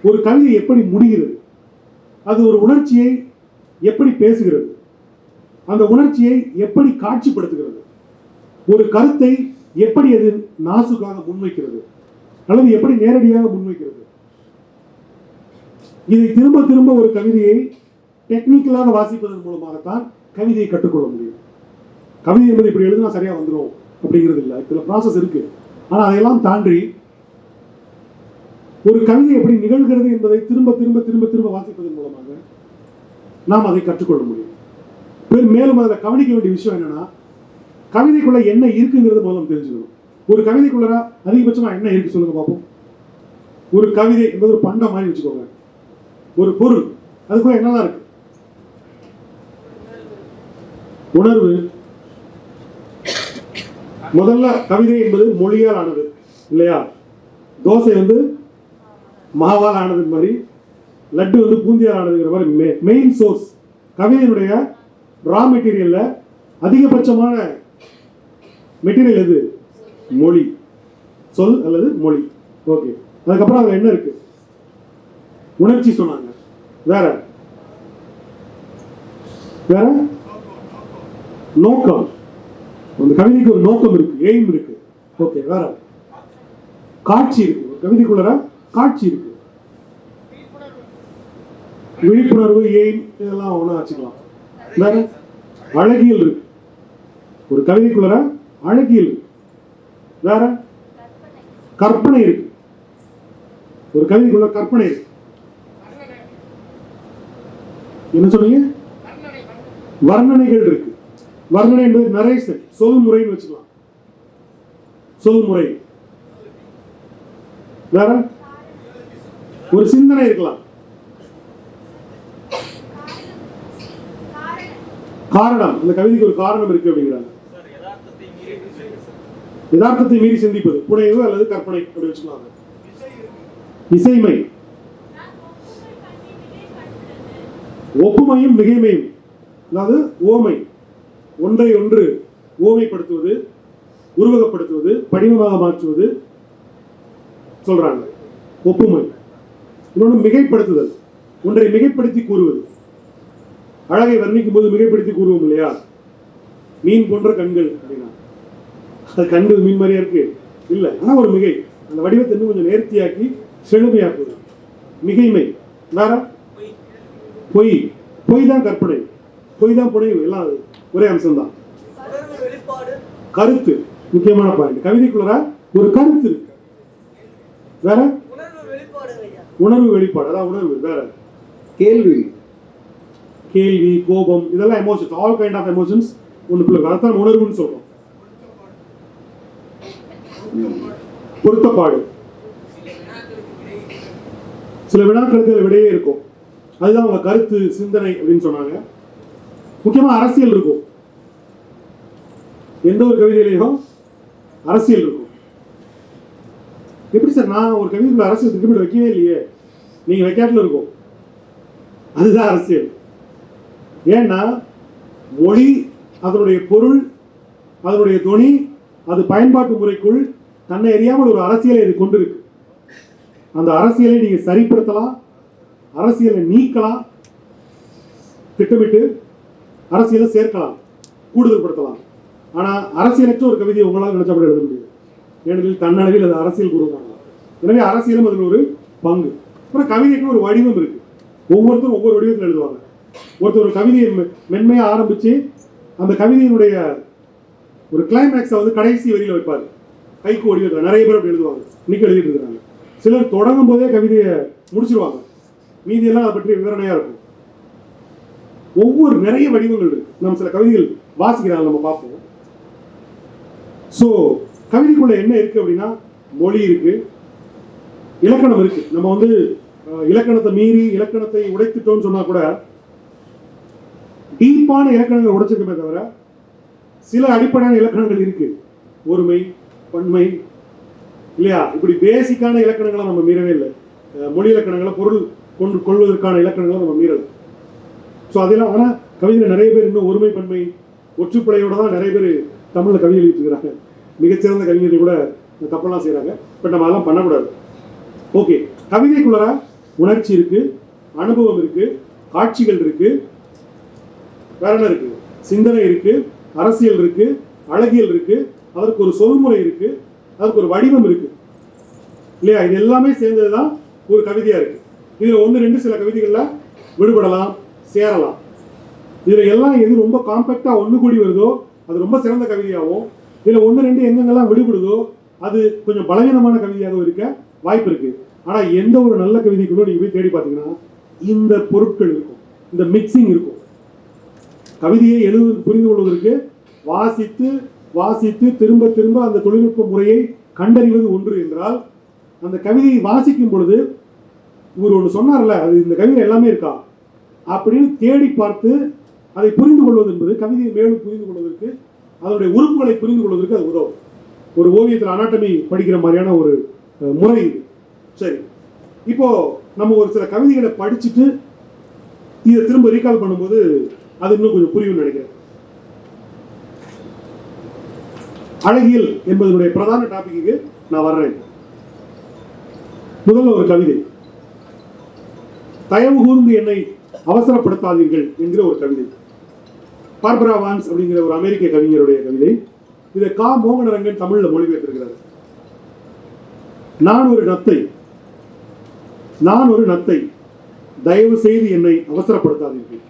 ஒரு கவிதை எப்படி முடிகிறது, அது ஒரு உணர்ச்சியை எப்படி பேசுகிறது, அந்த உணர்ச்சியை எப்படி காட்சிப்படுத்துகிறது, ஒரு கருத்தை எப்படி அது நாசுக்காக முன்வைக்கிறது அல்லது எப்படி நேரடியாக முன்வைக்கிறது. இதை திரும்ப திரும்ப ஒரு கவிதையை டெக்னிக்கலாக வாசிப்பதன் மூலமாகத்தான் கவிதையை கற்றுக்கொள்ள முடியும். கவிதை என்பது இப்படி எழுதுனா சரியா வந்துடும் அப்படிங்கிறது இல்லை, இதுல ப்ராசஸ் இருக்கு. ஆனா அதையெல்லாம் தாண்டி ஒரு கவிதை எப்படி நிகழ்கிறது என்பதை திரும்ப திரும்ப திரும்ப திரும்ப வாசிப்பதன் மூலமாக நாம் அதை கற்றுக்கொள்ள முடியும். மேலும் அதில் கவனிக்க வேண்டிய விஷயம் என்னன்னா, கவிதைக்குள்ள என்ன இருக்குங்கிறது முதல்ல தெரிஞ்சுக்கணும். ஒரு கவிதைக்குள்ள அதிகபட்சமா என்ன இருக்கு சொல்லுங்க பார்ப்போம். ஒரு கவிதை என்பது ஒரு பண்டம் மாதிரி வச்சுக்கோங்க, ஒரு பொருள், அதுக்குள்ள என்னதான் இருக்கு? உணர்வு. முதல்ல கவிதை என்பது மொழியால் ஆனது இல்லையா? தோசை மாவால் ஆனது மாதிரி, லட்டு பூந்தியால் ஆனதுங்கிற மாதிரி மெயின் சோர்ஸ் கவிதையினுடைய ரா மெட்டீரியல்ல அதிகபட்சமான மெட்டீரியல் எது? மொழி, சொல் அல்லது மொழி. ஓகே, அதுக்கப்புறம் அதுல என்ன இருக்கு? உணர்ச்சி சொன்னாங்க. வேற வேற நோக்கம். அந்த கவிதைக்கு ஒரு நோக்கம் இருக்கு, எய்ம் இருக்கு. ஓகே, வேற காட்சி இருக்கு. கவிதைக்குள்ள காட்சி இருக்கு, விழிப்புணர்வு, எய்ம், இதெல்லாம் ஒண்ணா வச்சுக்கலாம். வேற அழகியல் இருக்கு. ஒரு கவிதைக்குள்ள அழகியல் இருக்கு. வேற கற்பனை இருக்கு. ஒரு கவிதைக்குள்ள கற்பனை இருக்கு. என்ன சொன்னீங்க? வர்ணனைகள் இருக்கு. வர்ணனை என்பது நரேஷன், சொல் முறைன்னு வச்சுக்கலாம். சொல் முறை. வேற ஒரு சிந்தனை இருக்கலாம். காரணம், இந்த கவிதைக்கு ஒரு காரணம் இருக்கு அப்படிங்கிறாங்க. யதார்த்தத்தை மீறி சிந்திப்பது, புனைவு அல்லது கற்பனை அப்படி வச்சுக்கலாம். இசைமை, ஒப்புமையும் மிகைமையும், அதாவது ஓமை, ஒன்றை ஒன்று ஓமைப்படுத்துவது, உருவகப்படுத்துவது, படிமமாக மாற்றுவது சொல்றாங்க ஒப்புமை. இன்னொன்று மிகைப்படுத்துதல், ஒன்றை மிகைப்படுத்தி கூறுவது. அழகை வர்ணிக்கும் போது மிகைப்படுத்தி கூறுவோம் இல்லையா? மீன் போன்ற கண்கள் அப்படின்னா அது கண்கள் மீன் மாதிரியா இருக்கு இல்ல, ஆனா ஒரு மிகை, அந்த வடிவத்தை இன்னும் கொஞ்சம் நேர்த்தியாக்கி செழுமையாக்குவது மிகைமை. வேற பொய். பொய் தான் கற்பனை, பொய் தான் புனைவு, எல்லாம் ஒரே அம்சம்தான். கருத்து முக்கியமான பாயிண்ட். கவிதைக்குள்ள ஒரு கருத்து இருக்கு. வேற உணர்வு வெளிப்பாடு ஐயா. உணர்வு வெளிப்பாடு, அதான் உணர்வு. வேற கேள்வி, கேள்வி, கோபம், இதெல்லாம் emotions. All kind of emotions ஒன்றுக்குள்ள இருக்கு. அதான் உணர்வுன்னு சொல்றோம். பொருத்தப்பாடு, சில வினாக்களுக்கு விடையே இருக்கும். அதுதான் அவங்க கருத்து, சிந்தனை அப்படின்னு சொன்னாங்க. முக்கியமா அரசியல் இருக்கும். எந்த ஒரு கவிதையிலையும் அரசியல் இருக்கும். எப்படி சார், நான் ஒரு கவிதைக்குள்ள அரசியல் திட்டமிட்டு வைக்கவே இல்லையே, நீங்க வைக்காட்டுல இருக்கும். அதுதான் அரசியல். ஏன்னா மொழி, அதனுடைய பொருள், அதனுடைய தொனி, அது பயன்பாட்டு முறைக்குள் தன்னை அறியாமல் ஒரு அரசியலை இது கொண்டிருக்கு. அந்த அரசியலை நீங்க சரிப்படுத்தலாம், அரசியலை நீக்கலாம், திட்டமிட்டு அரசியலை சேர்க்கலாம், கூடுதல் படுத்தலாம். ஆனா அரசியலற்ற ஒரு கவிதையை உங்களால் நினைச்சபடி எழுத முடியும். ஏனெனில் தன்னளவில் அது அரசியல் பூர்வமானது. எனவே அரசியலும் அதில் ஒரு பங்கு. அப்புறம் கவிதைக்கு ஒரு வடிவம் இருக்கு. ஒவ்வொருத்தரும் ஒவ்வொரு வடிவத்தில் எழுதுவாங்க. ஒருத்தர் ஒரு கவிதையை மென்மையா ஆரம்பிச்சு அந்த கவிதையினுடைய ஒரு கிளைமேக்ஸை வந்து கடைசி வரியில வைப்பாரு. கைக்கு வடிவத்தில் நிறைய பேர் அப்படி எழுதுவாங்க. இன்னைக்கு எழுதிட்டு இருக்காங்க. சிலர் தொடங்கும் போதே கவிதையை முடிச்சிருவாங்க. மீதியெல்லாம் அதை பற்றி விவரணையா இருக்கும். ஒவ்வொரு நிறைய வடிவங்கள் இருக்கு. நம்ம சில கவிதைகள் வாசிக்கிறாங்க, நம்ம பார்ப்போம். ஸோ கவிதைக்குள்ள என்ன இருக்கு அப்படின்னா, மொழி இருக்கு, இலக்கணம் இருக்கு. நம்ம வந்து இலக்கணத்தை மீறி இலக்கணத்தை உடைத்துட்டோம்னு சொன்னா கூட டீப்பான இலக்கணங்களை உடைச்சிருக்கமே தவிர சில அடிப்படையான இலக்கணங்கள் இருக்கு. ஒருமை, பன்மை, இல்லையா? இப்படி பேசிக்கான இலக்கணங்களை நம்ம மீறவே இல்லை. மொழி இலக்கணங்களை, பொருள் கொள்வதற்கான இலக்கணங்களை நம்ம மீறலை. ஸோ அதெல்லாம் ஆனால் கவிதையில் நிறைய பேர் இன்னும் ஒருமை, பன்மை, ஒற்றுப்படையோட தான் நிறைய பேர் தமிழில் கவிதை எழுதிட்டுருக்கிறாங்க. மிகச்சிறந்த கவிஞர்கள் கூட தப்பெல்லாம் செய்கிறாங்க. பட் நம்ம அதெல்லாம் பண்ணக்கூடாது. ஓகே, கவிதைக்குள்ள உணர்ச்சி இருக்கு, அனுபவம் இருக்கு, காட்சிகள் இருக்கு, வேற என்ன இருக்கு? சிந்தனை இருக்கு, அரசியல் இருக்கு, அழகியல் இருக்கு, அதற்கு ஒரு சொல்முறை இருக்கு, அதற்கு ஒரு வடிவம் இருக்கு, இல்லையா? இது எல்லாமே சேர்ந்ததுதான் ஒரு கவிதையா இருக்கு. இதுல ஒன்று ரெண்டு சில கவிதைகள்ல விடுபடலாம், சேரலாம். இதுல எல்லாம் எது ரொம்ப காம்பேக்டா ஒன்று கூடி வருதோ அது ரொம்ப சிறந்த கவிதையாகவும், இதுல ஒன்று ரெண்டு எங்கெங்கெல்லாம் விடுபடுதோ அது கொஞ்சம் பலவீனமான கவிதையாகவும் இருக்க வாய்ப்பு இருக்கு. ஆனா எந்த ஒரு நல்ல கவிதைக்குள்ள நீங்க போய் தேடி பார்த்தீங்கன்னா இந்த பொருட்கள் இருக்கும், இந்த மிக்சிங் இருக்கும். கவிதையை புரிந்து கொள்வதற்கு வாசித்து வாசித்து திரும்ப திரும்ப அந்த தொழில்நுட்ப முறையை கண்டறிவது ஒன்று என்றால், அந்த கவிதையை வாசிக்கும் பொழுது இவர் ஒன்று சொன்னார்ல, அது இந்த கவிதை எல்லாமே இருக்கா அப்படின்னு தேடி பார்த்து அதை புரிந்து கொள்வது என்பது கவிதையை மேலும் புரிந்து கொள்வதற்கு, அதனுடைய உறுப்புகளை புரிந்து கொள்வதற்கு அது உதவும். ஒரு ஓவியத்தில் அனாட்டமி படிக்கிற மாதிரியான ஒரு முறை இது. சரி, இப்போ நம்ம ஒரு சில கவிதைகளை படிச்சுட்டு இதை திரும்ப ரீகால் பண்ணும்போது அது இன்னும் கொஞ்சம் புரியும்னு நினைக்கிறேன். அழகியல் என்பதனுடைய பிரதான டாபிக்கு நான் வர்றேன். முதல்ல ஒரு கவிதை, தயவு கூர்ந்து என்னை அவசரப்படுத்தாதீர்கள் என்கிற ஒரு கவிதை. பார்பரா வான்ஸ் அப்படிங்கிற ஒரு அமெரிக்க கவிஞருடைய கவிதை. இதை கா மோகனரங்கன் தமிழ்ல மொழிபெயர்த்திருக்கிறார். நான் ஒரு நத்தை, தயவு செய்து என்னை அவசரப்படுத்தாதீர்கள்.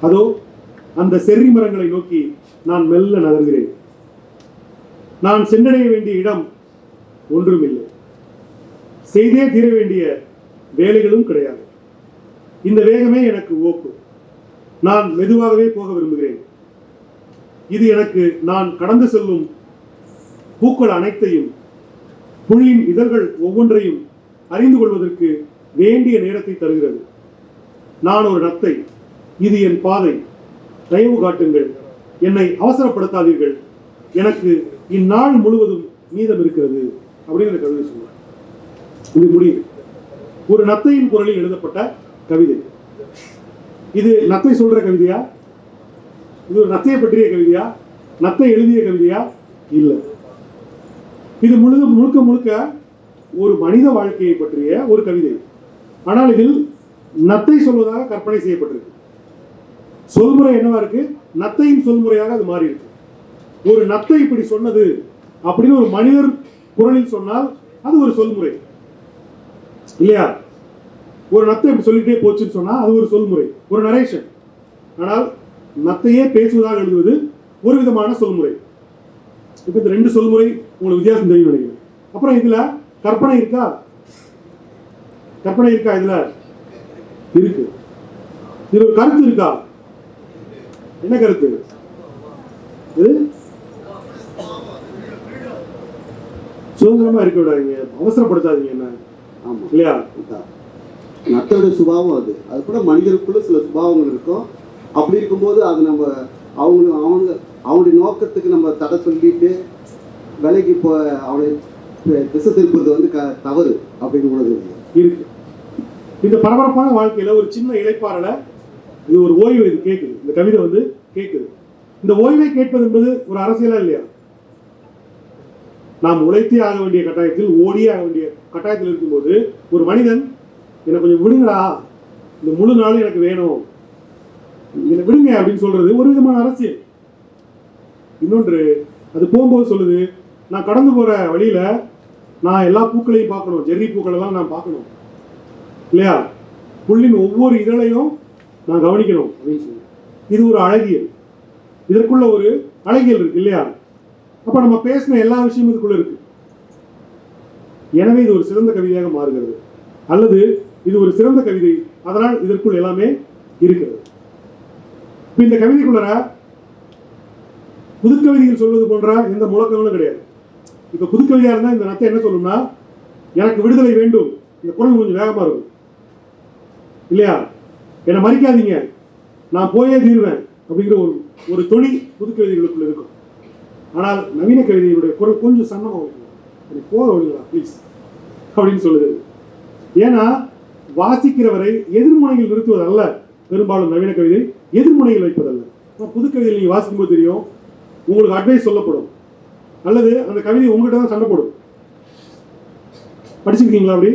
அதோ அந்த செர்ரி மரங்களை நோக்கி நான் மெல்ல நகர்கிறேன். நான் சென்றடைய வேண்டிய இடம் ஒன்றுமில்லை, செய்தே தீர வேண்டிய வேலைகளும் கிடையாது. இந்த வேகமே எனக்கு ஓப்பு. நான் மெதுவாகவே போக விரும்புகிறேன். இது எனக்கு நான் கடந்து செல்லும் பூக்கள் அனைத்தையும், புள்ளின் இதழ்கள் ஒவ்வொன்றையும் அறிந்து கொள்வதற்கு வேண்டிய நேரத்தை தருகிறது. நான் ஒரு நத்தை, இது என் பாதை, தயவு காட்டுங்கள், என்னை அவசரப்படுத்தாதீர்கள், எனக்கு இந்நாள் முழுவதும் மீதம் இருக்கிறது அப்படின்னு கவிதை சொல்றார். இது முடிவு. ஒரு நத்தையின் குரலில் எழுதப்பட்ட கவிதை. இது நத்தை சொல்ற கவிதையா? இது ஒரு நத்தையை பற்றிய கவிதையா? நத்தை எழுதிய கவிதையா? இல்லை. இது முழுக்க முழுக்க ஒரு மனித வாழ்க்கையை பற்றிய ஒரு கவிதை. ஆனால் இதில் நத்தை சொல்வதாக கற்பனை செய்யப்பட்டிருக்கு. சொல்முறை என்னவா இருக்கு? நத்தையின் சொல்முறையாக அது மாறி இருக்கு. ஒரு நத்தை இப்படி சொன்னது அப்படின்னு ஒரு மனிதர் குரலில் சொன்னால் அது ஒரு சொல்முறை இல்லையா? ஒரு நத்தை இப்படி சொல்லிட்டே போச்சுன்னு சொன்னா அது ஒரு சொல்முறை, ஒரு நரேஷன். ஆனால் நத்தையே பேசுவதாக எழுதுவது ஒரு விதமான சொல்முறை. இப்போ இந்த ரெண்டு சொல்முறை உங்களுக்கு வித்தியாசம் தெரியும் நினைக்கிறேன். அப்புறம் இதுல கற்பனை இருக்கா? கற்பனை இருக்கா? இதுல இருக்கு. இதுல ஒரு கருத்து இருக்கா? என்ன கருத்து? இது சுதந்திரமா இருக்க விடாதீங்க, அவசரப்படுத்தாதீங்க. என்ன ஆமாம் இல்லையா? நட்டோடைய சுபாவம் அது. அது கூட மனிதருக்குள்ள சில சுபாவங்கள் இருக்கும். அப்படி இருக்கும்போது அது நம்ம அவனுடைய நோக்கத்துக்கு நம்ம தடை சொல்லிட்டு விலைக்கு இப்போ அவனை திசை திருப்புறது வந்து தவறு அப்படின்னு உணர்வு இருக்கு. இந்த பரபரப்பான வாழ்க்கையில ஒரு சின்ன இளைப்பாறல இது ஒரு ஓய்வு இது கேட்குது. இந்த கவிதை வந்து கேட்குது. இந்த ஓய்வை கேட்பது என்பது ஒரு அரசியலா இல்லையா? நாம் உழைத்தே ஆக வேண்டிய கட்டாயத்தில், ஓடியே ஆக வேண்டிய கட்டாயத்தில் இருக்கும்போது ஒரு மனிதன் என்னை கொஞ்சம் விடுங்கடா, இந்த முழு நாளும் எனக்கு வேணும், என்னை விடுங்க அப்படின்னு சொல்றது ஒரு விதமான அரசியல். இன்னொன்று, அது போகும்போது சொல்லுது, நான் கடந்து போற வழியில நான் எல்லா பூக்களையும் பார்க்கணும், ஜெர்ரி பூக்கள் எல்லாம் நான் பார்க்கணும் இல்லையா? புள்ளின் ஒவ்வொரு இதழையும் நான் கவனிக்கணும் அப்படின்னு சொல்லி இது ஒரு அழகியல். இதற்குள்ள ஒரு அழகியல் இருக்கு இல்லையா? அப்ப நம்ம பேசின எல்லா விஷயமும் இதுக்குள்ள இருக்கு. எனவே இது ஒரு சிறந்த கவிதையாக மாறுகிறது. அல்லது இது ஒரு சிறந்த கவிதை, அதனால் இதற்குள் எல்லாமே இருக்கிறது. இப்ப இந்த கவிதைக்குள்ள புதுக்கவிதையில் சொல்வது போன்ற எந்த முழக்கங்களும் கிடையாது. இப்ப புதுக்கவிதையா இருந்தா இந்த நத்தை என்ன சொல்லும்னா, எனக்கு விடுதலை வேண்டும், இந்த குரல் கொஞ்சம் வேகமா இருக்கும் இல்லையா? என்னை மறிக்காதீங்க, நான் போயே தீருவேன் அப்படிங்கிற ஒரு தொனி புதுக்கவிதைகளுக்குள்ள இருக்கும். ஆனால் நவீன கவிதையுடைய குரல் கொஞ்சம் சன்னமாக இருக்கும், போக விடுங்களா ப்ளீஸ் அப்படின்னு சொல்லுது. ஏன்னா வாசிக்கிறவரை எதிர்முனையில் நிறுத்துவது அல்ல. பெரும்பாலும் நவீன கவிதை எதிர்முனையில் வைப்பதல்ல. புதுக்கவிதையில் நீங்க வாசிக்கும்போது தெரியும், உங்களுக்கு அட்வைஸ் சொல்லப்படும், அல்லது அந்த கவிதை உங்ககிட்ட தான் சண்டை போடும். படிச்சிருக்கீங்களா அப்படி?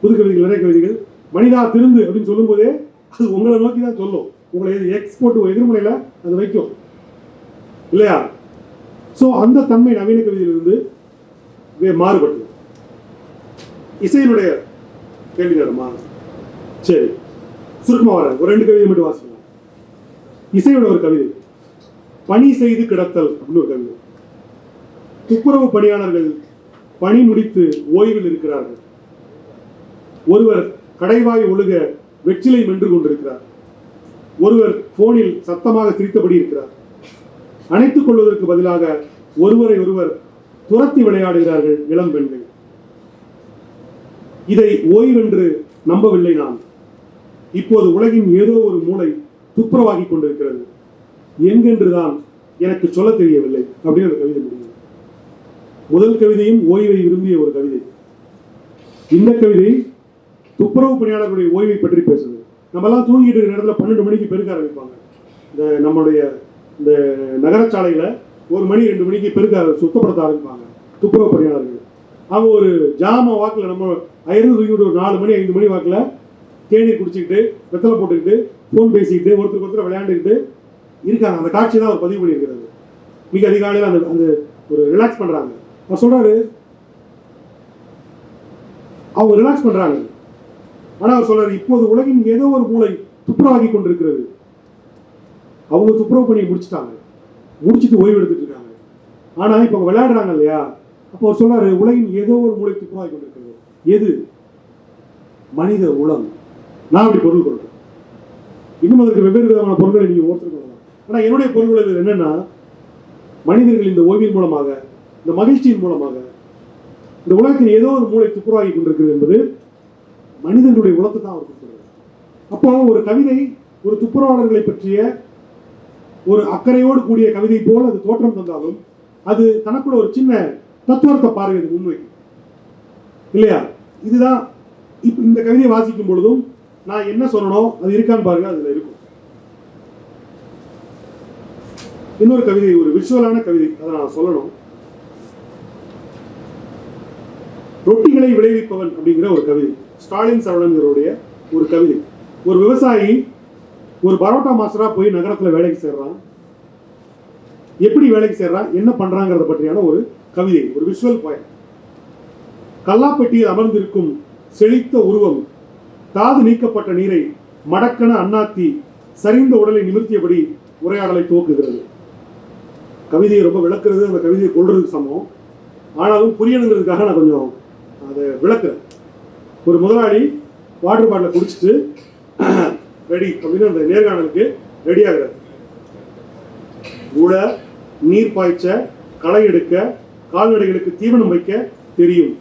புதுக்கவிதைகள், நிறைய கவிதைகள் மனிதா திருந்து அப்படின்னு சொல்லும் போதே அது உங்களை நோக்கி தான் சொல்லும், உங்களை எக்ஸ்போர்ட் எதிர்முனையில அது வைக்கும் இல்லையா? ஸோ அந்த தன்மை நவீன கவிதையிலிருந்து மாறுபட்டது. இசையினுடைய கேள்வி நேரமா? சரி, சுருக்கமாக வர ஒரு 2 கவிதை மட்டும் வாசிக்கலாம். இசையோட ஒரு கவிதை, பணி செய்து கிடத்தல் அப்படின்னு ஒரு கவிதை. துப்புரவு பணியாளர்கள் பணி முடித்து ஓய்வில் இருக்கிறார்கள். ஒருவர் கடைவாய் ஒழுக வெற்றிலை மென்று கொண்டிருக்கிறார். ஒருவர் போனில் சத்தமாக சிரித்தபடி இருக்கிறார். அணைத்துக் கொள்வதற்கு பதிலாக ஒருவரை ஒருவர் துரத்தி விளையாடுகிறார்கள் இளம் பெண்கள். இதை ஓய்வென்று நம்பவில்லை நான். இப்போது உலகின் ஏதோ ஒரு மூளை துப்புரவாகி கொண்டிருக்கிறது, எங்கென்றுதான் எனக்கு சொல்ல தெரியவில்லை அப்படின்னு ஒரு கவிதை முடியும். முதல் கவிதையும் ஓய்வை விரும்பிய ஒரு கவிதை. இந்த கவிதை துப்புரவு பணியாளர்களுடைய ஓய்வை பற்றி பேசுது. நம்ம எல்லாம் தூங்கிட்டு இருக்கிற இடத்துல 12 மணிக்கு பெருக்க ஆரம்பிப்பாங்க. இந்த நம்மளுடைய இந்த நகரச்சாலையில 1 மணி 2 மணிக்கு பெருக்க சுத்தப்படுத்த ஆரம்பிப்பாங்க துப்புரவு பணியாளர்கள். அவங்க ஒரு ஜாம வாக்கில் நம்ம அயர்ந்து தூக்கிட்டு ஒரு 4 மணி 5 மணி வாக்கில் தேநீர் குடிச்சிக்கிட்டு வெத்தலை போட்டுக்கிட்டு ஃபோன் பேசிக்கிட்டு ஒருத்தருக்கு ஒருத்தர் விளையாண்டுக்கிட்டு இருக்காங்க. அந்த காட்சி தான் அவர் பதிவு பண்ணியிருக்கிறது. மிக அதிகாலையில் அந்த அந்த ஒரு ரிலாக்ஸ் பண்றாங்க. அவர் சொல்றாரு, அவங்க ரிலாக்ஸ் பண்றாங்க. ஆனா அவர் சொல்றாரு, இப்போது உலகின் ஏதோ ஒரு மூளை துப்புரவாகி கொண்டிருக்கிறது. அவங்க துப்புரவு பணியை முடிச்சுட்டாங்க, முடிச்சுட்டு ஓய்வு எடுத்துட்டு இருக்காங்க. ஆனா இப்ப விளையாடுறாங்க இல்லையா? அப்போ அவர் சொல்றாரு, உலகின் ஏதோ ஒரு மூளை துப்புரவாகி கொண்டிருக்கிறது. எது? மனித உளம். நான் அப்படி பொருள் கொள்றேன். இன்னும் அதற்கு வெவ்வேறு விதமான பொருட்களை நீங்க ஒருத்தர் கொள்ளலாம். ஆனா என்னுடைய பொருள் என்னன்னா, மனிதர்கள் இந்த ஓய்வின் மூலமாக, இந்த மகிழ்ச்சியின் மூலமாக இந்த உலகத்தில் ஏதோ ஒரு மூளை துப்புரவாகி கொண்டிருக்கிறது என்பது மனிதர்களுடைய உலகத்தை தான் அவர் கொடுக்கிறார். அப்போ ஒரு கவிதை ஒரு துப்புரவாளர்களை பற்றிய ஒரு அக்கறையோடு கூடிய கவிதை போல் அது தோற்றம் தந்தாலும் அது தனக்குள்ள ஒரு சின்ன தத்துவத்தை பார்வை முன்வைக்கும் இல்லையா? இதுதான் இப்ப இந்த கவிதையை வாசிக்கும் பொழுதும் நான் என்ன சொல்லணும் அது இருக்கான்னு பாருங்க, அதுல இருக்கும். இன்னொரு கவிதை, ஒரு விஷுவலான கவிதை, அதை நான் சொல்லணும். ரொட்டிகளை விளைவிப்பவன் அப்படிங்கிற ஒரு கவிதை, ஸ்டாலின் சரவணன்களுடைய ஒரு கவிதை. ஒரு விவசாயி ஒரு பரோட்டா மாஸ்டரா போய் நகரத்துல வேலைக்கு சேர்றான். எப்படி வேலைக்கு சேர்றான், என்ன பண்றாங்கிறத பற்றியான ஒரு கவிதை, ஒரு விஷுவல் போயம். கல்லாப்பெட்டியில் அமர்ந்திருக்கும் செழித்த உருவம் தாது நீக்கப்பட்ட நீரை மடக்கன அண்ணாத்தி சரிந்த உடலை நிமிர்த்தியபடி உரையாடலை துவக்குகிறது. கவிதையை ரொம்ப விளக்குறது அந்த கவிதையை கொள்றதுக்கு சமம். ஆனாலும் புரியணுங்கிறதுக்காக நான் கொஞ்சம் அதை விளக்குறேன். ஒரு முதலாளி வாட்டர் பாட்டிலை குடிச்சிட்டு ரெடி அப்படின்னு அந்த நேர்காணலுக்கு ரெடி ஆகுறாரு. உழ, நீர் பாய்ச்ச, களை எடுக்க, கால்நடைகளுக்கு தீவனம் வைக்க தெரியும்.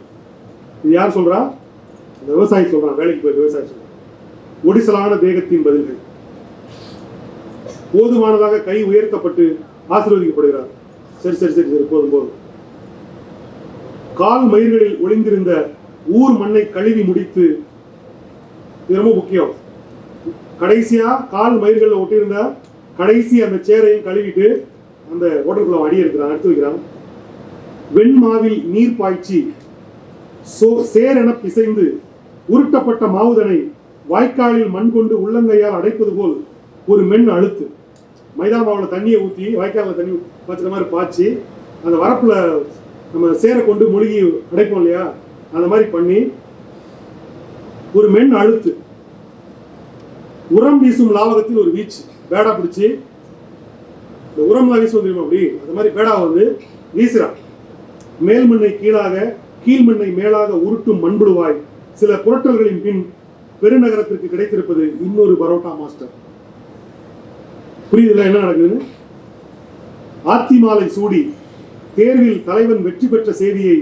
இது யார் சொல்றா? அந்த விவசாயி சொல்றான், வேலைக்கு போய் விவசாயி சொல்றான். ஒடிசலான தேகத்தின் பதில்கள். போதுமானதாக கை உயர்த்தப்பட்டு ஆசீர்வதிக்கப்படுகிறார். சரி சரி சரி சரி போதும் போதும். கால் மயிர்களில் ஒளிந்திருந்த ஊர் மண்ணை கழுவி முடித்து, இது ரொம்ப முக்கியம், கடைசியா கால் மயிர்களில் ஒட்டியிருந்த கடைசி அந்த சேரையும் கழுவிட்டு அந்த ஓட்டருக்குள்ள அடி இருக்கிறான், எடுத்து வைக்கிறான். வெண்மாவில் நீர் பாய்ச்சி சேரென பிசைந்து உருட்டப்பட்ட மாவுதனை வாய்க்காலில் மண் கொண்டு உள்ளங்கையால் அடைப்பது போல் ஒரு மென் அழுத்து. மைதா மாவில் தண்ணியை ஊற்றி வாய்க்காலில் தண்ணி பாய்ச்சுற மாதிரி பாய்ச்சி அந்த வரப்புல நம்ம சேரை கொண்டு மொழிகி அடைப்போம் இல்லையா, அந்த மாதிரி பண்ணி ஒரு மென் அழுத்து. உரம் வீசும் லாவகத்தில் ஒரு வீச்சு, பேடா பிடிச்சி இந்த உரம்லாம் வீசுவோம் தெரியுமா, அப்படி அந்த மாதிரி பேடா வந்து வீசுறான். மேல் மண்ணை கீழாக, கீழ் மண்ணை மேலாக உருட்டும் மண்புழுவாய் சில புரட்டல்களின் பின் பெருநகரத்திற்கு கிடைத்திருப்பது இன்னொரு பரோட்டா மாஸ்டர். புரியுதுல என்ன நடக்குதுன்னு? ஆத்திமாலை சூடி தேர்வில் தலைவன் வெற்றி பெற்ற செய்தியை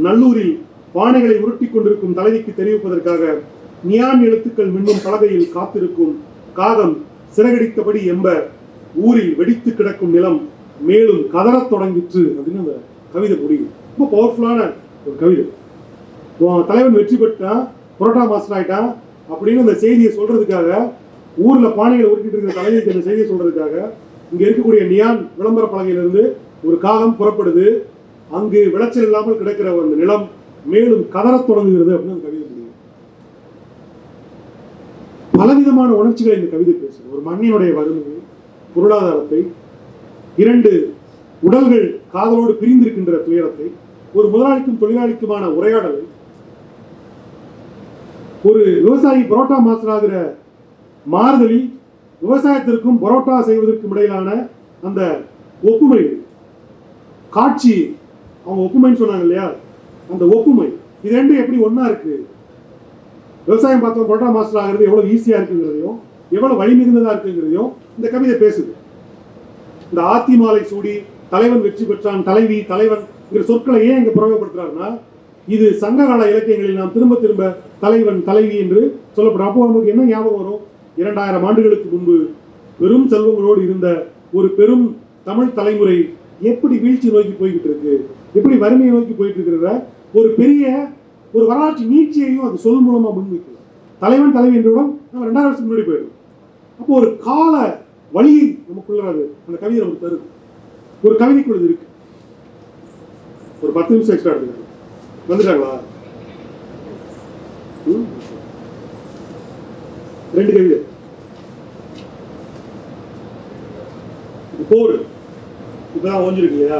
நல்லூரில் பானைகளை உருட்டி கொண்டிருக்கும் தலைவிக்கு தெரிவிப்பதற்காக நியான் எழுத்துக்கள் மின்னும் பலகையில் காத்திருக்கும் காகம் சிறகடித்தபடி எம்ப ஊரில் வெடித்து கிடக்கும் நிலம் மேலும் கதறத் தொடங்கிற்று அப்படின்னு அந்த கவிதை முடியும். ரொம்ப பவர்ஃபுல்லான ஒரு கவிதை. தலைவன் வெற்றி பெற்றான், புரோட்டா மாஸ்டர் ஆயிட்டான் அப்படின்னு அந்த செய்தியை சொல்றதுக்காக, ஊர்ல பானைகளை உருட்டிட்டு இருக்கிற தலைவிக்கு அந்த செய்தியை சொல்றதுக்காக இங்க இருக்கக்கூடிய நியான் விளம்பர பலகையிலிருந்து ஒரு காகம் புறப்படுது. அங்கு விளைச்சல் இல்லாமல் கிடக்கிற அந்த நிலம் மேலும் கதறத் தொடங்குகிறது அப்படின்னு அந்த கவிதை முடியும். பலவிதமான உணர்ச்சிகளை இந்த கவிதை பேசுது. ஒரு மண்ணினுடைய வறுமையை, பொருளாதாரத்தை, இரண்டு உடல்கள் காதலோடு பிரிந்திருக்கின்ற துயரத்தை, ஒரு முதலாளிக்கும் தொழிலாளிக்குமான உரையாடலை, ஒரு விவசாயி பரோட்டா மாஸ்டர் ஆகிற மாறுதலில் விவசாயத்திற்கும் பரோட்டா செய்வதற்கும் இடையிலான அந்த ஒப்புமை காட்சி, அவங்க ஒப்புமைன்னு சொன்னாங்க இல்லையா, அந்த ஒப்புமை இது ரெண்டு எப்படி ஒன்னா இருக்கு. விவசாயம் பார்த்தோம், பரோட்டா மாஸ்டர் ஆகிறது எவ்வளவு ஈஸியா இருக்குங்கிறதையும் எவ்வளவு வலிமிகுந்ததா இருக்குங்கிறதையும் இந்த கவிதை பேசுது. இந்த ஆத்திமாலை சூடி தலைவன் வெற்றி பெற்றான், தலைவி, தலைவன் சொற்களை ஏன் இங்க பிரயோகப்படுத்துறாருன்னா, இது சங்ககால இலக்கியங்களில் நாம் திரும்ப திரும்ப தலைவன், தலைவி என்று சொல்லப்படும். அப்போ நமக்கு என்ன ஞாபகம் வரும்? 2000 ஆண்டுகளுக்கு முன்பு பெரும் செல்வங்களோடு இருந்த ஒரு பெரும் தமிழ் தலைமுறை எப்படி வீழ்ச்சி நோக்கி போய்கிட்டு இருக்கு, எப்படி வறுமையை நோக்கி போயிட்டு இருக்கிற ஒரு பெரிய ஒரு வரலாற்று நீட்சியையும் அது சொல் மூலமா முன்வைக்கலாம். தலைவன், தலைவி என்றவுடன் நம்ம 2000 வருஷத்துக்கு முன்னாடி போயிடும். அப்போ ஒரு கால வழியை நமக்குள்ள அந்த கவிதை நமக்கு தருது. ஒரு கவிதைக்குள்ள இருக்கு. ஒரு 10 நிமிஷம் எக்ஸ்ட்ரா எடுத்துக்கலாம். வந்துட்டாங்களா? 2 கவிதை. போர் இப்பதான் ஓஞ்சிருக்கு இல்லையா?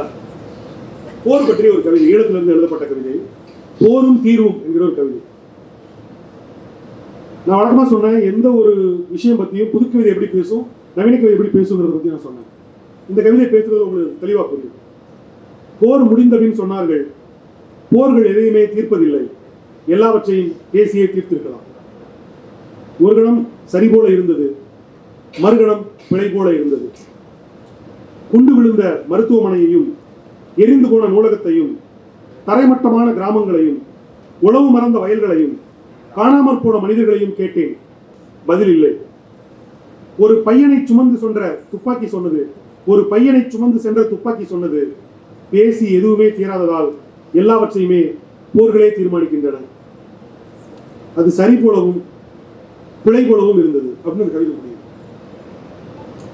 போர் பற்றிய ஒரு கவிதை, ஈழத்திலிருந்து எழுதப்பட்ட கவிதை, போரும் தீர்வும் என்கிற ஒரு கவிதை. நான் வழக்கமா சொன்னேன், எந்த ஒரு விஷயம் பத்தியும் புது கவிதை எப்படி பேசும், நவீன கவிதை எப்படி பேசுங்கிறத பத்தி நான் சொன்னேன். இந்த கவிதை பேசுறது உங்களுக்கு தெளிவா புரியும். போர் முடிந்தபின் சொன்னார்கள், போர்கள் எதையுமே தீர்ப்பதில்லை, எல்லாவற்றையும் பேசியே தீர்த்திருக்கலாம். ஒரு கணம் சரி போல இருந்தது, மறுகணம் பிழை போல இருந்தது. குண்டு விழுந்த மருத்துவமனையையும், எரிந்து போன நூலகத்தையும், தரைமட்டமான கிராமங்களையும், உழவு மறந்த வயல்களையும், காணாமற் போன மனிதர்களையும் கேட்டேன். பதில் இல்லை. ஒரு பையனை சுமந்து சென்ற துப்பாக்கி சொன்னது, ஒரு பையனை சுமந்து சென்ற துப்பாக்கி சொன்னது, பேசி எதுவுமே தீராததால் எல்லாவற்றையுமே போர்களே தீர்மானிக்கின்றன. அது சரி போலவும் பிழை போலவும் இருந்தது அப்படின்னு கவிதை முடியும்.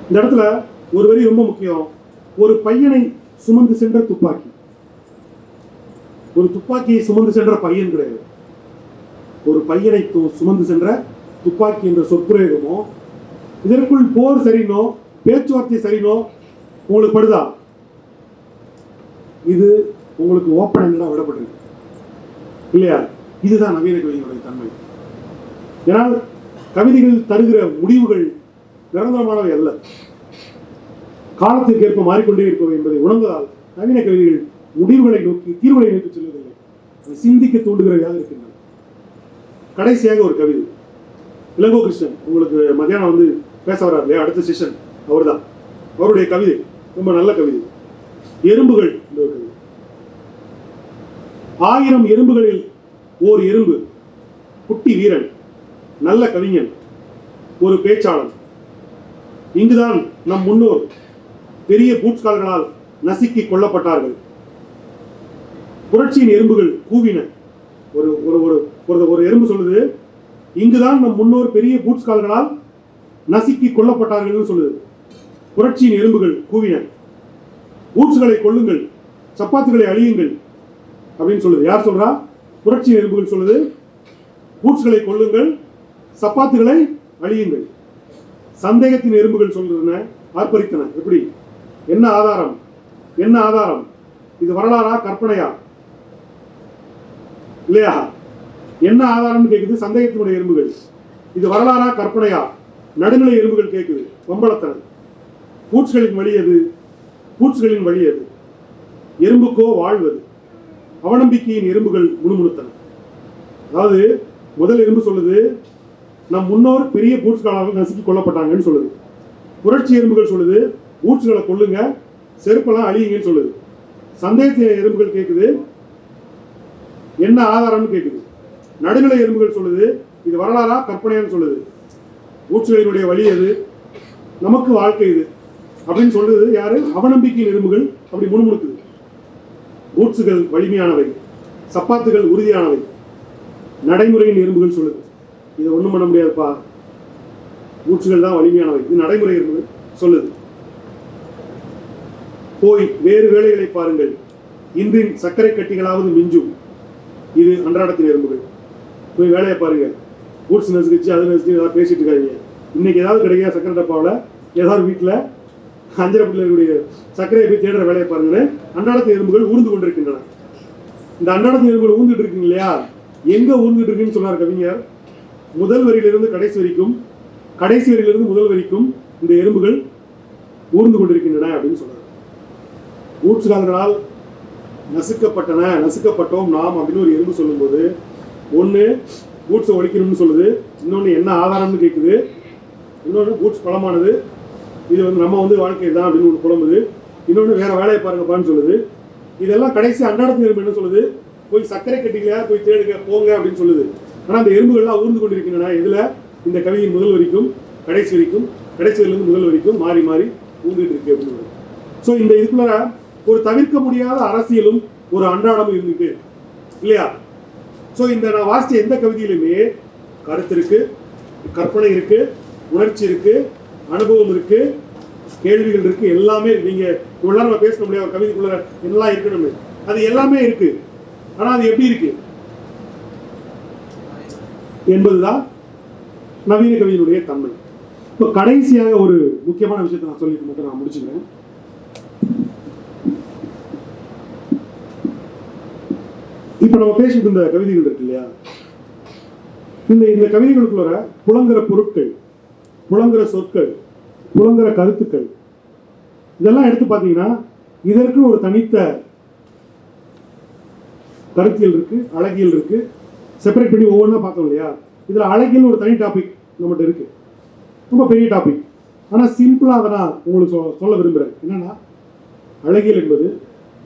இந்த இடத்துல ஒரு வரி ரொம்ப முக்கியம். ஒரு பையனை சுமந்து சென்ற துப்பாக்கி, ஒரு துப்பாக்கியை சுமந்து சென்ற பையன் கிடையாது. ஒரு பையனை சுமந்து சென்ற துப்பாக்கி என்ற சொற்பிரயோகமோ, இதற்குள் போர் சரினோ பேச்சுவார்த்தை சரினோ உங்களுக்கு படுதா? இது உங்களுக்கு ஓப்பன் தான் விடப்பட்டிருக்கு இல்லையா? இதுதான் நவீன கவிதைகளுடைய தன்மை. ஏனால் கவிதைகள் தருகிற முடிவுகள் நிரந்தரமானவை அல்ல. காலத்திற்கு ஏற்ப மாறிக்கொண்டே இருப்பவை என்பதை உணர்ந்ததால் நவீன கவிதைகள் முடிவுகளை நோக்கி தீர்வுகளை நோக்கி செல்வதில்லை, அதை சிந்திக்க தூண்டுகிறவையாக இருக்கின்றன. கடைசியாக ஒரு கவிதை, இளங்கோ கிருஷ்ணன் உங்களுக்கு மத்தியானம் வந்து பேச வர்றார் இல்லையா, அடுத்த செஷன் அவர் தான். அவருடைய கவிதை ரொம்ப நல்ல கவிதை, எறும்புகள் என்ற ஒரு கவிதை. 1000 எறும்புகளில் ஓர் எறும்பு, குட்டி வீரன், நல்ல கவிஞன், ஒரு பேச்சாளன். இங்குதான் நம் முன்னோர் பெரிய பூட்ஸ்கால்களால் நசுக்கி கொல்லப்பட்டார்கள். புரட்சியின் எறும்புகள் கூவின. ஒரு ஒரு ஒரு ஒரு எறும்பு சொல்லுது, இங்குதான் நம் முன்னோர் பெரிய பூட்ஸ்கால்களால் நசுக்கி கொல்லப்பட்டார்கள் சொல்லுது. புரட்சியின் எறும்புகள் கூவின, பூட்ஸ்களை கொள்ளுங்கள், சப்பாத்துகளை அழியுங்கள் அப்படின்னு சொல்லுது. யார் சொல்றா? புரட்சியின் எறும்புகள் சொல்லுது, பூட்ஸ்களை கொள்ளுங்கள், சப்பாத்துகளை அழியுங்கள். சந்தேகத்தின் எறும்புகள் சொல்றதுன ஆர்ப்பரித்தன. எப்படி? என்ன ஆதாரம்? என்ன ஆதாரம்? இது வரலாறா கற்பனையா? இல்லையா? என்ன ஆதாரம்னு கேக்குது சந்தேகத்தினுடைய எறும்புகள். இது வரலாறா கற்பனையா? நடுநிலை எறும்புகள் கேட்குது, வம்பளத்தன. பூட்ஸ்களின் வழி அது, பூட்ஸ்களின் வழி அது, எறும்புக்கோ வாழ்வது. அவநம்பிக்கையின் எறும்புகள் முணுமுணுத்தன. அதாவது முதல் எறும்பு சொல்லுது, நம் முன்னோர் பெரிய பூட்ஸ்களால் நசுக்கி கொல்லப்பட்டாங்கன்னு சொல்லுது. புரட்சி எறும்புகள் சொல்லுது, பூட்ஸ்களை கொள்ளுங்க, செருப்பெல்லாம் அழியுங்கன்னு சொல்லுது. சந்தேகத்தின் எறும்புகள் கேட்குது, என்ன ஆதாரம்னு கேட்குது. நடுநிலை எறும்புகள் சொல்லுது, இது வரலாறா கற்பனையான்னு சொல்லுது. பூட்ஸ்களினுடைய வழி அது, நமக்கு வாழ்க்கை இது அப்படின்னு சொல்றது யாரு? அவநம்பிக்கையின் எறும்புகள் அப்படி முணுமுணுக்குது. பூட்ஸுகள் வலிமையானவை, சப்பாத்துகள் உறுதியானவை. நடைமுறையின் எறும்புகள் சொல்லுது, இதை ஒன்றும் பண்ண முடியாதுப்பா, பூட்ஸுகள் தான் வலிமையானவை. இது நடைமுறை எறும்புகள் சொல்லுது. போய் வேறு வேலைகளை பாருங்கள், இன்றின் சர்க்கரை கட்டிகளாவது மிஞ்சும். இது அன்றாடத்தின் எறும்புகள். போய் வேலையை பாருங்க, பூட்ஸ் நசுக்கிச்சு அது நசுக்கிச்சு ஏதாவது பேசிட்டு இருக்காங்க. இன்னைக்கு ஏதாவது கிடைக்கா சர்க்கரை டப்பாவில், ஏதாவது வீட்டில் அஞ்சரை பிள்ளைகளுடைய சர்க்கரையை போய் தேடுற வேலையை பாருங்கன்னு அன்றாடத்தின் எறும்புகள் ஊர்ந்து கொண்டிருக்கின்றன. இந்த அன்றாடத்தின் எறும்புகள் ஊர்ந்துட்டு இருக்குங்க இல்லையா? எங்க ஊர்ந்துட்டு இருக்குன்னு சொன்னார் கவிஞர். முதல் வரியிலிருந்து கடைசி வரைக்கும், கடைசி வரியிலிருந்து முதல் வரைக்கும் இந்த எறும்புகள் ஊர்ந்து கொண்டிருக்கின்றன அப்படின்னு சொன்னார். பூட்ஸ்கால்களால் நசுக்கப்பட்டன, நசுக்கப்பட்டோம் நாம் அப்படின்னு ஒரு எறும்பு சொல்லும்போது, ஒன்று பூட்ஸை ஒழிக்கணும்னு சொல்லுது, இன்னொன்று என்ன ஆதாரம்னு கேட்குது, இன்னொன்று பூட்ஸ் பலமானது, இது வந்து நம்ம வந்து வாழ்க்கை தான் அப்படின்னு ஒன்று புலம்புது, இன்னொன்று வேற வேலையை பாருங்கப்பான்னு சொல்லுது. இதெல்லாம் கடைசி அன்றாடத்தின் எறும்பு என்ன சொல்லுது? போய் சர்க்கரை கட்டிக்கலையா போய் தேடுங்க போங்க அப்படின்னு சொல்லுது. ஆனால் அந்த எறும்புகள்லாம் ஊர்ந்து கொண்டிருக்கின்றன. இதில் இந்த கவியின் முதல் வரைக்கும் கடைசி வரைக்கும், கடைசியிலிருந்து முதல் வரைக்கும் மாறி மாறி ஊந்துட்டு இருக்கு அப்படின்னு. ஸோ இந்த இதுக்குள்ள ஒரு தவிர்க்க முடியாத அரசியலும் ஒரு அன்றாடமும் இருந்துட்டு இல்லையா? ஸோ இந்த நான் வாசித்த எந்த கவிதையிலுமே கருத்து இருக்கு, கற்பனை இருக்கு, உணர்ச்சி இருக்கு, அனுபவம் இருக்கு, கேள்விகள் இருக்கு, எல்லாமே இருக்கு. நீங்க இவ்வளவு நம்ம பேச முடியாது கவிதைக்குள்ள எல்லாம் இருக்கணும்னு, அது எல்லாமே இருக்கு. ஆனா அது எப்படி இருக்கு என்பதுதான் நவீன கவிதையினுடைய தன்மை. இப்போ கடைசியாக ஒரு முக்கியமான விஷயத்தை நான் சொல்லிட்டு மட்டும் நான் முடிச்சுக்கிறேன். இப்ப நம்ம பேசிட்டு இருந்த கவிதைகள் இருக்கு இல்லையா, இந்த கவிதைகளுக்குள்ள புலங்குற பொருட்கள், புலங்குற சொற்கள், புலங்குற கருத்துக்கள், இதெல்லாம் எடுத்து பார்த்தீங்கன்னா இதற்கு ஒரு தனித்த கருத்தியல் இருக்கு, அழகியல் இருக்கு. செப்பரேட் பண்ணி ஒவ்வொன்றா பார்த்தோம் இல்லையா? இதுல அழகியல் ஒரு தனி டாபிக் நம்மகிட்ட இருக்கு, ரொம்ப பெரிய டாபிக். ஆனால் சிம்பிளாக அதை நான் உங்களுக்கு சொல்ல விரும்புகிறேன். என்னன்னா, அழகியல் என்பது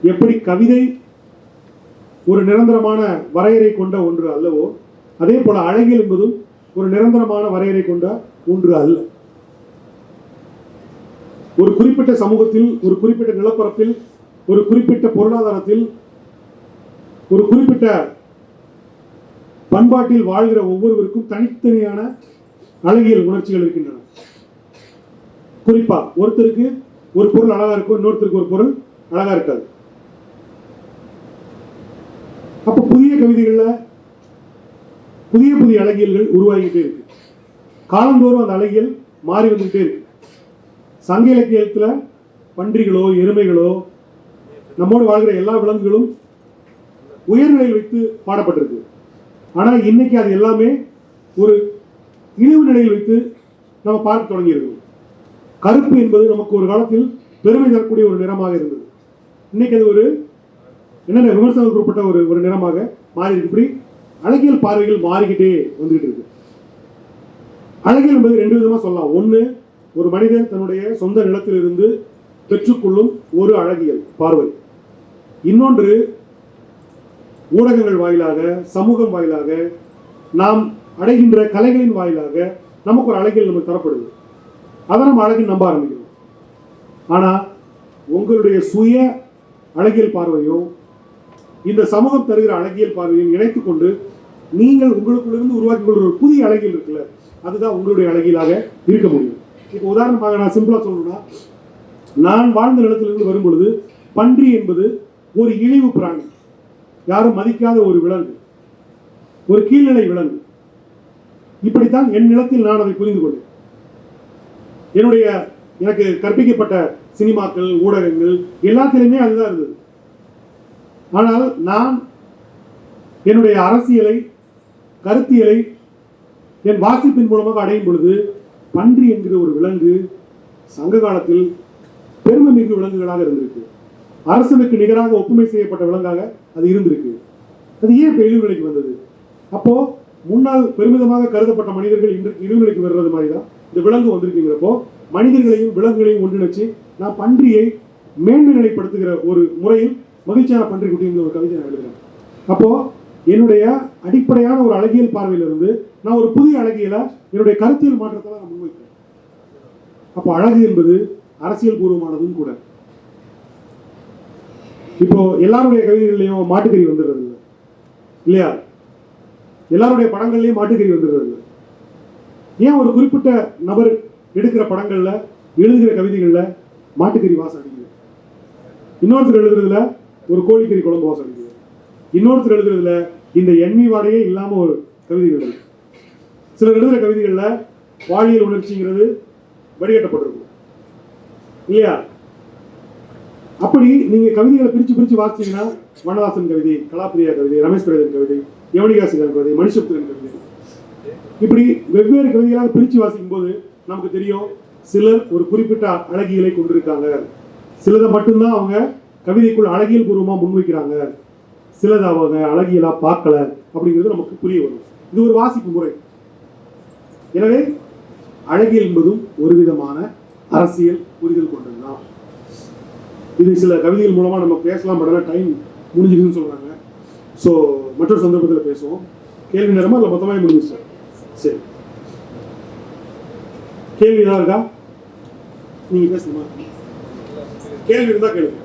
எப்படி கவிதை ஒரு நிரந்தரமான வரையறை கொண்ட ஒன்று அல்லவோ, அதே போல அழகியல் என்பதும் ஒரு நிரந்தரமான வரையறை கொண்ட ஒன்று அல்ல. ஒரு குறிப்பிட்ட சமூகத்தில், ஒரு குறிப்பிட்ட நிலப்பரப்பில், ஒரு குறிப்பிட்ட பொருளாதாரத்தில், ஒரு குறிப்பிட்ட பண்பாட்டில் வாழ்கிற ஒவ்வொருவருக்கும் தனித்தனியான அழகியல் உணர்ச்சிகள் இருக்கின்றன. குறிப்பா ஒருத்தருக்கு ஒரு பொருள் அழகா இருக்கும், இன்னொருத்தருக்கு ஒரு பொருள் அழகா இருக்காது. அப்ப புதிய கவிதைகள்ல புதிய புதிய அழகியல்கள் உருவாகிட்டே இருக்கு. காலந்தோறும் அந்த அழகியல் மாறி வந்துகிட்டே இருக்கு. சங்க இலக்கியத்துல பன்றிகளோ எருமைகளோ நம்மோடு வாழ்கிற எல்லா விலங்குகளும் உயர்நிலையில் வைத்து பாடப்பட்டிருக்கு. ஆனா இன்னைக்கு அது எல்லாமே ஒரு இழிவு நிலையில் வைத்து நம்ம பார்க்க தொடங்கி இருக்கோம். கருப்பு என்பது நமக்கு ஒரு காலத்தில் பெருமை தரக்கூடிய ஒரு நிறமாக இருந்தது. இன்னைக்கு அது ஒரு என்னென்ன விமர்சனத்துக்கு உட்பட்ட ஒரு நிறமாக மாறி இருக்கு. இப்படி அழகியல் பார்வைகள் மாறிக்கிட்டே வந்துகிட்டு இருக்கு. அழகியல் என்பது ரெண்டு விதமா சொல்லலாம். ஒன்று, ஒரு மனிதன் தன்னுடைய சொந்த நிலத்திலிருந்து பெற்றுக்கொள்ளும் ஒரு அழகியல் பார்வை. இன்னொன்று, ஊடகங்கள் வாயிலாக, சமூகம் வாயிலாக, நாம் அடைகின்ற கலைகளின் வாயிலாக நமக்கு ஒரு அழகியல் நமக்கு தரப்படுது. அதை நம்ம அழகில் நம்ப ஆரம்பிக்கிறோம். ஆனா உங்களுடைய சுய அழகியல் பார்வையும் இந்த சமூகம் தருகிற அழகியல் பார்வையும் இணைத்துக் கொண்டு நீங்கள் உங்களுக்குள்ளிருந்து உருவாக்கி கொள்கிற ஒரு புதிய அழகியல் இருக்குல்ல, அதுதான் உங்களுடைய அழகியலாக இருக்க முடியும். இப்போ உதாரணமாக நான் சிம்பிளா சொல்லணும்னா, நான் வாழ்ந்த நிலத்திலிருந்து வரும் பொழுது பன்றி என்பது ஒரு இழிவு பிராணி, யாரும் மதிக்காத ஒரு விலங்கு, ஒரு கீழ்நிலை விலங்கு. இப்படித்தான் என் நிலத்தில் நான் அதை புரிந்து கொண்டேன். எனக்கு கற்பிக்கப்பட்ட சினிமாக்கள், ஊடகங்கள் எல்லாத்திலுமே அதுதான் இருந்தது. ஆனால் நான் என்னுடைய அரசியலை, கருத்தியலை என் வாசிப்பின் மூலமாக அடையும் பொழுது பன்றி என்கிற ஒரு விலங்கு சங்க காலத்தில் பெருமை மிகு விலங்குகளாக இருந்திருக்கு. அரசனுக்கு நிகராக ஒப்புமை செய்யப்பட்ட விலங்காக அது இருந்திருக்கு. அது ஏன் இப்போ இழிவுநிலைக்கு வந்தது? அப்போ முன்னால் பெருமிதமாக கருதப்பட்ட மனிதர்கள் இன்று இழிவுநிலைக்கு வர்றது மாதிரி தான் இந்த விலங்கு வந்திருக்குங்கிறப்போ மனிதர்களையும் விலங்குகளையும் ஒன்றிணைச்சு நான் பன்றியை மேன்மை நிலைப்படுத்துகிற ஒரு முறையில் மகிழ்ச்சியான பன்றி குட்டிங்கிற ஒரு கவிதை நான் எழுதுறேன். அப்போ என்னுடைய அடிப்படையான ஒரு அழகியல் பார்வையிலிருந்து நான் ஒரு புதிய அழகியலை என்னுடைய கருத்தியல் மாற்றத்தை நான் முன்வைக்கிறேன். அப்போ அழகு என்பது அரசியல் பூர்வமானதும் கூட. இப்போ எல்லாருடைய கவிதைகள்லையும் மாட்டுக்கறி வந்துடுறது இல்லை இல்லையா? எல்லாருடைய படங்கள்லையும் மாட்டுக்கறி வந்துடுறது இல்லை. ஏன் ஒரு குறிப்பிட்ட நபர் எடுக்கிற படங்கள்ல, எழுதுகிற கவிதைகள்ல மாட்டுக்கறி வாசம் அடிக்குது, இன்னொருத்தர் எழுதுறதுல ஒரு கோழிக்கறி குழம்பு வாசம் அடிக்குது, இன்னொருத்தர் எழுதுறதுல இந்த எண்ணி வாடையே இல்லாம ஒரு கவிதைகள், சிலர் எழுதுகிற கவிதைகள்ல பாலியல் உணர்ச்சிங்கிறது வடிகட்டப்பட்டிருக்கும் இல்லையா? அப்படி நீங்க கவிதைகளை பிரிச்சு பிரிச்சு வாசிச்சீங்கன்னா வண்ணதாசன் கவிதை, கலாப்பிரியா கவிதை, ரமேஷ் பிரேதன் கவிதை, யவனிகாசிகன் கவிதை, மணிஷப்தன் கவிதை, இப்படி வெவ்வேறு கவிதைகளாக பிரிச்சு வாசிக்கும் போது நமக்கு தெரியும் சிலர் ஒரு குறிப்பிட்ட அழகியலை கொண்டிருக்காங்க, சிலதை மட்டும்தான் அவங்க கவிதைக்குள் அழகியல் பூர்வமா முன்வைக்கிறாங்க, சிலதை அவங்க அழகியலா பார்க்கல அப்படிங்கிறது நமக்கு புரிய வரும். இது ஒரு வாசிப்பு முறை. எனவே அழகியல் என்பதும் ஒரு விதமான அரசியல் புரிதல் கொண்டதுதான். இது சில கவிதைகள் மூலமா நம்ம பேசலாம், பட் டைம் முடிஞ்சுதுன்னு சொல்றாங்க. ஸோ மற்றொரு சந்தர்ப்பத்தில் பேசுவோம். கேள்வி நேரமா இல்லை மொத்தமாக முடிஞ்சிச்சு? சரி, கேள்வி ஏதாவது இருக்கா? நீங்க பேசணுமா? கேள்வி இருந்தா கேளுங்க.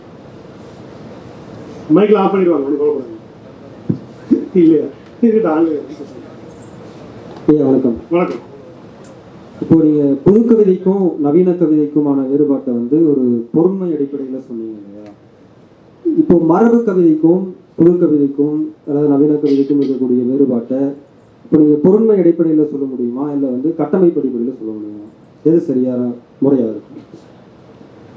மைக்கில் ஆஃப் பண்ணிடுவாங்க, ஒன்றும் கவலைப்படாது. இல்லையா? வணக்கம். வணக்கம். இப்போ நீங்க புது கவிதைக்கும் நவீன கவிதைக்குமான வேறுபாட்டை வந்து ஒரு பொருண்மை அடிப்படையில் சொன்னீங்க இல்லையா? இப்போ மரபு கவிதைக்கும் புது கவிதைக்கும், அதாவது நவீன கவிதைக்கும் இருக்கக்கூடிய வேறுபாட்டை இப்போ நீங்க பொருண்மை அடிப்படையில் சொல்ல முடியுமா, இல்லை வந்து கட்டமைப்பு அடிப்படையில் சொல்ல முடியுமா? எது சரியான முறையாக இருக்கும்?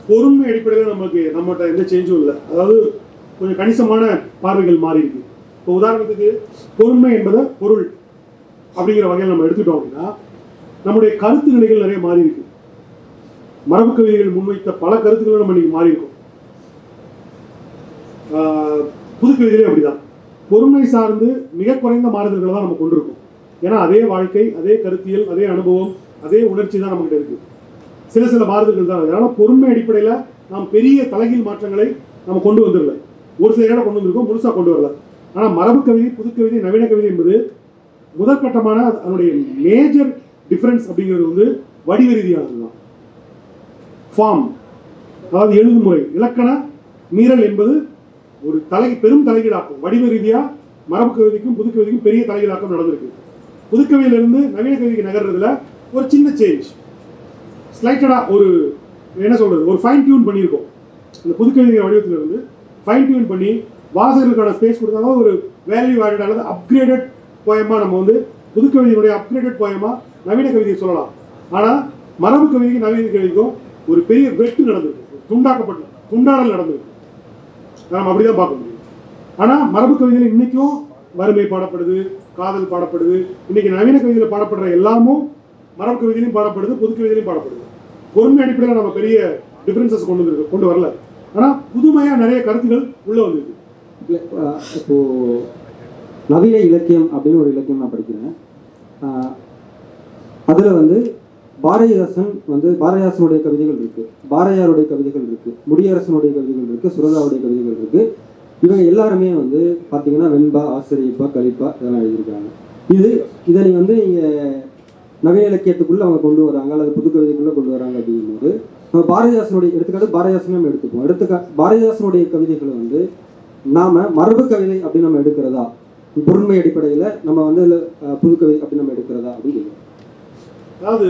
பொருண்மை அடிப்படையில் நம்மகிட்ட எந்த சேஞ்சும் இல்லை. அதாவது கொஞ்சம் கணிசமான பார்வைகள் மாறி இருக்கு. இப்போ உதாரணத்துக்கு பொருண்மை என்பதை பொருள் அப்படிங்கிற வகையில் நம்ம எடுத்துட்டோம் அப்படின்னா நம்முடைய கருத்து நிலைகள் நிறைய மாறி இருக்கு. மரபு கவிதைகள் முன்வைத்த பல கருத்துக்களும் நம்ம இன்னைக்கு மாறி இருக்கும். புது கவிதையிலே அப்படிதான் பொறுமை சார்ந்து மிக குறைந்த மாறுதல்களை தான் நம்ம கொண்டிருக்கோம். ஏன்னா அதே வாழ்க்கை, அதே கருத்தியல், அதே அனுபவம், அதே உணர்ச்சி தான் நம்மகிட்ட இருக்கு. சில மாறுதல்கள் தான். அதனால பொறுமை அடிப்படையில் நாம் பெரிய தலைகீழ் மாற்றங்களை நம்ம கொண்டு வந்துடல. ஒரு சில இடம் கொண்டு வந்திருக்கோம், முழுசா கொண்டு வரல. ஆனால் மரபு கவிதை, புது கவிதை, நவீன கவிதை என்பது முதற்கட்டமான அதனுடைய மேஜர் டிஃபரன்ஸ் அப்படிங்கிறது வந்து வடிவ ரீதியானது தான். ஃபார்ம், அதாவது எழுதுமுறை, இலக்கண மீறல் என்பது ஒரு பெரும் தலைகீழாக்கம். வடிவ ரீதியா மரபு கவிதைக்கும் புது கவிதைக்கும் பெரிய தலைகீழாக்கம் நடந்திருக்கு. புதுக்கவியிலிருந்து நவீன கவிதைக்கு நகர்றதுல ஒரு சின்ன சேஞ்ச், ஸ்லைட்டடா ஒரு என்ன சொல்றது, ஒரு ஃபைன் டியூன் பண்ணியிருக்கோம். அந்த புதுக்கவிதை வடிவத்திலிருந்து ஃபைன் டியூன் பண்ணி வாசகர்களுக்கான ஸ்பேஸ் கொடுத்தாங்க. ஒரு வேல்யூ ஆடட் அல்லது அப்கிரேடட் போயமா நம்ம வந்து புதுக்கவிதையுடைய அப்கிரேடட் போயமா நவீன கவிதையை சொல்லலாம். ஆனால் மரபு கவிதைக்கு நவீன கவிதைக்கும் ஒரு பெரிய வெட்டு நடந்திருக்கு, துண்டாடல் நடந்திருக்கு. நம்ம அப்படிதான் பார்க்க முடியும். ஆனால் மரபு கவிதையில் இன்னைக்கும் வறுமை பாடப்படுது, காதல் பாடப்படுது. இன்னைக்கு நவீன கவிதையில் பாடப்படுற எல்லாமும் மரபு கவிதையிலும் பாடப்படுது, புது கவிதையிலும் பாடப்படுது. பொறுமை அடிப்படையில் நம்ம பெரிய டிஃபரன்சஸ் கொண்டு வரல. ஆனால் புதுமையாக நிறைய கருத்துக்கள் உள்ளே வந்திருக்கு. இப்போ நவீன இலக்கியம் அப்படின்னு ஒரு இலக்கியம் நான் படிக்கிறேன். அதில் வந்து பாரதிதாசனுடைய கவிதைகள் இருக்கு, பாரதியாருடைய கவிதைகள் இருக்கு, முடியரசனுடைய கவிதைகள் இருக்கு, சுரதாவுடைய கவிதைகள் இருக்கு. இவங்க எல்லாருமே வந்து பார்த்தீங்கன்னா வெண்பா, ஆசிரியப்பா, கலிப்பா இதெல்லாம் எழுதியிருக்காங்க. இதை நீங்கள் நவீன இலக்கியத்துக்குள்ளே அவங்க கொண்டு வராங்க அல்லது புது கவிதைக்குள்ளே கொண்டு வராங்க அப்படிங்கும்போது நம்ம பாரதிதாசனுடைய பாரதிதாசனை நம்ம எடுத்துப்போம். பாரதிதாசனுடைய கவிதைகளை வந்து நாம மரபு கவிதை அப்படின்னு நம்ம எடுக்கிறதா, பொருண்மை அடிப்படையில் நம்ம வந்து புது கவிதை அப்படின்னு நம்ம எடுக்கிறதா அப்படின்னு கேட்குறோம். அதாவது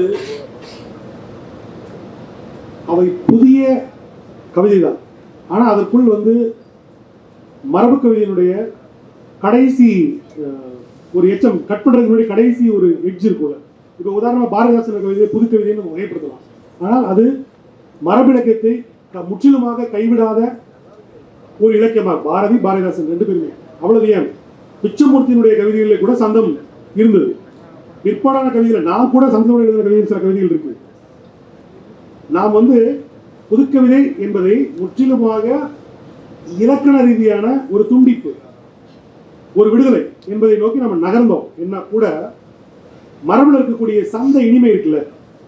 அவை புதிய கவிதை தான், ஆனால் அதற்குள் வந்து மரபு கவிதையினுடைய கடைசி ஒரு எச்சம் கட் பண்ணுறதுக்கு முன்னாடி கடைசி ஒரு எட்ஜ் இருக்கும்ல. இப்போ உதாரணமாக பாரதிதாசன் கவிதையை புது கவிதைன்னு நம்ம வகைப்படுத்தலாம். ஆனால் அது மரபு இலக்கியத்தை முற்றிலுமாக கைவிடாத ஒரு இலக்கியமாக பாரதிதாசன் ரெண்டு பேருமே. அவ்வளவு ஏன் பிச்சமூர்த்தியினுடைய கவிதைகளில் கூட சந்தம் இருந்தது. பிற்பாடான கவிதைகள் நான் கூட சந்தோட எழுதின கவிதைகள் சில கவிதைகள் இருக்கு. நாம் வந்து புதுக்கவிதை என்பதை முற்றிலுமாக இலக்கண ரீதியான ஒரு துண்டிப்பு, ஒரு விடுதலை என்பதை நோக்கி நம்ம நகர்ந்தோம். என்ன கூட மரபில் இருக்கக்கூடிய சந்த இனிமை இருக்குல்ல,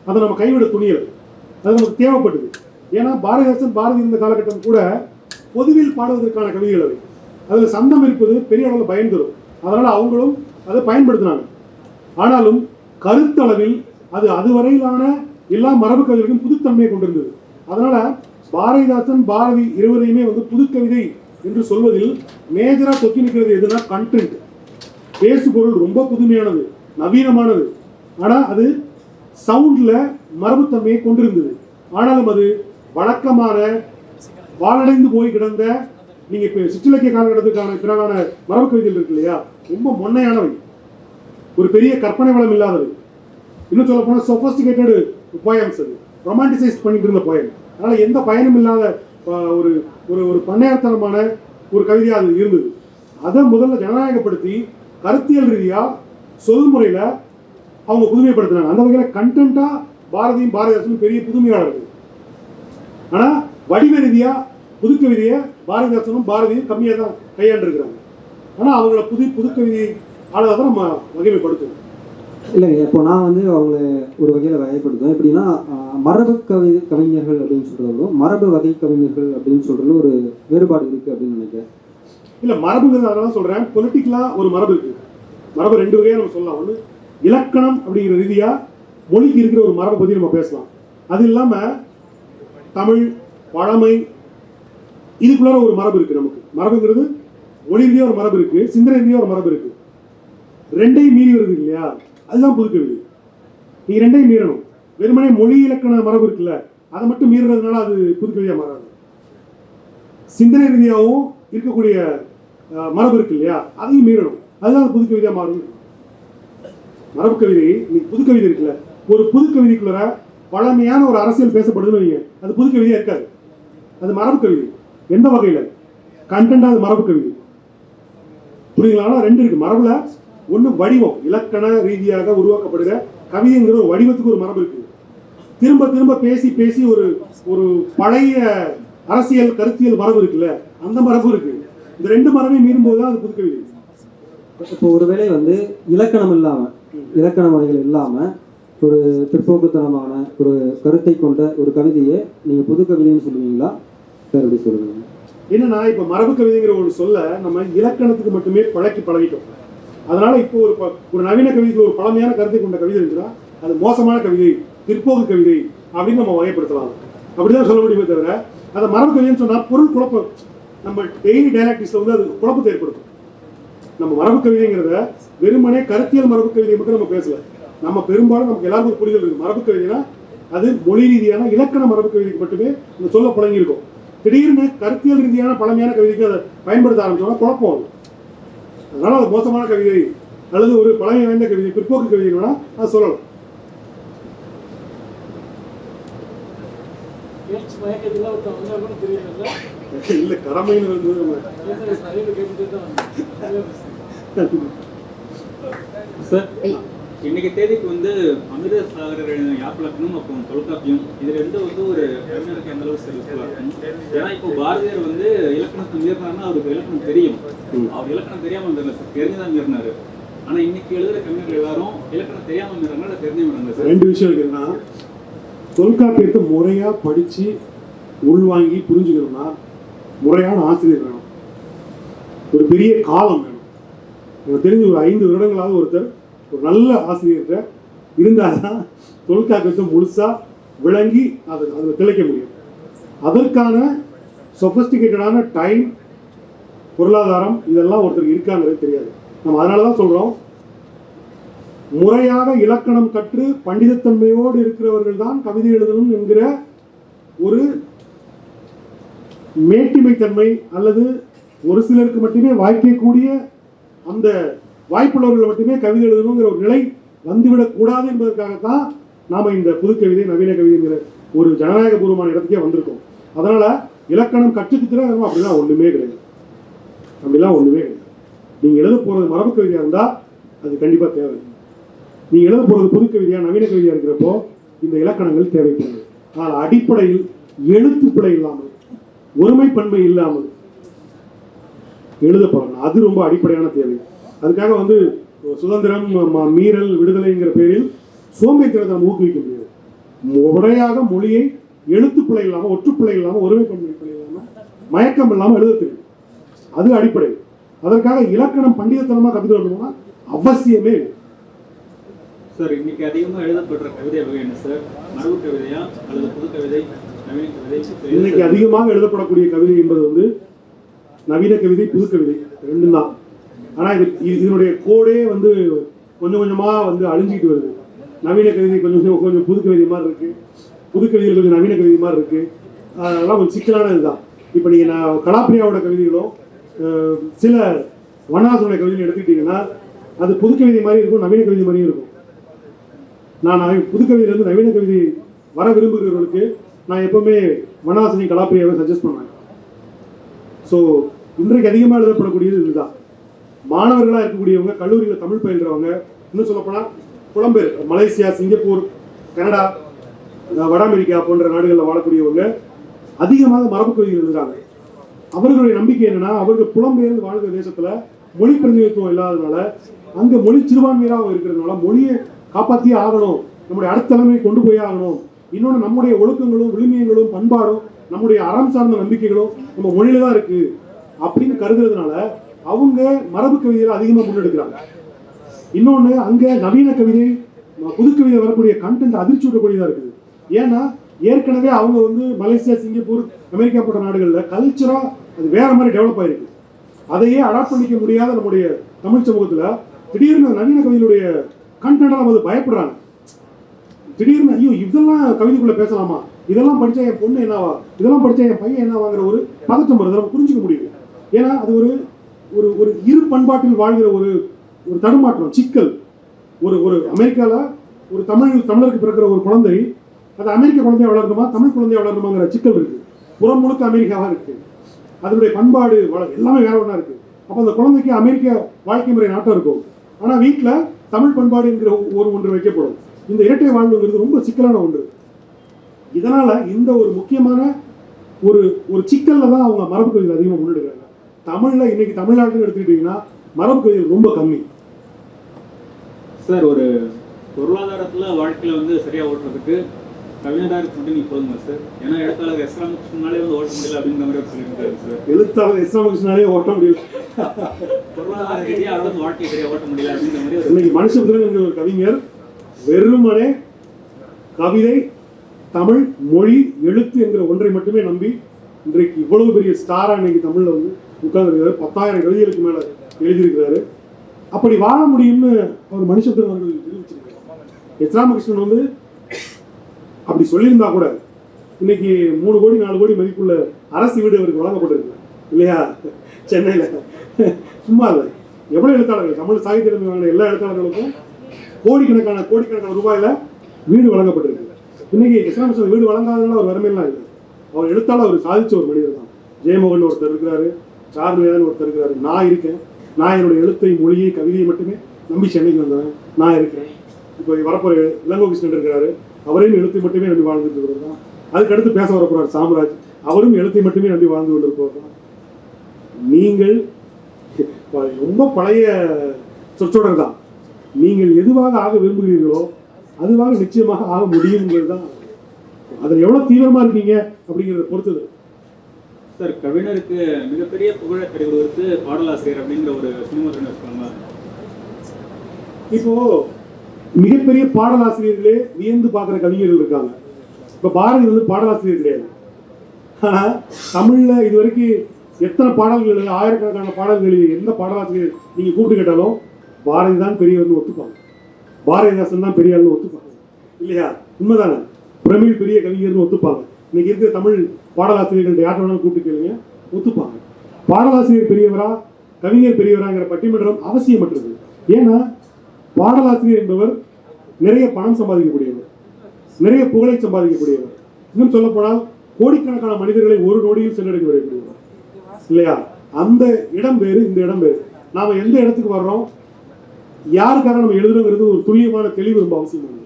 அதை நம்ம கைவிட துணியலை, அது நமக்கு தேவைப்பட்டது. ஏன்னா பாரதி இருந்த காலகட்டம் கூட பொதுவில் பாடுவதற்கான கவிதைகள் அவை, அதில் சந்தம் இருப்பது பெரிய அளவில் பயன் தரும். அதனால் அவங்களும் அதை பயன்படுத்தினாங்க. ஆனாலும் கருத்தளவில் அது அதுவரையிலான எல்லா மரபு கவிதைகளுக்கும் புதுத்தன்மையை கொண்டிருந்தது. அதனால பாரதிதாசன் பாரதி இருவரையுமே வந்து புதுக்கவிதை என்று சொல்வதில் மேஜரா தொக்கி நிற்கிறது எதுனா கண்டென்ட், பேசுபொருள் ரொம்ப புதுமையானது, நவீனமானது. ஆனால் அது சவுண்ட்ல மரபுத்தன்மையை கொண்டிருந்தது. ஆனாலும் அது வழக்கமான வாழடைந்து போய் கிடந்த நீங்க இப்ப சிற்றிலக்கிய காலகட்டத்துக்கான பிறகான மரபு கவிதைகள் இருக்கு இல்லையா, ரொம்ப மொன்னையானவை, ஒரு பெரிய கற்பனை வளம் இல்லாதவை. இன்னும் சொல்ல போனா சொபஸ்டிகேட்டட் போயம்ஸ், அது ரொமான்டிசைஸ் பண்ணிட்டு இருந்த போயம். அதனால எந்த பயனும் இல்லாத ஒரு ஒரு ஒரு பண்ணையார்த்தனமான ஒரு கவிதையா அது இருந்தது. அதை முதல்ல ஜனநாயகப்படுத்தி கருத்தியல் ரீதியா சொல்முறையில அவங்க புதுமைப்படுத்தினாங்க. அந்த வகையில கண்டென்ட்டா பாரதிதாசனும் பெரிய புதுமையாளர்கள். ஆனா வடிவ ரீதியா புதுக்கவிதையை பாரதிதாசனும் பாரதியும் கம்மியா தான் கையாண்டிருக்கிறாங்க. ஆனா அவங்கள புதுக்கவிதை ஆளதான் நம்ம வகைமைப்படுத்துவோம். இல்லைங்க, இப்போ நான் வந்து அவங்கள ஒரு வகையில் வகைப்படுத்துவேன். எப்படின்னா மரபு கவிஞர்கள் அப்படின்னு சொல்றதும் மரபு வகை கவிஞர்கள் அப்படின்னு சொல்றது ஒரு வேறுபாடு இருக்கு அப்படின்னு நினைக்கிறேன். இல்ல மரபுங்கிறது அதெல்லாம் சொல்றேன், பொலிட்டிக்கலா ஒரு மரபு இருக்கு. மரபு ரெண்டு வகையா நம்ம சொல்லலாம். ஒன்று இலக்கணம் அப்படிங்கிற ரீதியா மொழிக்கு இருக்கிற ஒரு மரபை பத்தி நம்ம பேசலாம். அது இல்லாம தமிழ் பழமை இதுக்குள்ளார ஒரு மரபு இருக்கு. நமக்கு மரபுங்கிறது மொழி ரீதியா ஒரு மரபு இருக்கு, சிந்தனை ரீதியா ஒரு மரபு இருக்கு. ரெண்டையும் மீறி வருது இல்லையா, அதுதான் புதுக்கவிதை. நீங்க ரெண்டையும் மீறணும். வெறுமனே மொழி இலக்கண மரபு இருக்குல்ல, அதை மட்டும் மீறுறதுனால அது புதுக்கவிதையா மாறாது. சிந்தனை ரீதியாகவும் இருக்கக்கூடிய மரபு இருக்கு இல்லையா, அதையும் மீறணும், அதுதான் புதுக்கவிதையா மாறும். மரபு கவிதை புதுக்கவிதை இருக்குல்ல, ஒரு புதுக்கவிதைக்குள்ள பழமையான ஒரு அரசியல் பேசப்படுதுன்னு வைங்க, அது புதுக்கவிதையா இருக்காது, அது மரபு கவிதை. எந்த வகையில கண்டென்ட் அது மரபு கவிதை, புரியுங்களா? ரெண்டு இருக்கு மரபுல. ஒன்று வடிவம், இலக்கண ரீதியாக உருவாக்கப்படுகிற கவிதைங்கிற ஒரு வடிவத்துக்கு ஒரு மரபு இருக்கு. திரும்ப திரும்ப பேசி பேசி ஒரு ஒரு பழைய அரசியல் கருத்தியல் மரபு இருக்குல்ல, அந்த மரபு இருக்கு. இந்த ரெண்டு மரபையும் மீறும்போது தான் அது புதுக்கவிதை. இப்போ ஒருவேளை வந்து இலக்கணம் இல்லாம, இலக்கண முறைகள் இல்லாம ஒரு பிற்போக்குத்தனமான ஒரு கருத்தை கொண்ட ஒரு கவிதையை நீங்க புது கவிதைன்னு சொல்லுவீங்களா, வேற எப்படி சொல்லுவீங்க? என்னன்னா இப்ப மரபு கவிதைங்கிற ஒரு சொல்ல நம்ம இலக்கணத்துக்கு மட்டுமே பழகிட்டோம். அதனால இப்போ ஒரு நவீன கவிதைக்கு ஒரு பழமையான கருத்தை கொண்ட கவிதை இருந்துச்சுன்னா அது மோசமான கவிதை, பிற்போக்கு கவிதை அப்படின்னு நம்ம வகைப்படுத்தலாம். அப்படிதான் சொல்ல முடியுமே தவிர அதை மரபு கவிதைன்னு சொன்னா பொருள் குழப்பம், நம்ம டெய்லி டைலாக்டிக்ஸ்ல வந்து அது குழப்பத்தை ஏற்படுத்தும். நம்ம மரபு கவிதைங்கிறத வெறுமனே கருத்தியல் மரபு கவிதை மட்டும் நம்ம பேசல. நம்ம பெரும்பாலும் நமக்கு எல்லாருக்கும் ஒரு புரிதல் இருக்கு. மரபு கவிதைனா அது மொழி ரீதியான இலக்கண மரபு கவிதைக்கு மட்டுமே இந்த சொல்ல புழங்கி இருக்கும். திடீர்னு கருத்தியல் ரீதியான பழமையான கவிதைக்கு அதை பயன்படுத்த ஆரம்பிச்சோம்னா குழப்பம் ஆகும். அதனால அது மோசமான கவிதை அல்லது ஒரு பழமை வாய்ந்த கவிதை, பிற்போக்கு கவிதைனா அது சொல்லலாம். இல்ல கடமைன்னு வந்து சார் இன்னைக்கு தேதிக்கு வந்து அமிர்தசாகர் எழுதின யாப்பிலக்கணம் அப்புறம் தொல்காப்பியம் இது ரெண்டும் வந்து ஒரு கவிஞருக்கு எந்த அளவுக்கு செல்ஃபுல்லாக இருக்கும். ஏன்னா இப்போ பாரதியார் வந்து இலக்கணத்தை மீறினார்னா அவருக்கு இலக்கணம் தெரியும். அவர் இலக்கணம் தெரியாமல் இருந்தார் சார், தெரிஞ்சுதான் மீறினாரு. ஆனால் இன்னைக்கு எழுதுகிற கவிஞர்கள் எல்லாரும் இலக்கணம் தெரியாமல் மீறாங்க, இல்லை தெரிஞ்சு மீறாங்க சார். ரெண்டு விஷயம் இருக்குன்னா, தொல்காப்பியத்தை முறையாக படித்து உள்வாங்கி புரிஞ்சுக்கணும்னா முறையான ஆசிரியர் வேணும், ஒரு பெரிய காலம் வேணும். எனக்கு தெரிஞ்சு ஒரு 5 வருடங்களாவது ஒருத்தர் ஒரு நல்ல ஆசிரியர்கிட்ட இருந்தால் தான் தொல்காப்பியத்தை முழுசாக விளங்கி அதில் திளைக்க முடியும். அதற்கான சொஃபஸ்டிகேட்டடான டைம், பொருளாதாரம் இதெல்லாம் ஒருத்தருக்கு இருக்காங்கிறது தெரியாது. நம்ம அதனால தான் சொல்கிறோம், முறையாக இலக்கணம் கற்று பண்டிதத்தன்மையோடு இருக்கிறவர்கள் தான் கவிதை எழுதணும் என்கிற ஒரு மேட்டிமைத்தன்மை அல்லது ஒரு சிலருக்கு மட்டுமே வாய்க்கக்கூடிய அந்த வாய்ப்புள்ளவர்கள் மட்டுமே கவிதை எழுதணுங்கிற ஒரு நிலை வந்துவிடக்கூடாது என்பதற்காகத்தான் நாம் இந்த புதுக்கவிதை நவீன கவிதைங்கிற ஒரு ஜனநாயகபூர்வமான இடத்துக்கே வந்திருக்கோம். அதனால இலக்கணம் கற்றுக்கிற அப்படிலாம் ஒன்றுமே கிடையாது, அப்படிலாம் ஒன்றுமே கிடையாது. நீங்கள் எழுத போகிறது மரபு கவிதையாக இருந்தால் அது கண்டிப்பாக தேவை. நீங்கள் எழுத போகிறது புதுக்கவிதையாக நவீன கவிதையாக இருக்கிறப்போ இந்த இலக்கணங்கள் தேவைப்படுது. ஆனால் அடிப்படையில் எழுத்து பிழை இல்லாமல், ஒருமைப்பன்மை இல்லாமல் எழுதப்படணும். அது ரொம்ப அடிப்படையான தேவை. அதுக்காக வந்து சுதந்திரம், மீறல், விடுதலைங்கிற பேரில் சோம்பேறித்தனத்தை நம்ம ஊக்குவிக்க முடியாது. முறையாக மொழியை எழுத்துப்பிழை இல்லாமல், ஒற்றுப்பிழை இல்லாமல், ஒருமைப்பன்மை பிழை இல்லாமல், மயக்கம் இல்லாமல் எழுத தெரியும். அது அடிப்படை. அதற்காக இலக்கணம் பண்டிதத்தனமாக கவிதை எழுதணும்னா அவசியமே இல்லை சார். இன்னைக்கு அதிகமாக எழுதப்படுற கவிதை வகை என்ன சார்? மரபு கவிதையா அல்லது புது கவிதை, நவீன கவிதை? இன்னைக்கு அதிகமாக எழுதப்படக்கூடிய கவிதை என்பது வந்து நவீன கவிதை, புது கவிதை ரெண்டும் தான். ஆனால் இதனுடைய கோடே வந்து கொஞ்சம் கொஞ்சமாக வந்து அழிஞ்சிக்கிட்டு வருது. நவீன கவிதை கொஞ்சம் புது கவிதை மாதிரி இருக்கு, புது கவிதைகள் கொஞ்சம் நவீன கவிதை மாதிரி இருக்கு. அதெல்லாம் கொஞ்சம் சிக்கலான இதுதான். இப்போ நீங்கள் கலாப்ரியாவோட கவிதைகளும் சில வண்ணாசனுடைய கவிதைகள் எடுத்துக்கிட்டீங்கன்னா அது புது கவிதை மாதிரி இருக்கும், நவீன கவிதை மாதிரியும் இருக்கும். நான் புது கவிதையிலேருந்து நவீன கவிதை வர விரும்புகிறவர்களுக்கு நான் எப்பவுமே வண்ணாசனி, கலாப்ரியாவை சஜஸ்ட் பண்ணுவேன். ஸோ இன்றைக்கு அதிகமாக எழுதப்படக்கூடியது இதுதான். மாணவர்களாக இருக்கக்கூடியவங்க, கல்லூரியில் தமிழ் பயில்றவங்க, இன்னும் சொல்லப்போனால் புலம்பெயர் மலேசியா, சிங்கப்பூர், கனடா, வட அமெரிக்கா போன்ற நாடுகளில் வாழக்கூடியவங்க அதிகமாக மரபு கவிதைகள் எழுதுறாங்க. அவர்களுடைய நம்பிக்கை என்னன்னா, அவர்கள் புலம்பெயர்ந்து வாழ்கிற தேசத்தில் மொழி பிரதிநிதித்துவம் இல்லாததுனால, அங்கே மொழி சிறுபான்மையாக இருக்கிறதுனால மொழியை காப்பாற்றியே ஆகணும், நம்முடைய அடுத்த தலைமுறை கொண்டு போய் ஆகணும். இன்னொன்று, நம்முடைய ஒழுக்கங்களும் விழுமியங்களும் பண்பாடும் நம்முடைய அறம் சார்ந்த நம்பிக்கைகளும் நம்ம மொழியில தான் இருக்கு அப்படின்னு கருதுறதுனால அவங்க மரபு கவிதைகளை அதிகமாக முன்னெடுக்கிறாங்க. இன்னொன்று, அங்கே நவீன கவிதை, புது கவிதை வரக்கூடிய கண்டென்ட் அதிர்ச்சி விடக்கூடியதாக இருக்குது. ஏன்னா ஏற்கனவே அவங்க வந்து மலேசியா, சிங்கப்பூர், அமெரிக்கா போன்ற நாடுகளில் கல்ச்சராக அது வேற மாதிரி டெவலப் ஆயிருக்கு. அதையே அடாப்ட் பண்ணிக்க முடியாத நம்முடைய தமிழ் சமூகத்தில் திடீர்னு நவீன கவிதையுடைய கண்டென்ட்டாக நம்ம பயப்படுறாங்க. திடீர்னு ஐயோ இதெல்லாம் கவிதைக்குள்ளே பேசலாமா, இதெல்லாம் படித்தா என் பொண்ணு என்னவா, இதெல்லாம் படித்தா என் பையன் என்னவாங்கிற ஒரு பதட்டம் வருது. நம்ம புரிஞ்சுக்க முடியுது. ஏன்னா அது ஒரு ஒரு ஒரு இரு பண்பாட்டில் வாழ்கிற ஒரு ஒரு தடுமாற்றம், சிக்கல். ஒரு அமெரிக்காவில் ஒரு தமிழருக்கு பிறக்கிற ஒரு குழந்தை அது அமெரிக்க குழந்தையா வளரணுமா, தமிழ் குழந்தையா வளரணுமாங்கிற சிக்கல் இருக்கு. புறம் முழுக்க அமெரிக்காவாக இருக்கு, அதனுடைய பண்பாடு எல்லாமே வேற ஒன்றா இருக்கு. அப்போ அந்த குழந்தைக்கு அமெரிக்க வாழ்க்கை முறை நாட்டம் இருக்கும், ஆனால் வீட்டில் தமிழ் பண்பாடு என்கிற ஒன்று வைக்கப்படும். இந்த இரட்டை வாழ்வுங்கிறது ரொம்ப சிக்கலான ஒன்று. இதனால இந்த ஒரு முக்கியமான ஒரு சிக்கல்ல தான் அவங்க மரபு கவிதைகள் அதிகமாக முன்னெடுக்கிறாங்க. தமிழ்ல இன்னைக்கு தமிழ்நாட்டில் எடுத்துக்கிட்டீங்கன்னா மரபு கவிதைகள் ரொம்ப கம்மி சார். ஒரு பொருளாதாரத்துல வாழ்க்கையில வந்து சரியா ஓட்டுறதுக்கு கவிஞராக மட்டும் நீ போதுங்க சார். ஏன்னா எழுத்தாளர் எஸ் ராமகிருஷ்ணனாலே வந்து ஓட்ட முடியல அப்படிங்கிற மாதிரி சொல்லியிருக்காரு சார். எழுத்தாளர் எஸ் ராமகிருஷ்ணனாலே ஓட்ட முடியல, பொருளாதார ரீதியாக அவரது வாழ்க்கை சரியா ஓட்ட முடியல அப்படிங்கிற மாதிரி. இன்னைக்கு மனுஷபுத்திரன் என்கிற ஒரு கவிஞர் வெறுமனே கவிதை, தமிழ், மொழி, எழுத்து என்கிற ஒன்றை மட்டுமே நம்பி இன்றைக்கு இவ்வளவு பெரிய ஸ்டாரா இன்னைக்கு தமிழ்ல வந்து உட்கார்ந்துருக்காரு. 10,000 கவிதைகளுக்கு மேல எழுதியிருக்கிறாரு. அப்படி வாழ முடியும்னு அவர் மனுஷபுத்திரன் அவர்கள் தெரிவிச்சிருக்காரு. எஸ் ராமகிருஷ்ணன் வந்து அப்படி சொல்லியிருந்தா கூட இன்னைக்கு 3 கோடி 4 கோடி மதிப்புள்ள அரசு வீடு அவருக்கு வழங்கப்பட்டிருக்கு இல்லையா சென்னையில. சும்மா இல்லை, எவ்வளவு எழுத்தாளர்கள், தமிழ் சாகித்ய வாங்கின எல்லா எழுத்தாளர்களுக்கும் கோடிக்கணக்கான ரூபாயில வீடு வழங்கப்பட்டிருக்கு. இன்னைக்கு எஸ்ராமகிருஷ்ணன் வீடு வழங்காதனால அவர் வறுமையெல்லாம் இல்லை. அவர் எழுத்தாளர், அவர் சாதிச்ச ஒரு மனிதர் தான். ஜெயமோகன் ஒருத்தர் இருக்கிறாரு, சார்வேதன் ஒருத்தர் இருக்கிறாரு, நான் இருக்கேன். நான் என்னுடைய எழுத்தை, மொழியை, கவிதையை மட்டுமே நம்பி சென்னைக்கு வந்தவன் நான் இருக்கேன். இப்போ வரப்போற இளங்கோ கிருஷ்ணன் இருக்கிறாரு, அவரையும் எழுத்தை மட்டுமே நம்பி வாழ்ந்துட்டு இருக்கிறவர் தான். அதுக்கடுத்து பேச வரப்போறார் சாம்ராஜ், அவரும் எழுத்தை மட்டுமே நம்பி வாழ்ந்து கொண்டிருப்பவர் தான். நீங்கள் ரொம்ப பழைய சொற்றொடர் தான், நீங்கள் எதுவாக ஆக விரும்புகிறீர்களோ அதுவாக நிச்சயமாக ஆக முடியுங்கிறது தான். அதில் எவ்வளோ தீவிரமாக இருக்கீங்க அப்படிங்கிறத பொறுத்தது. சார், கவிஞருக்கு மிகப்பெரிய புகழை பெறுவதற்கு பாடலாசிரியர் அப்படிங்கிற ஒரு சினிமா இருக்காங்க. இப்போ மிகப்பெரிய பாடலாசிரியர்களே வியந்து பார்க்குற கவிஞர்கள் இருக்காங்க. இப்போ பாரதி வந்து பாடலாசிரியர் கிடையாது. ஆனால் தமிழில் இது வரைக்கும் எத்தனை பாடல்கள், ஆயிரக்கணக்கான பாடல்களில் எந்த பாடலாசிரியர் நீங்கள் கூப்பிட்டு கேட்டாலும் பாரதி தான் பெரியவர்னு ஒத்துப்பாங்க, பாரதிதாசன் தான் பெரியார்னு ஒத்துப்பாங்க, இல்லையா? உண்மைதானே? பிரமிழ் பெரிய கவிஞர்னு ஒத்துப்பாங்க. இன்னைக்கு இருக்கிற தமிழ் பாடலாசிரியர்கள் யார் வேணாலும் கூப்பிட்டு கேளுங்க, ஒத்துப்பாங்க. பாடலாசிரியர் பெரியவரா கவிஞர் பெரியவராங்கிற பட்டிமன்றம் அவசியமற்றது. ஏன்னா பாடலாசிரியர் என்பவர் நிறைய பணம் சம்பாதிக்கக்கூடியவர், நிறைய புகழை சம்பாதிக்கக்கூடியவர், இன்னும் சொல்ல போனால் கோடிக்கணக்கான மனிதர்களை ஒரு நொடியில் சென்றடைந்து வரக்கூடியவர், இல்லையா? அந்த இடம் வேறு, இந்த இடம் வேறு. நாம எந்த இடத்துக்கு வர்றோம், யாருக்காக நம்ம எழுதுறோங்கிறது ஒரு துல்லியமான தெளிவு ரொம்ப அவசியமானது.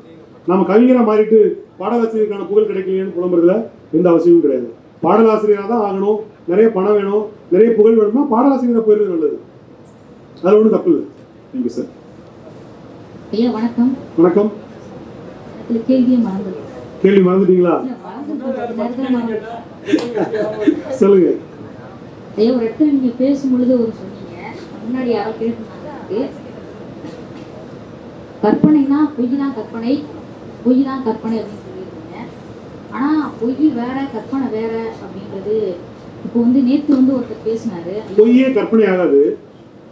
நம்ம கவிஞராக மாறிட்டு பாடலாசிரியருக்கான புகழ் கிடைக்கலையேன்னு புலம்புறதுல எந்த அவசியமும் கிடையாது. பாடலாசிரியராக தான் ஆகணும், நிறைய பணம் வேணும், நிறைய புகழ் வேணும்னா பாடலாசிரியராக போயிடுறது நல்லது, அது ஒன்றும் தப்பு இல்லை. Thank you sir. ஐயா வணக்கம். வணக்கம். கேள்வியே மறந்துடு. கேள்வி மறந்துட்டீங்களா? சொல்லுங்க ஐயா. ஒரு இடத்துல நீங்க பேசும்பொழுது ஒரு சொன்னீங்க, முன்னாடி யாரோ கேட்டுருந்தாங்க, கற்பனைனா பொய் தான் கற்பனை, பொய் தான் கற்பனை அப்படின்னு சொல்லியிருக்கீங்க. ஆனா பொய் வேற கற்பனை வேற அப்படின்றது இப்போ வந்து நேற்று வந்து ஒருத்தர் பேசினாரு. பொய்யே கற்பனை ஆகாது,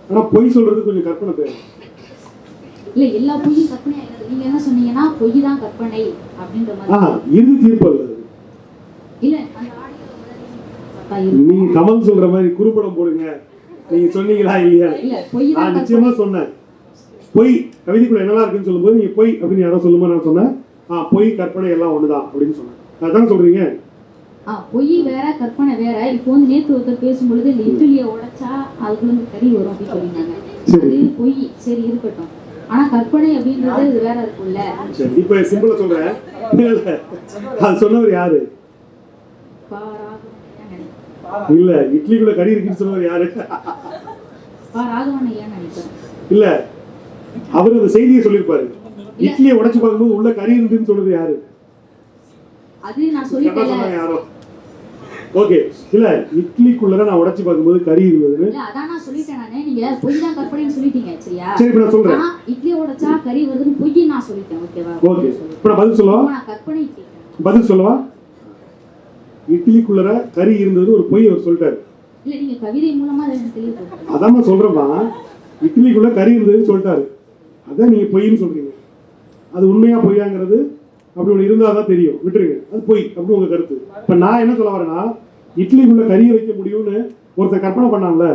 ஆனா பொய் சொல்றது கொஞ்சம் கற்பனை தேவை. இல்ல எல்லா பொய்யும் கற்பனை ஆகாது. நீங்க என்ன சொன்னீங்கன்னா பொய் தான் கற்பனை அப்படின்ற மாதிரி இறுதி தீர்ப்பு அல்ல. இல்ல அந்த நீங்க கமல் சொல்ற மாதிரி குறுப்படம் போடுங்க, நீங்க சொன்னீங்களா இல்லையா? நான் நிச்சயமா சொன்னேன். பொய் கவிதைக்குள்ள என்னெல்லாம் இருக்குன்னு சொல்லும்போது நீங்க பொய் அப்படின்னு யாரோ சொல்லும்போது நான் சொன்னேன் பொய் கற்பனை எல்லாம் ஒண்ணுதான் அப்படின்னு சொன்னேன். அதான் சொல்றீங்க. பொய் வேற கற்பனை வேற. இப்போ வந்து நேற்று ஒருத்தர் பேசும்பொழுது இந்த இட்லியை உடைச்சா அதுக்குள்ள இருந்து கறி வரும் அப்படின்னு சொல்லியிருந்தாங்க. அது பொய், சரி இருக்கட்டும். ஆனா கற்பனை அப்படின்றது இது வேற இருக்கும்ல. சரி, இப்ப சிம்பிளா சொல்றேன். அது சொன்னவர் யாரு? இல்ல, இட்லிக்குள்ள கறி இருக்குன்னு சொன்னவர் யாரு? இல்ல, அவர் அந்த செய்தியை சொல்லியிருப்பாரு. இட்லியை உடைச்சு பார்க்கும்போது உள்ள கறி இருந்துன்னு சொல்றது யாரு? அது நான் சொல்லிட்டேன். யாரோ ஓகே. இல்ல, இட்லிக்குள்ள நான் உடைச்சு பார்க்கும்போது கறி இருந்தது. இல்ல அதான் நான் சொல்லிட்டேன். நானே நீங்க பொய் தான் கற்பனைன்னு சொல்லிட்டீங்க, சரியா? சரி, இப்ப நான் சொல்றேன். ஆனா இட்லியை உடைச்சா கறி வருதுன்னு பொய் நான் சொல்லிட்டேன், ஓகேவா? ஓகே, இப்ப நான் பதில் சொல்லவா? நான் கற்பனை கேக்குறேன். பதில் சொல்லவா? இட்லிக்குள்ள கறி இருந்தது ஒரு பொய் அவர் சொல்லிட்டாரு. இல்ல நீங்க கவிதை மூலமா அதை தெளிவுபடுத்துங்க. அதான் சொல்றேன்ப்பா, இட்லிக்குள்ள கறி இருந்ததுன்னு சொல்லிட்டாரு, அதான் நீங்க பொய்ன்னு சொல்றீங்க. அது உண்மையா பொய்யாங்கிறது அப்படி ஒன்று இருந்தால் தான் தெரியும், விட்டுருங்க, அது பொய் அப்படின்னு உங்க கருத்து. இப்போ நான் என்ன சொல்ல வரேன்னா, இட்லிக்குள்ள கறியை வைக்க முடியும்னு ஒருத்தர் கற்பனை பண்ணாங்கல்ல,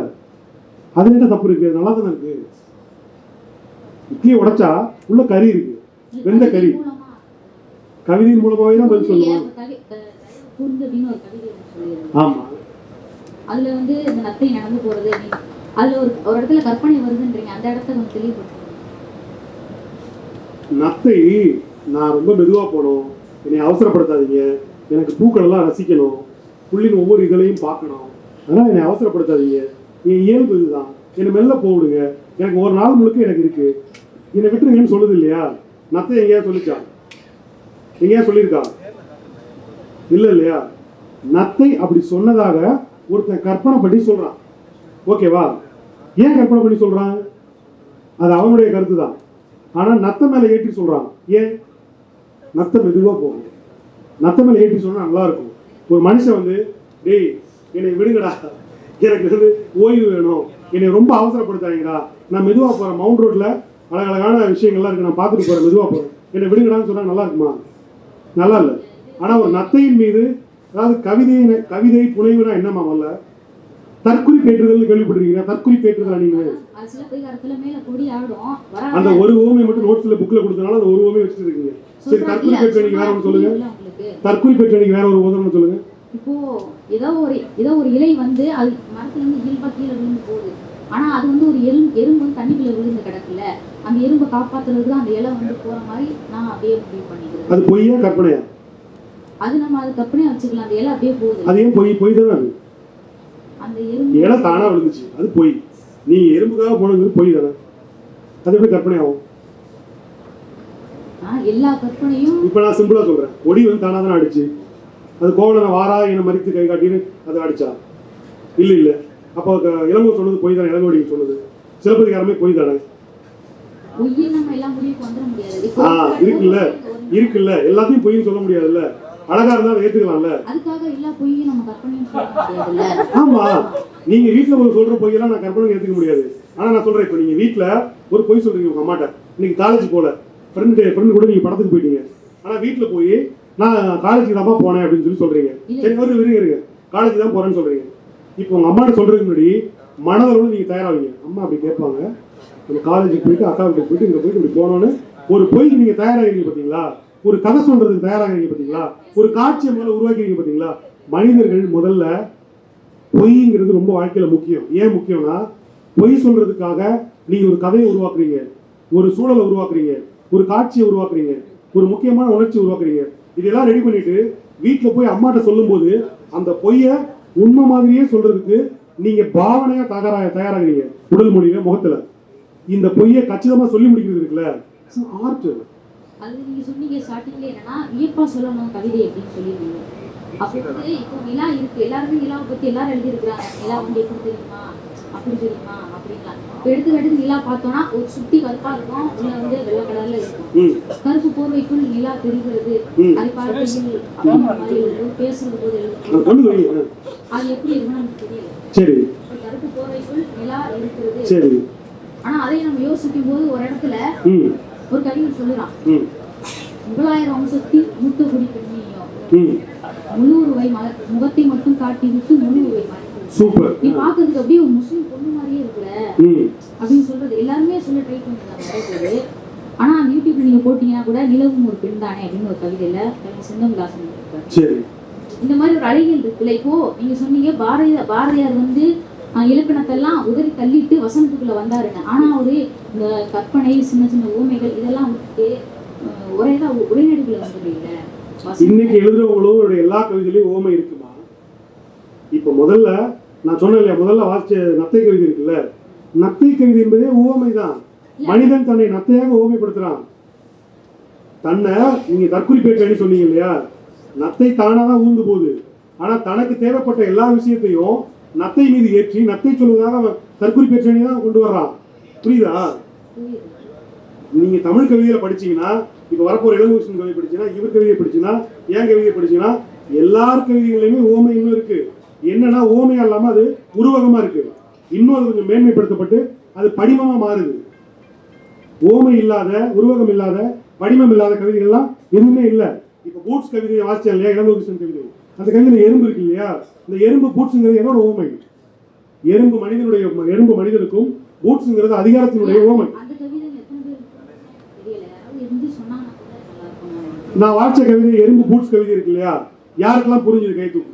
அது என்ன தப்பு இருக்கு? நல்லா தானே இருக்கு. இட்லியை உடைச்சா உள்ள கறி இருக்கு, வெந்த கறி. கவிதையின் மூலமாவே தான் பதில் சொல்லுவோம். ஆமா, அதுல வந்து இந்த நத்தை நடந்து போறது, அதுல ஒரு இடத்துல கற்பனை வருதுன்றீங்க, அந்த இடத்த கொஞ்சம் தெளிவுபடுத்துங்க. நத்தை நான் ரொம்ப மெதுவா போகணும், என்னை அவசரப்படுத்தாதீங்க, எனக்கு பூக்கள் எல்லாம் ரசிக்கணும், புள்ளின் ஒவ்வொரு இதழையும் பார்க்கணும், அதனால் என்னை அவசரப்படுத்தாதீங்க, என் இயல்பு இதுதான், என்னை மெல்ல போவிடுங்க, எனக்கு ஒரு நாள் முழுக்க எனக்கு இருக்கு, என்னை விட்டுருங்கன்னு சொல்லுது இல்லையா? நத்தை எங்கேயா சொல்லிச்சா? எங்கேயா சொல்லியிருக்கா? இல்லை இல்லையா? நத்தை அப்படி சொன்னதாக ஒருத்தன் கற்பனை பண்ணி சொல்றான், ஓகேவா? ஏன் கற்பனை பண்ணி சொல்றான்? அது அவனுடைய கருத்து தான். ஆனா நத்த மேல ஏற்றி சொல்றான். ஏன்? நத்த மெதுவா போகும், நத்த மேல ஏற்றி சொன்னா நல்லா இருக்கும். ஒரு மனுஷன் வந்து, டேய் என்னை விடுங்கடா, எனக்கு வந்து ஓய்வு வேணும், என்னை ரொம்ப அவசரப்படுத்தாங்கடா, நான் மெதுவா போறேன், மவுண்ட் ரோட்ல அழகழகான விஷயங்கள்லாம் இருக்கு, நான் பார்த்துட்டு போறேன், மெதுவா போறேன், என்னை விடுங்கடான்னு சொன்னா நல்லா இருக்குமா? நல்லா இல்லை. ஆனா ஒரு நத்தையின் மீது, அதாவது கவிதை புனைவுனா என்னமா? வரல தற்குறி பேற்றுதல் கேள்விப்பட்டிருக்கீங்க? தற்குறி பேற்றுதல் நீங்க அந்த ஒரு ஓமை மட்டும் நோட்ஸ்ல புக்ல கொடுத்தனால அந்த ஒரு ஓமை வச்சுட்டு இருக்கீங்க. சரி, தற்குறி பேற்று நீங்க வேற ஒன்று சொல்லுங்க. தற்குறி பேற்று நீங்க வேற ஒரு உதாரணம் சொல்லுங்க. இப்போ ஏதோ ஒரு இலை வந்து அது மரத்துல இருந்து இயல்பா கீழே விழுந்து போகுது, ஆனா அது வந்து ஒரு எறும்பு வந்து தண்ணிக்குள்ள விழுந்து கிடக்குல, அந்த எறும்பை காப்பாத்துறதுக்கு தான் அந்த இலை வந்து போற மாதிரி நான் அப்படியே முடிவு பண்ணிக்கிறேன். அது பொய்யா கற்பனையா? அது நம்ம அது கற்பனையா வச்சுக்கலாம். அந்த இலை அப்படியே போகுது. அது ஏன் பொய் தானே? அது அந்த எறும்பு இலை தானா விழுந்துச்சு, அது பொய். நீ எறும்புக்காக போனது பொய் தானே, அது எப்படி கற்பனை ஆகும்? எல்லா கற்பனையும் இப்ப நான் சிம்பிளா சொல்றேன், கொடி வந்து தானா தானே அடிச்சு, அது கோவலனை வாரா என மறித்து கை காட்டின்னு அதை அடிச்சா? இல்ல அப்போ இளங்கோ சொன்னது பொய் தானே, இளங்கோடி சொன்னது சிலப்பதிகாரமே பொய் தானே? பொய்யை நம்ம எல்லாம் முடிவுக்கு வந்துட முடியாது. இருக்குல்ல எல்லாத்தையும் பொய்ன்னு சொல்ல முடியாதுல்ல. அழகா இருந்தாலும் ஏத்துக்கலாம்ல. அதுக்காக எல்லா பொய்யும் நம்ம கற்பனையும் சொல்ல முடியாதுல்ல. ஆமா, நீங்க வீட்டுல ஒரு சொல்ற பொய்யெல்லாம் நான் கற்பனை ஏத்துக்க முடியாது. ஆனா நான் சொல்றேன், இப்ப நீங்க வீட்டுல ஒரு பொய் சொல்றீங்க உங்க அம்மாட்ட, இன்னைக்கு காலேஜ் போல ஃப்ரெண்டு கூட நீங்க படத்துக்கு போயிட்டீங்க. ஆனா வீட்டுல போய் நான் காலேஜுக்கு தான் போனேன் அப்படின்னு சொல்லி சொல்றீங்க. சரி, இருங்க காலேஜ் தான் போறேன்னு சொல்றீங்க. இப்போ உங்க அம்மாட்ட சொல்றதுக்கு முன்னாடி மனதளவு நீங்க தயாராவீங்க. அம்மா அப்படி கேட்பாங்க, நம்ம காலேஜுக்கு போயிட்டு அக்கா வீட்டுக்கு போயிட்டு இங்க போயிட்டு இப்படி போனோன்னு ஒரு பொய்க்கு நீங்க தயாராகிறீங்க பாத்தீங்களா? ஒரு கதை சொல்றதுக்கு தயாராகிறீங்க பாத்தீங்களா? ஒரு காட்சியை முதல்ல உருவாக்கிறீங்க பாத்தீங்களா? மனிதர்கள் முதல்ல பொய்ங்கிறது ரொம்ப வாழ்க்கையில முக்கியம். ஏன் முக்கியம்னா, பொய் சொல்றதுக்காக நீங்க ஒரு கதையை உருவாக்குறீங்க, ஒரு சூழலை உருவாக்குறீங்க, ஒரு காட்சியை உருவாக்குறீங்க, ஒரு முக்கியமான உணர்ச்சி உருவாக்குறீங்க. இதெல்லாம் ரெடி பண்ணிட்டு வீட்டுல போய் அம்மாட்ட சொல்லும் போது அந்த பொய்ய உண்மை மாதிரியே சொல்றதுக்கு நீங்க பாவனையா தயாராகிறீங்க. உடல் மொழியில, முகத்துல இந்த பொய்யை கச்சிதமா சொல்லி முடிக்கிறது இருக்குல்ல, ஆர்ட். அது நீங்க சொன்னீங்க ஸ்டார்டிங்ல என்னன்னா வியப்பா சொல்லணும் கவிதை அப்படின்னு சொல்லிருந்தீங்க. அப்போ வந்து இப்போ நிலா இருக்கு, எல்லாருமே நிலாவை பத்தி எல்லாரும் எழுதி இருக்கிறாங்க. நிலா வந்து எப்படி தெரியுமா, அப்படி தெரியுமா அப்படின்லாம். இப்போ எடுத்து நிலா பார்த்தோம்னா ஒரு சுத்தி கருப்பா இருக்கும், உள்ள வந்து வெள்ளை கலர்ல இருக்கும். கருப்பு போர்வைக்குள் நிலா தெரிகிறது, அதை பார்க்கையில் அப்படின்ற மாதிரி எழுதும், பேசுறது போது எழுதும். அது எப்படி இருக்குன்னு நமக்கு தெரியல. சரி, கருப்பு போர்வைக்குள் நிலா இருக்கிறது. சரி, ஆனா அதை நம்ம யோசிக்கும் போது ஒரு இடத்துல ஒரு கவிஞர் சொல்லுறான், முகலாயர் வம்சத்தில் மூத்த குடி பெண்மையும் முழுவுருவை முகத்தை மட்டும் காட்டி விட்டு முழுவுருவை சூப்பர், நீ பாக்குறதுக்கு அப்படியே ஒரு முஸ்லீம் பொண்ணு மாதிரியே இருக்குல அப்படின்னு சொல்றது எல்லாருமே சொல்ல ட்ரை பண்ணிருக்காங்க. ஆனா அந்த யூடியூப்ல நீங்க போட்டீங்கன்னா கூட நிலவும் ஒரு பெண் தானே அப்படின்னு ஒரு கவிதையில செந்தமிழாசன் இருக்காரு. இந்த மாதிரி ஒரு அழகியல் இருக்குல்ல. இப்போ நீங்க சொன்னீங்க பாரதியார் வந்து இலக்கணத்தெல்லாம் உதறி தள்ளிட்டு வசனத்துக்குள்ள வந்தாருன்னு. ஆனா அவரு இந்த கற்பனை, சின்ன சின்ன ஊமைகள் இதெல்லாம் விட்டுட்டு உரைநடைக்குள்ள வந்துடுறீங்க. இன்னைக்கு எழுதுறவங்களோட எல்லா கவிதையிலையும் ஓமை இருக்குமா? இப்ப முதல்ல நான் சொன்னேன் இல்லையா, முதல்ல வாசிச்ச நத்தை கவிதை இருக்குல்ல, நத்தை கவிதை என்பதே ஓமை தான். மனிதன் தன்னை நத்தையாக ஓமைப்படுத்துறான். தன்னை நீங்க தற்குறிப்பேற்று சொன்னீங்க இல்லையா, நத்தை தானாதான் ஊர்ந்து போகுது. ஆனா தனக்கு தேவைப்பட்ட எல்லா விஷயத்தையும் நத்தை மீது ஏற்றி நத்தை சொல்வதாக அவன் தற்குறிப்பேற்று தான் கொண்டு வர்றான். புரியுதா? நீங்க தமிழ் கவிதையில படிச்சீங்கன்னா, இப்ப வரப்போற இளங்கோவன் கவிதை படிச்சீங்கன்னா, இவர் கவிதையை படிச்சீங்கன்னா, ஏன் கவிதையை படிச்சீங்கன்னா, எல்லார் கவிதைகளையுமே ஓமை இன்னும் இருக்கு. என்னன்னா ஓமையா இல்லாம அது உருவகமா இருக்கு. இன்னும் அது கொஞ்சம் மேன்மைப்படுத்தப்பட்டு அது படிமமா மாறுது. ஓமை இல்லாத, உருவகம் இல்லாத, படிமம் இல்லாத கவிதைகள்லாம் எதுவுமே இல்லை. இப்ப பூட்ஸ் கவிதையை வாசிச்சேன் இல்லையா, இளங்கோவன் கவிதை, அந்த கவிதையில எறும்பு இருக்கு இல்லையா, இந்த எறும்பு பூட்ஸுங்கிறது என்னோட ஓமை. எறும்பு மனிதனுக்கும் பூட்ஸுங்கிறது அதிகாரத்தினுடைய ஓமை. நான் வாசிச்ச கவிதை எறும்பு பூட்ஸ் கவிதை இருக்கு இல்லையா, யாருக்கெல்லாம் புரிஞ்சது கை தூக்கு.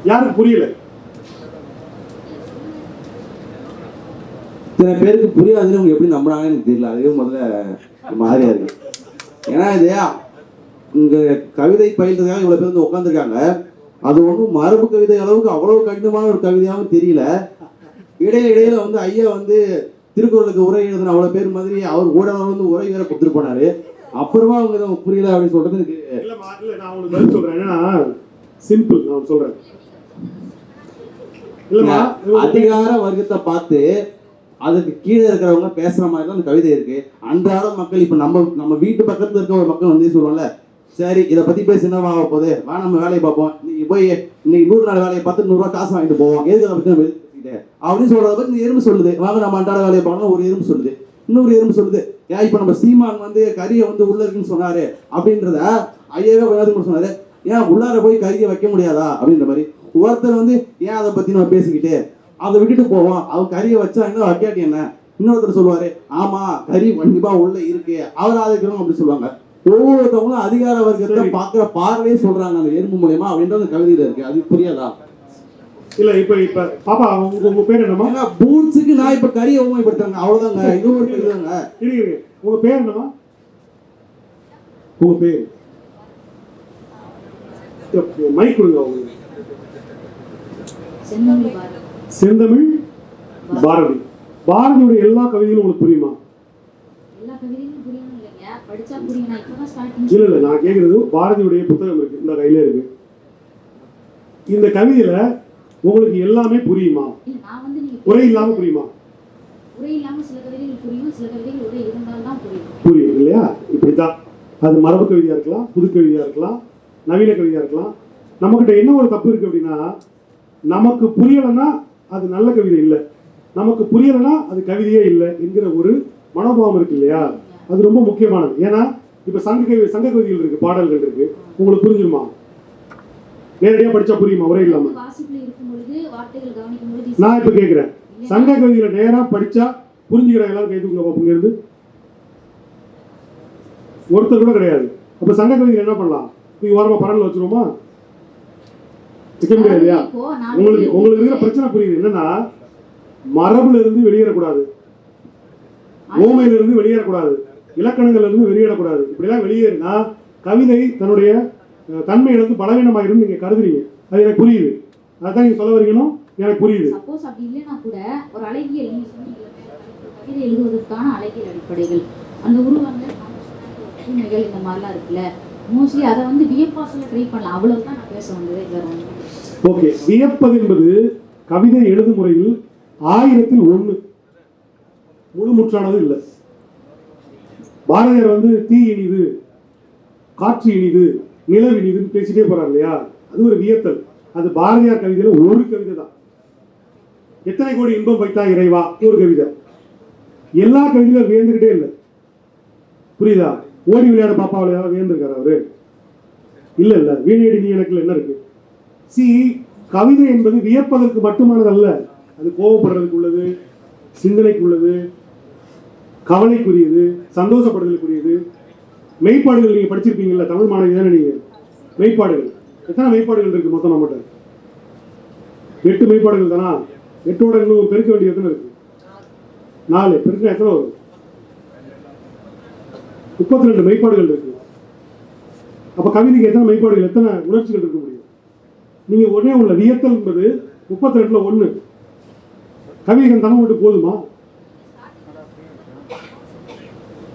யாருக்கு புரியல? இத்தனை பேருக்கு புரியாதுன்னு அவங்க எப்படி நம்புறாங்கன்னு எனக்கு தெரியல. அதுவே முதல்ல மாதிரியா இருக்கு. ஏன்னா இது இங்க கவிதை பயில்றதுக்காக இவ்வளவு பேர் வந்து உட்காந்துருக்காங்க. அது ஒன்றும் மரபு கவிதை அளவுக்கு அவ்வளவு கடினமான ஒரு கவிதையாகவும் தெரியல. இடையில வந்து ஐயா வந்து திருக்குறளுக்கு உரை எழுதுன அவ்வளவு பேர் மாதிரி அவர் ஊடகம் வந்து உரை வேற கொடுத்துட்டு போனாரு. அப்புறமா அவங்க புரியல அப்படின்னு சொல்றது எனக்கு நான் உங்களுக்கு பதில் சொல்றேன். என்னன்னா சிம்பிள் நான் சொல்றேன். அதிகார வர்க்கத்தை பார்த்து அதுக்கு கீழே இருக்கிறவங்க பேசுற மாதிரி தான் அந்த கவிதை இருக்கு. அன்றாட மக்கள் இப்ப நம்ம வீட்டு பக்கத்துல இருக்க ஒரு மக்கள் வந்து சொல்லுவாங்கல்ல, சரி இதை பத்தி பேசி என்ன ஆக போகுது, வா நம்ம வேலையை பார்ப்போம், நீங்க போய் இன்னைக்கு 100 நாள் வேலையை பார்த்து 100 ரூபாய் காசு வாங்கிட்டு போவோம், எதுக்கு அதை பத்தி பேசிக்கிட்டு அப்படின்னு சொல்றத பத்தி இந்த எறும்பு சொல்லுது. வாங்க நம்ம அன்றாட வேலையை பார்க்கணும் ஒரு எறும்பு சொல்லுது. இன்னொரு எறும்பு சொல்லுது, ஏன் இப்ப நம்ம சீமான் வந்து கறியை வந்து உள்ள இருக்குன்னு சொன்னாரு அப்படின்றத ஐயாவே கொஞ்சம் சொன்னாரு, ஏன் உள்ளார போய் கறியை வைக்க முடியாதா அப்படின்ற மாதிரி. ஒருத்தர் வந்து ஏன் அதை பத்தி நம்ம பேசிக்கிட்டு அதை விட்டுட்டு போவோம், அவன் கறியை வச்சா என்ன வைக்காட்டி என்ன. இன்னொருத்தர் சொல்லுவாரு, ஆமா கறி கண்டிப்பா உள்ள இருக்கு, அவர் ஆதரிக்கிறோம் அப்படி சொல்லுவாங்க. ஒவ்வொருத்தவங்களும் அதிகார வர்க்கத்தை சரி. பார்க்கிற பார்வையே சொல்றாங்க அந்த எறும்பு மூலியமா அப்படின்றது கவிதையில இருக்கு. அது புரியாதா? இல்ல இப்ப பாப்பா உங்க பேர் என்னமா? பூட்ஸுக்கு நான் இப்ப கரியை உண்மைப்படுத்துறாங்க அவ்வளவுதாங்க. இது ஒரு இதுதாங்க. இருக்கு. உங்க பேர் என்னமா? உங்க பேர் மைக் கொடுங்க. உங்களுக்கு செந்தமிழ் பாரதி. செந்தமிழ் பாரதி. பாரதியுடைய எல்லா கவிதைகளும் உங்களுக்கு புரியுமா? எல்லா கவிதையும் புரியணும் இல்லைங்க, படிச்சா புரியும். நான் இப்பதான் ஸ்டார்டிங். இல்ல நான் கேக்குறது பாரதியுடைய புத்தகம் இருக்கு, இந்த கையில இருக்கு. இந்த கவிதையில உங்களுக்கு எல்லாமே புரியுமா? இல்ல, நான் வந்து நீங்க உரை இல்லாம புரியுமா? உரை இல்லாம சில கவிதைகள் புரியும், சில கவிதைகள் உரை இருந்தால்தான் புரியும். புரியும் இல்லையா? இப்படித்தான். அது மரபு கவிதையா இருக்கலாம், புது கவிதையா இருக்கலாம், நவீன கவிதையா இருக்கலாம். நம்மகிட்ட என்ன ஒரு தப்பு இருக்கு அப்படின்னா, நமக்கு புரியலைன்னா அது நல்ல கவிதை இல்லை, நமக்கு புரியலைன்னா அது கவிதையே இல்லை என்கிற ஒரு மனோபாவம் இருக்கு இல்லையா? அது ரொம்ப முக்கியமானது. ஏன்னா இப்ப சங்க கவிதைகள் இருக்கு, பாடல்கள் இருக்கு. உங்களுக்கு புரிஞ்சிருமா? நேரடியா படிச்சா புரியுமா உரை இல்லாம? வாசிப்புல இருக்கும் பொழுது வார்த்தைகள் கவனிக்கும் பொழுது நான் இப்ப கேக்குறேன், சங்க கவிதையில நேரா படிச்சா புரிஞ்சுக்கிற எல்லாரும் கைதுங்க பாப்போங்க இருந்து ஒருத்தர் கூட கிடையாது. அப்ப சங்க கவிதையில என்ன பண்ணலாம்? நீங்க ஓரமா பரன்ல வச்சிருவோமா? வைக்க முடியாது இல்லையா? உங்களுக்கு இருக்கிற பிரச்சனை புரியுது. என்னன்னா மரபுல இருந்து வெளியேறக்கூடாது, ஓமையில இருந்து வெளியேறக்கூடாது, இலக்கணங்கள்ல இருந்து வெளியேறக்கூடாது. இப்படிலாம் வெளியேறினா கவிதை தன்னுடைய தன்மை இழந்து பலவீனமாயிரும் நீங்க கருதுறீங்க. அது எனக்கு புரியுது. அதான் நீங்க சொல்ல வரீங்கன்னு எனக்கு புரியுது. சப்போஸ் அப்படி இல்லைன்னா கூட ஒரு அழகியல், நீங்க சொன்னீங்க கவிதை எழுதுவதற்கான அழகியல் அடிப்படைகள், அந்த உருவங்கள், சூழ்நிலைகள், இந்த மாதிரிலாம் இருக்குல்ல, மோஸ்ட்லி அதை வந்து வியப்பாசல ட்ரை பண்ணலாம். அவ்வளவுதான் நான் பேச வந்தது. ஓகே, வியப்பது என்பது கவிதை எழுதும் முறையில் 1000ல் 1 முழுமுற்றானது இல்லை. பாரதியார் வந்து தீ இனிது, காற்று இனிது, நிலவு இனிதுன்னு பேசிட்டே போறார் இல்லையா? அது ஒரு வியத்தல். அது பாரதியார் கவிதையில ஒரு கவிதை தான். எத்தனை கோடி இன்பம் வைத்தா இறைவா ஒரு கவிதை. எல்லா கவிதையிலும் வியந்துகிட்டே இல்லை. புரியுதா? ஓடி விளையாட பாப்பா விளையாட வியந்திருக்காரு அவரு? இல்ல இல்ல. வீணேடி நீ எனக்கு என்ன இருக்கு? கவிதை என்பது வியப்பதற்கு மட்டுமானது அல்ல. அது கோபப்படுறதுக்கு உள்ளது, சிந்தனைக்கு உள்ளது, கவலைக்குரியது, சந்தோஷப்படுதலுக்குரியது. மெய்ப்பாடுகள் நீங்க படிச்சிருப்பீங்கல்ல, தமிழ் மாணவி தானே நீங்க? மெய்ப்பாடுகள் எத்தனை மெய்ப்பாடுகள் இருக்கு மொத்தம்? நம்மகிட்ட 8 மெய்ப்பாடுகள் தானா? 8ஓட இன்னும் பெருக்க வேண்டிய எத்தனை இருக்கு? 4 பெருக்க எத்தனை வரும்? 32 மெய்ப்பாடுகள் இருக்கு. அப்ப கவிதைக்கு எத்தனை மெய்ப்பாடுகள், எத்தனை உணர்ச்சிகள் இருக்க முடியும்? நீங்க ஒரே உள்ள வியத்தல் என்பது 32ல் 1. கவிதைகள் தமிழ் மட்டும் போதுமா?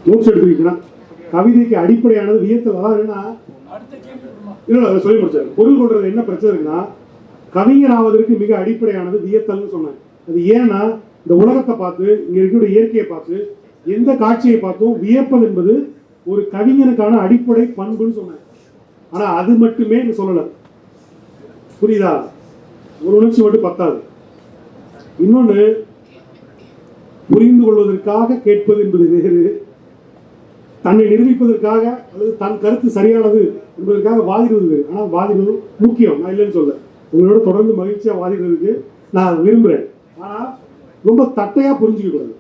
நோட்ஸ் எடுத்துக்கிட்டா கவிதைக்கு அடிப்படையானது வியத்தல். அதாவது என்ன இல்ல சொல்லி முடிச்சாரு. பொருள் கொள்றது என்ன பிரச்சனை இருக்குன்னா, கவிஞர் ஆவதற்கு மிக அடிப்படையானது வியத்தல்னு சொன்னேன். அது ஏன்னா இந்த உலகத்தை பார்த்து, இங்க இருக்கிற இயற்கையை பார்த்து, எந்த காட்சியை பார்த்தும் வியப்பது என்பது ஒரு கவிஞனுக்கான அடிப்படை பண்புன்னு சொன்னேன். ஆனா அது மட்டுமே சொல்லல. புரியுதா? ஒரு உணர்ச்சி மட்டும் பத்தாது. இன்னொன்னு, புரிந்து கொள்வதற்காக கேட்பது என்பது வேறு, தன்னை நிரூபிப்பதற்காக அல்லது தன் கருத்து சரியானது என்பதற்காக வாதிடுவது வேறு. ஆனால் வாதிடுவது முக்கியம், நான் இல்லைன்னு சொல்ல. உங்களோட தொடர்ந்து மகிழ்ச்சியா வாதிடுறதுக்கு நான் விரும்புகிறேன். ஆனால் ரொம்ப தட்டையா புரிஞ்சுக்க கூடாது.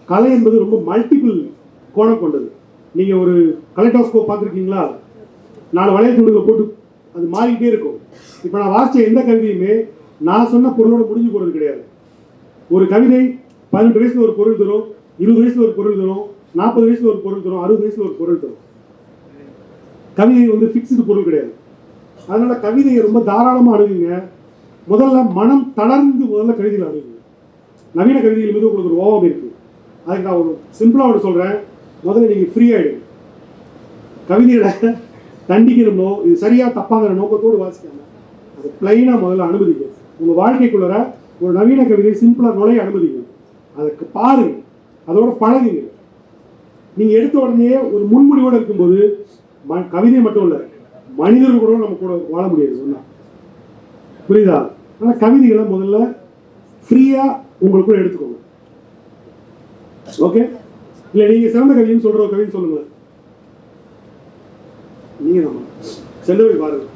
கலை என்பது ரொம்ப மல்டிபிள் கோணம் கொண்டது. நீங்க ஒரு கலைடோஸ்கோப் பார்த்துருக்கீங்களா? 4 வளைய துண்டுகளை போட்டு அது மாறிக்கிட்டே இருக்கும். இப்போ நான் வாசித்த எந்த கவிதையுமே நான் சொன்ன பொருளோட முடிஞ்சு போகிறது கிடையாது. ஒரு கவிதை 18 வயசுல ஒரு பொருள் தரும், 20 வயசுல ஒரு பொருள் தரும், 40 வயசுல ஒரு பொருள் தரும், 60 வயசுல ஒரு பொருள் தரும். கவிதை வந்து ஃபிக்ஸ்டு பொருள் கிடையாது. அதனால கவிதையை ரொம்ப தாராளமாக அணுகுங்க. முதல்ல மனம் தளர்ந்து முதல்ல கவிதையில் அணுகுங்க. நவீன கவிதைகள் மீது உங்களுக்கு ஒரு ஓவம் இருக்கு. அதுக்கு நான் ஒரு சிம்பிளாக ஒன்று சொல்கிறேன். முதல்ல நீங்கள் ஃப்ரீ ஆகிடுங்க. கவிதையில தண்டிக்கணும்னோ இது சரியா தப்பாங்கிற நோக்கத்தோடு வாசிக்காம அது பிளைனாக முதல்ல அனுமதிங்க. உங்கள் வாழ்க்கைக்குள்ள ஒரு நவீன கவிதை சிம்பிளாக நுழைய அனுமதிங்க. அதுக்கு பாருங்க, அதோட பழகுங்க. நீங்கள் எடுத்த உடனே ஒரு முன்முடிவோடு இருக்கும்போது கவிதை மட்டும் இல்லை, மனிதர்கள் கூட நம்ம கூட வாழ முடியாது சொன்னா. புரியுதா? ஆனால் கவிதைகளை முதல்ல ஃப்ரீயாக உங்களுக்குள்ள எடுத்துக்கோங்க. ஓகே? இல்லை நீங்கள் சிறந்த கவிதைன்னு சொல்கிற கவிதை சொல்லுங்க. நீங்கள் தான் செல்லவை பாருங்க.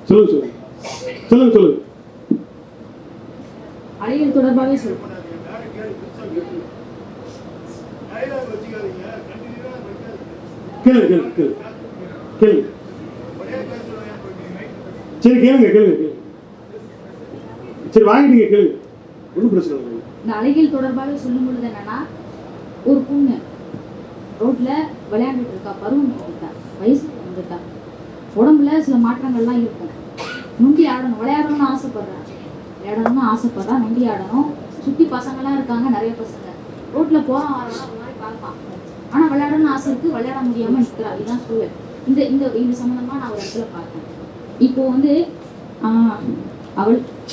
சொல்லுங்க சொல்லுங்க. சொல்லுங்க சொல்லுங்க. அலைகள் தொடர்பாகவே சொல்றேன். கேளுங்க கேளுங்க கேளுங்க கேளுங்க. சரி கேளுங்க கேளுங்க கேளுங்க. சரி வாங்கிட்டீங்க கேளுங்க, ஒன்றும் பிரச்சனை இல்லை. இந்த அலைகள் தொடர்பாக சொல்லும் பொழுது என்னன்னா, ஒரு பொண்ணு ரோட்ல விளையாண்டுட்டு இருக்கா, பருவம் இருக்கா, வயசு வந்துட்டா, உடம்புல சில மாற்றங்கள்லாம் இருக்கும். நொண்டி ஆடணும், விளையாடணும்னு ஆசைப்படுறா, நொண்டி ஆடணும். சுற்றி பசங்கள்லாம் இருக்காங்க, நிறைய பசங்க. ரோட்ல போறான் வரலாம் ஒரு மாதிரி பார்ப்பான், ஆனா விளையாடணும்னு ஆசை இருக்கு, விளையாட முடியாம நிற்கிறா. இதுதான் சூழல். இந்த இந்த இந்த சம்மந்தமா நான் ஒரு இடத்துல பார்த்தேன். இப்போ வந்து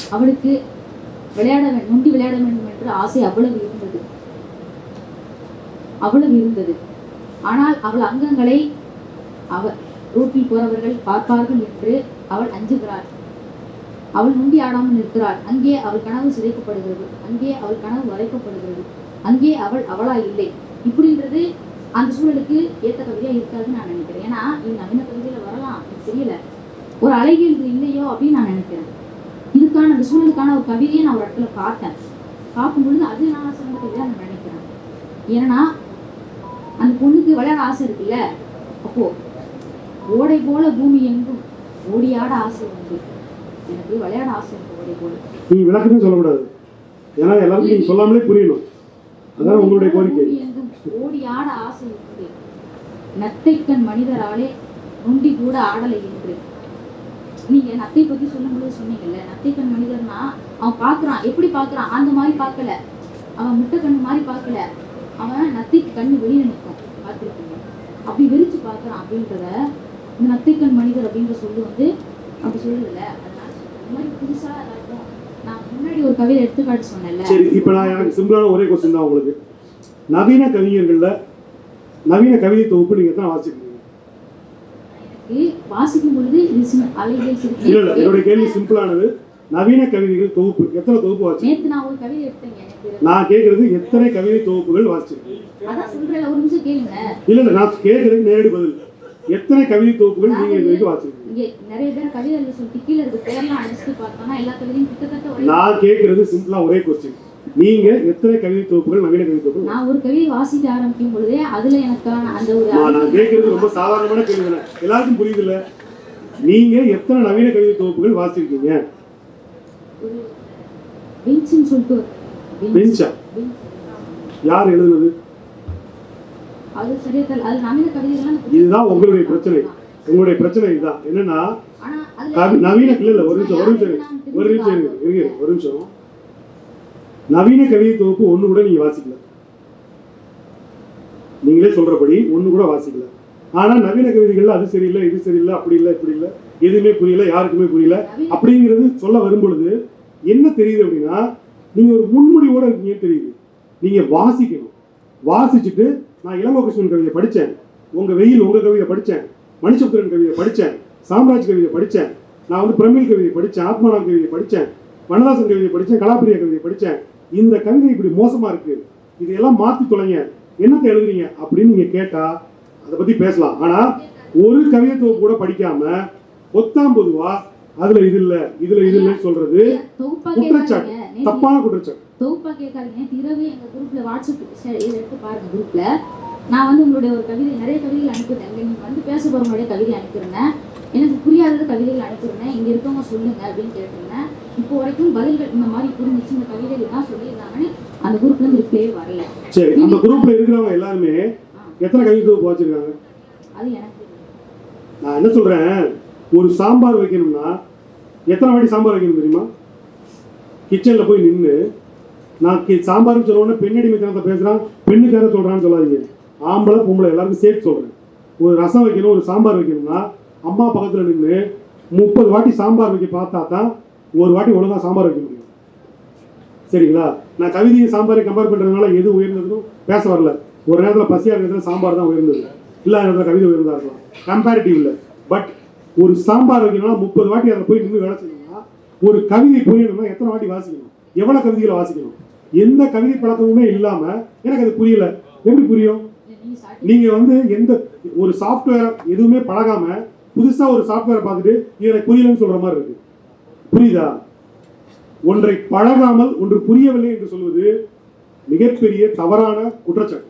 அவளுக்கு நொண்டி விளையாட வேண்டும் என்ற ஆசை அவ்வளவு இருந்தது. ஆனால் அவள் அங்கங்களை ரோட்டில் போறவர்கள் பார்ப்பார்கள் என்று அவள் அஞ்சுகிறாள். அவள் நொண்டி ஆடாமல் இருக்கிறாள். அங்கே அவள் கனவு சிதைக்கப்படுகிறது, அங்கே அவள் கனவு வரைக்கப்படுகிறது, அங்கே அவள் அவளா இல்லை. இப்படின்றது அந்த சூழலுக்கு ஏற்ற கவிதையா இருக்காதுன்னு நான் நினைக்கிறேன். ஏன்னா இது நவீன கவிதையில வரலாம், எனக்கு தெரியல. ஒரு அழகியல் இது இல்லையோ அப்படின்னு நான் நினைக்கிறேன். இதுக்கான அந்த சூழலுக்கான ஒரு கவிதையை நான் ஒரு இடத்துல பார்த்தேன். பார்க்கும் பொழுது அது நான் சிறந்த கவிதையா நான் நினைக்கிறேன். ஏன்னா அந்த பொண்ணுக்கு விளையாட ஆசை இருக்குல்ல, அப்போ ஓடை போல பூமி எங்கும் ஓடியாட ஆசை உண்டு. எனக்கு விளையாட ஆசை இருக்கு ஓடை போல. நீங்க விளக்கமே சொல்லக்கூடாது, ஏன்னா எல்லாருக்கும் நீங்க சொல்லாமலே புரியணும். அதான் உங்களுடைய கோரிக்கை. ஓடியாட ஆசை உண்டு, நத்தைக்கண் மனிதராலே நொண்டி கூட ஆடலை என்று. நீங்க நத்தை பத்தி சொல்லும்போது சொன்னீங்கல்ல, நத்தைக்கண் மனிதர்னா அவன் பாக்குறான், எப்படி பாக்குறான், அந்த மாதிரி பார்க்கல, அவன் முட்டை கண்ணு மாதிரி பார்க்கல, அவன் நத்தைக்கு கண்ணு வெளியில நிற்கும், பார்த்துருக்கீங்க, அப்படி வெறிச்சு பார்க்கறான். அப்படின்றத இந்த நத்தைக்கண் மனிதர் அப்படின்ற சொல்லு வந்து அப்படி சொல்லுதுல்ல. அதனால இந்த மாதிரி புதுசா இருக்கும். நான் முன்னாடி ஒரு கவிதை எடுத்துக்காட்டு சொன்னேன்ல. சரி, இப்போ நான் எனக்கு சிம்பிளான ஒரே கொஸ்டின் தான் உங்களுக்கு. நவீன கவிஞர்கள்ல நவீன கவிதை தொகுப்பு நீங்க எத்தனை வாசிக்கிறீங்க? வாசிக்கும் பொழுது அலைகள் இல்ல இல்ல, என்னுடைய கேள்வி சிம்பிளானது. நவீன கவிதைகள் தொகுப்பு எத்தனை தொகுப்பு வாசிச்சு? நேத்து நான் ஒரு கவிதை எடுத்தேங்க. நான் கேக்குறது எத்தனை கவிதை தொகுப்புகள் வாசிச்சிருக்கீங்க? அதான் சொல்றேன், ஒரு நிமிஷம் கேளுங்க. இல்ல இல்ல, நான் கேக்குறது நேரடி பதில். எத்தனை கவிதை தொகுப்புகள் நீங்க இது வரைக்கும் வாசிச்சிருக்கீங்க? இங்க நிறைய பேர் கவிதை எழுத சொல்லி கீழ இருக்க பேர்லாம் அடிச்சுட்டு பார்த்தோம்னா எல்லா கவிதையும் கிட்டத்தட்ட ஒரே. நான் கேக்குறது சிம்பிளா ஒரே கொஸ்டின். நீங்க எத்தனை கவிதை தொகுப்புகள் நவீன கவிதை தொகுப்புகள்? நான் ஒரு கவிதை வாசிக்க ஆரம்பிக்கும் பொழுதே அதுல எனக்கான அந்த ஒரு நான் கேக்குறது ரொம்ப சாதாரணமான கேள்வி தானே, எல்லாருக்கும் புரியுது இல்ல? நீங்க எத்தனை நவீன கவிதை தொகுப்புகள் வாசிச்சிருக்கீங்க? பெஞ்சுன்னு சொல்லிட்டு பெஞ்சா யார் எழுதுனது? அது சரியா தெரியல. அது நவீன கவிதைகள்லாம் இதுதான் உங்களுடைய பிரச்சனை. உங்களுடைய பிரச்சனை இதுதான். என்னன்னா நவீன இல்ல ஒரு நிமிஷம் நவீன கவிதை தொகுப்பு ஒண்ணு கூட நீங்க வாசிக்கல, நீங்களே சொல்றபடி ஒண்ணு கூட வாசிக்கல. ஆனா நவீன கவிதைகள்ல அது சரியில்லை, இது சரியில்லை, அப்படி இல்லை, இப்படி இல்லை, எதுவுமே புரியல, யாருக்குமே புரியல அப்படிங்கிறது சொல்ல வரும் பொழுது என்ன தெரியுது அப்படின்னா, நீங்க ஒரு முன்முடிவோட இருக்கீங்கன்னு தெரியுது. நீங்க வாசிக்கணும். வாசிச்சுட்டு நான் இளங்கோகிருஷ்ணன் கவிதை படித்தேன், உங்க கவிதை படித்தேன், மணிச்சந்திரன் கவிதை படித்தேன், சாம்ராஜ் கவிதை படித்தேன், நான் வந்து பிரமிழ் கவிதை படித்தேன், ஆத்மாராம் கவிதை படித்தேன், வண்ணதாசன் கவிதை படித்தேன், கலாப்பிரியா கவிதை படித்தேன், இந்த கவிதை இப்படி மோசமா இருக்கு, இதையெல்லாம் மாற்றி தொலைங்க, என்னத்தை எழுதுறீங்க அப்படின்னு நீங்க கேட்டா அதை பத்தி பேசலாம். ஆனா ஒரு கவிதை தொகுப்பு கூட படிக்காம பொத்தாம் பொதுவா அதுல இது இல்ல இதுல இது இல்லைன்னு சொல்றது குற்றச்சாட்டு, தப்பான குற்றச்சாட்டு. தொகுப்பா கேட்காதீங்க. இரவு எங்க குரூப்ல வாட்ஸ்அப் இதை எடுத்து பாருங்க. குரூப்ல நான் வந்து உங்களுடைய ஒரு கவிதை, நிறைய கவிதைகள் அனுப்பிட்டேன். நீங்க வந்து பேச போறவங்களுடைய கவிதை அனுப்பியிருந்தேன், எனக்கு புரியாதது கவிதைகள் அனுப்பியிருந்தேன், இங்க இருக்கவங்க சொல்லுங்க அப்படின்னு கேட்டிருந்தேன். இப்போ வரைக்கும் பதில்கள் இந்த மாதிரி புரிஞ்சிச்சு, இந்த கவிதைகள் தான் சொல்லியிருந்தாங்கன்னு அந்த குரூப்ல இருந்து ரிப்ளே வரல. சரி, அந்த குரூப்ல இருக்கிறவங்க எல்லாருமே எத்தனை கவிதை தொகுப்பு வச்சிருக்காங்க? அது எனக்கு நான் என்ன சொல்றேன், ஒரு சாம்பார் வைக்கணும்னா எத்தனை வாட்டி சாம்பார் வைக்கணும் தெரியுமா? கிச்சன்ல போய் நின்று நான் சாம்பார்னு சொல்லுவோன்னா பெண்ணடிமைத்தனத்தை பேசுறான், பெண்ணுக்கார சொல்றான்னு சொல்லாதீங்க. ஆம்பளை பொம்பளை எல்லாருக்கும் சேர்த்து சொல்றேன். ஒரு ரசம் வைக்கணும், ஒரு சாம்பார் வைக்கணும்னா அம்மா பக்கத்துல நின்று 30 வாட்டி சாம்பார் வைக்க பார்த்தா தான் ஒரு வாட்டி ஒழுங்கா சாம்பார் வைக்க முடியும். சரிங்களா? நான் கவிதையை சாம்பாரை கம்பேர் பண்றதுனால எது உயர்ந்ததுன்னு பேச வரல. ஒரு நேரத்தில் பசியா இருக்கிறதுல சாம்பார் தான் உயர்ந்தது, இல்லாத நேரத்தில் கவிதை உயர்ந்தா இருக்கலாம், கம்பேரிட்டிவ் இல்லை. பட் ஒரு சாம்பார் வைக்கணும்னா 30 வாட்டி அதில் போய் நின்று வேலை செய்யணும்னா ஒரு கவிதை புரியணும்னா எத்தனை வாட்டி வாசிக்கணும், எவ்வளவு கவிதைகளை வாசிக்கணும்? எந்த கவிதை பழக்கமுமே இல்லாம எனக்கு அது புரியல, எப்படி புரியும்? நீங்க வந்து எந்த ஒரு சாஃப்ட்வேர் எதுவுமே பழகாம புதுசா ஒரு சாஃப்ட்வேரை பார்த்துட்டு இது எனக்கு புரியலன்னு சொல்ற மாதிரி இருக்கு. புரியுதா? ஒன்றை பழகாமல் ஒன்று புரியவில்லை என்று சொல்வது மிகப்பெரிய தவறான குற்றச்சாட்டு.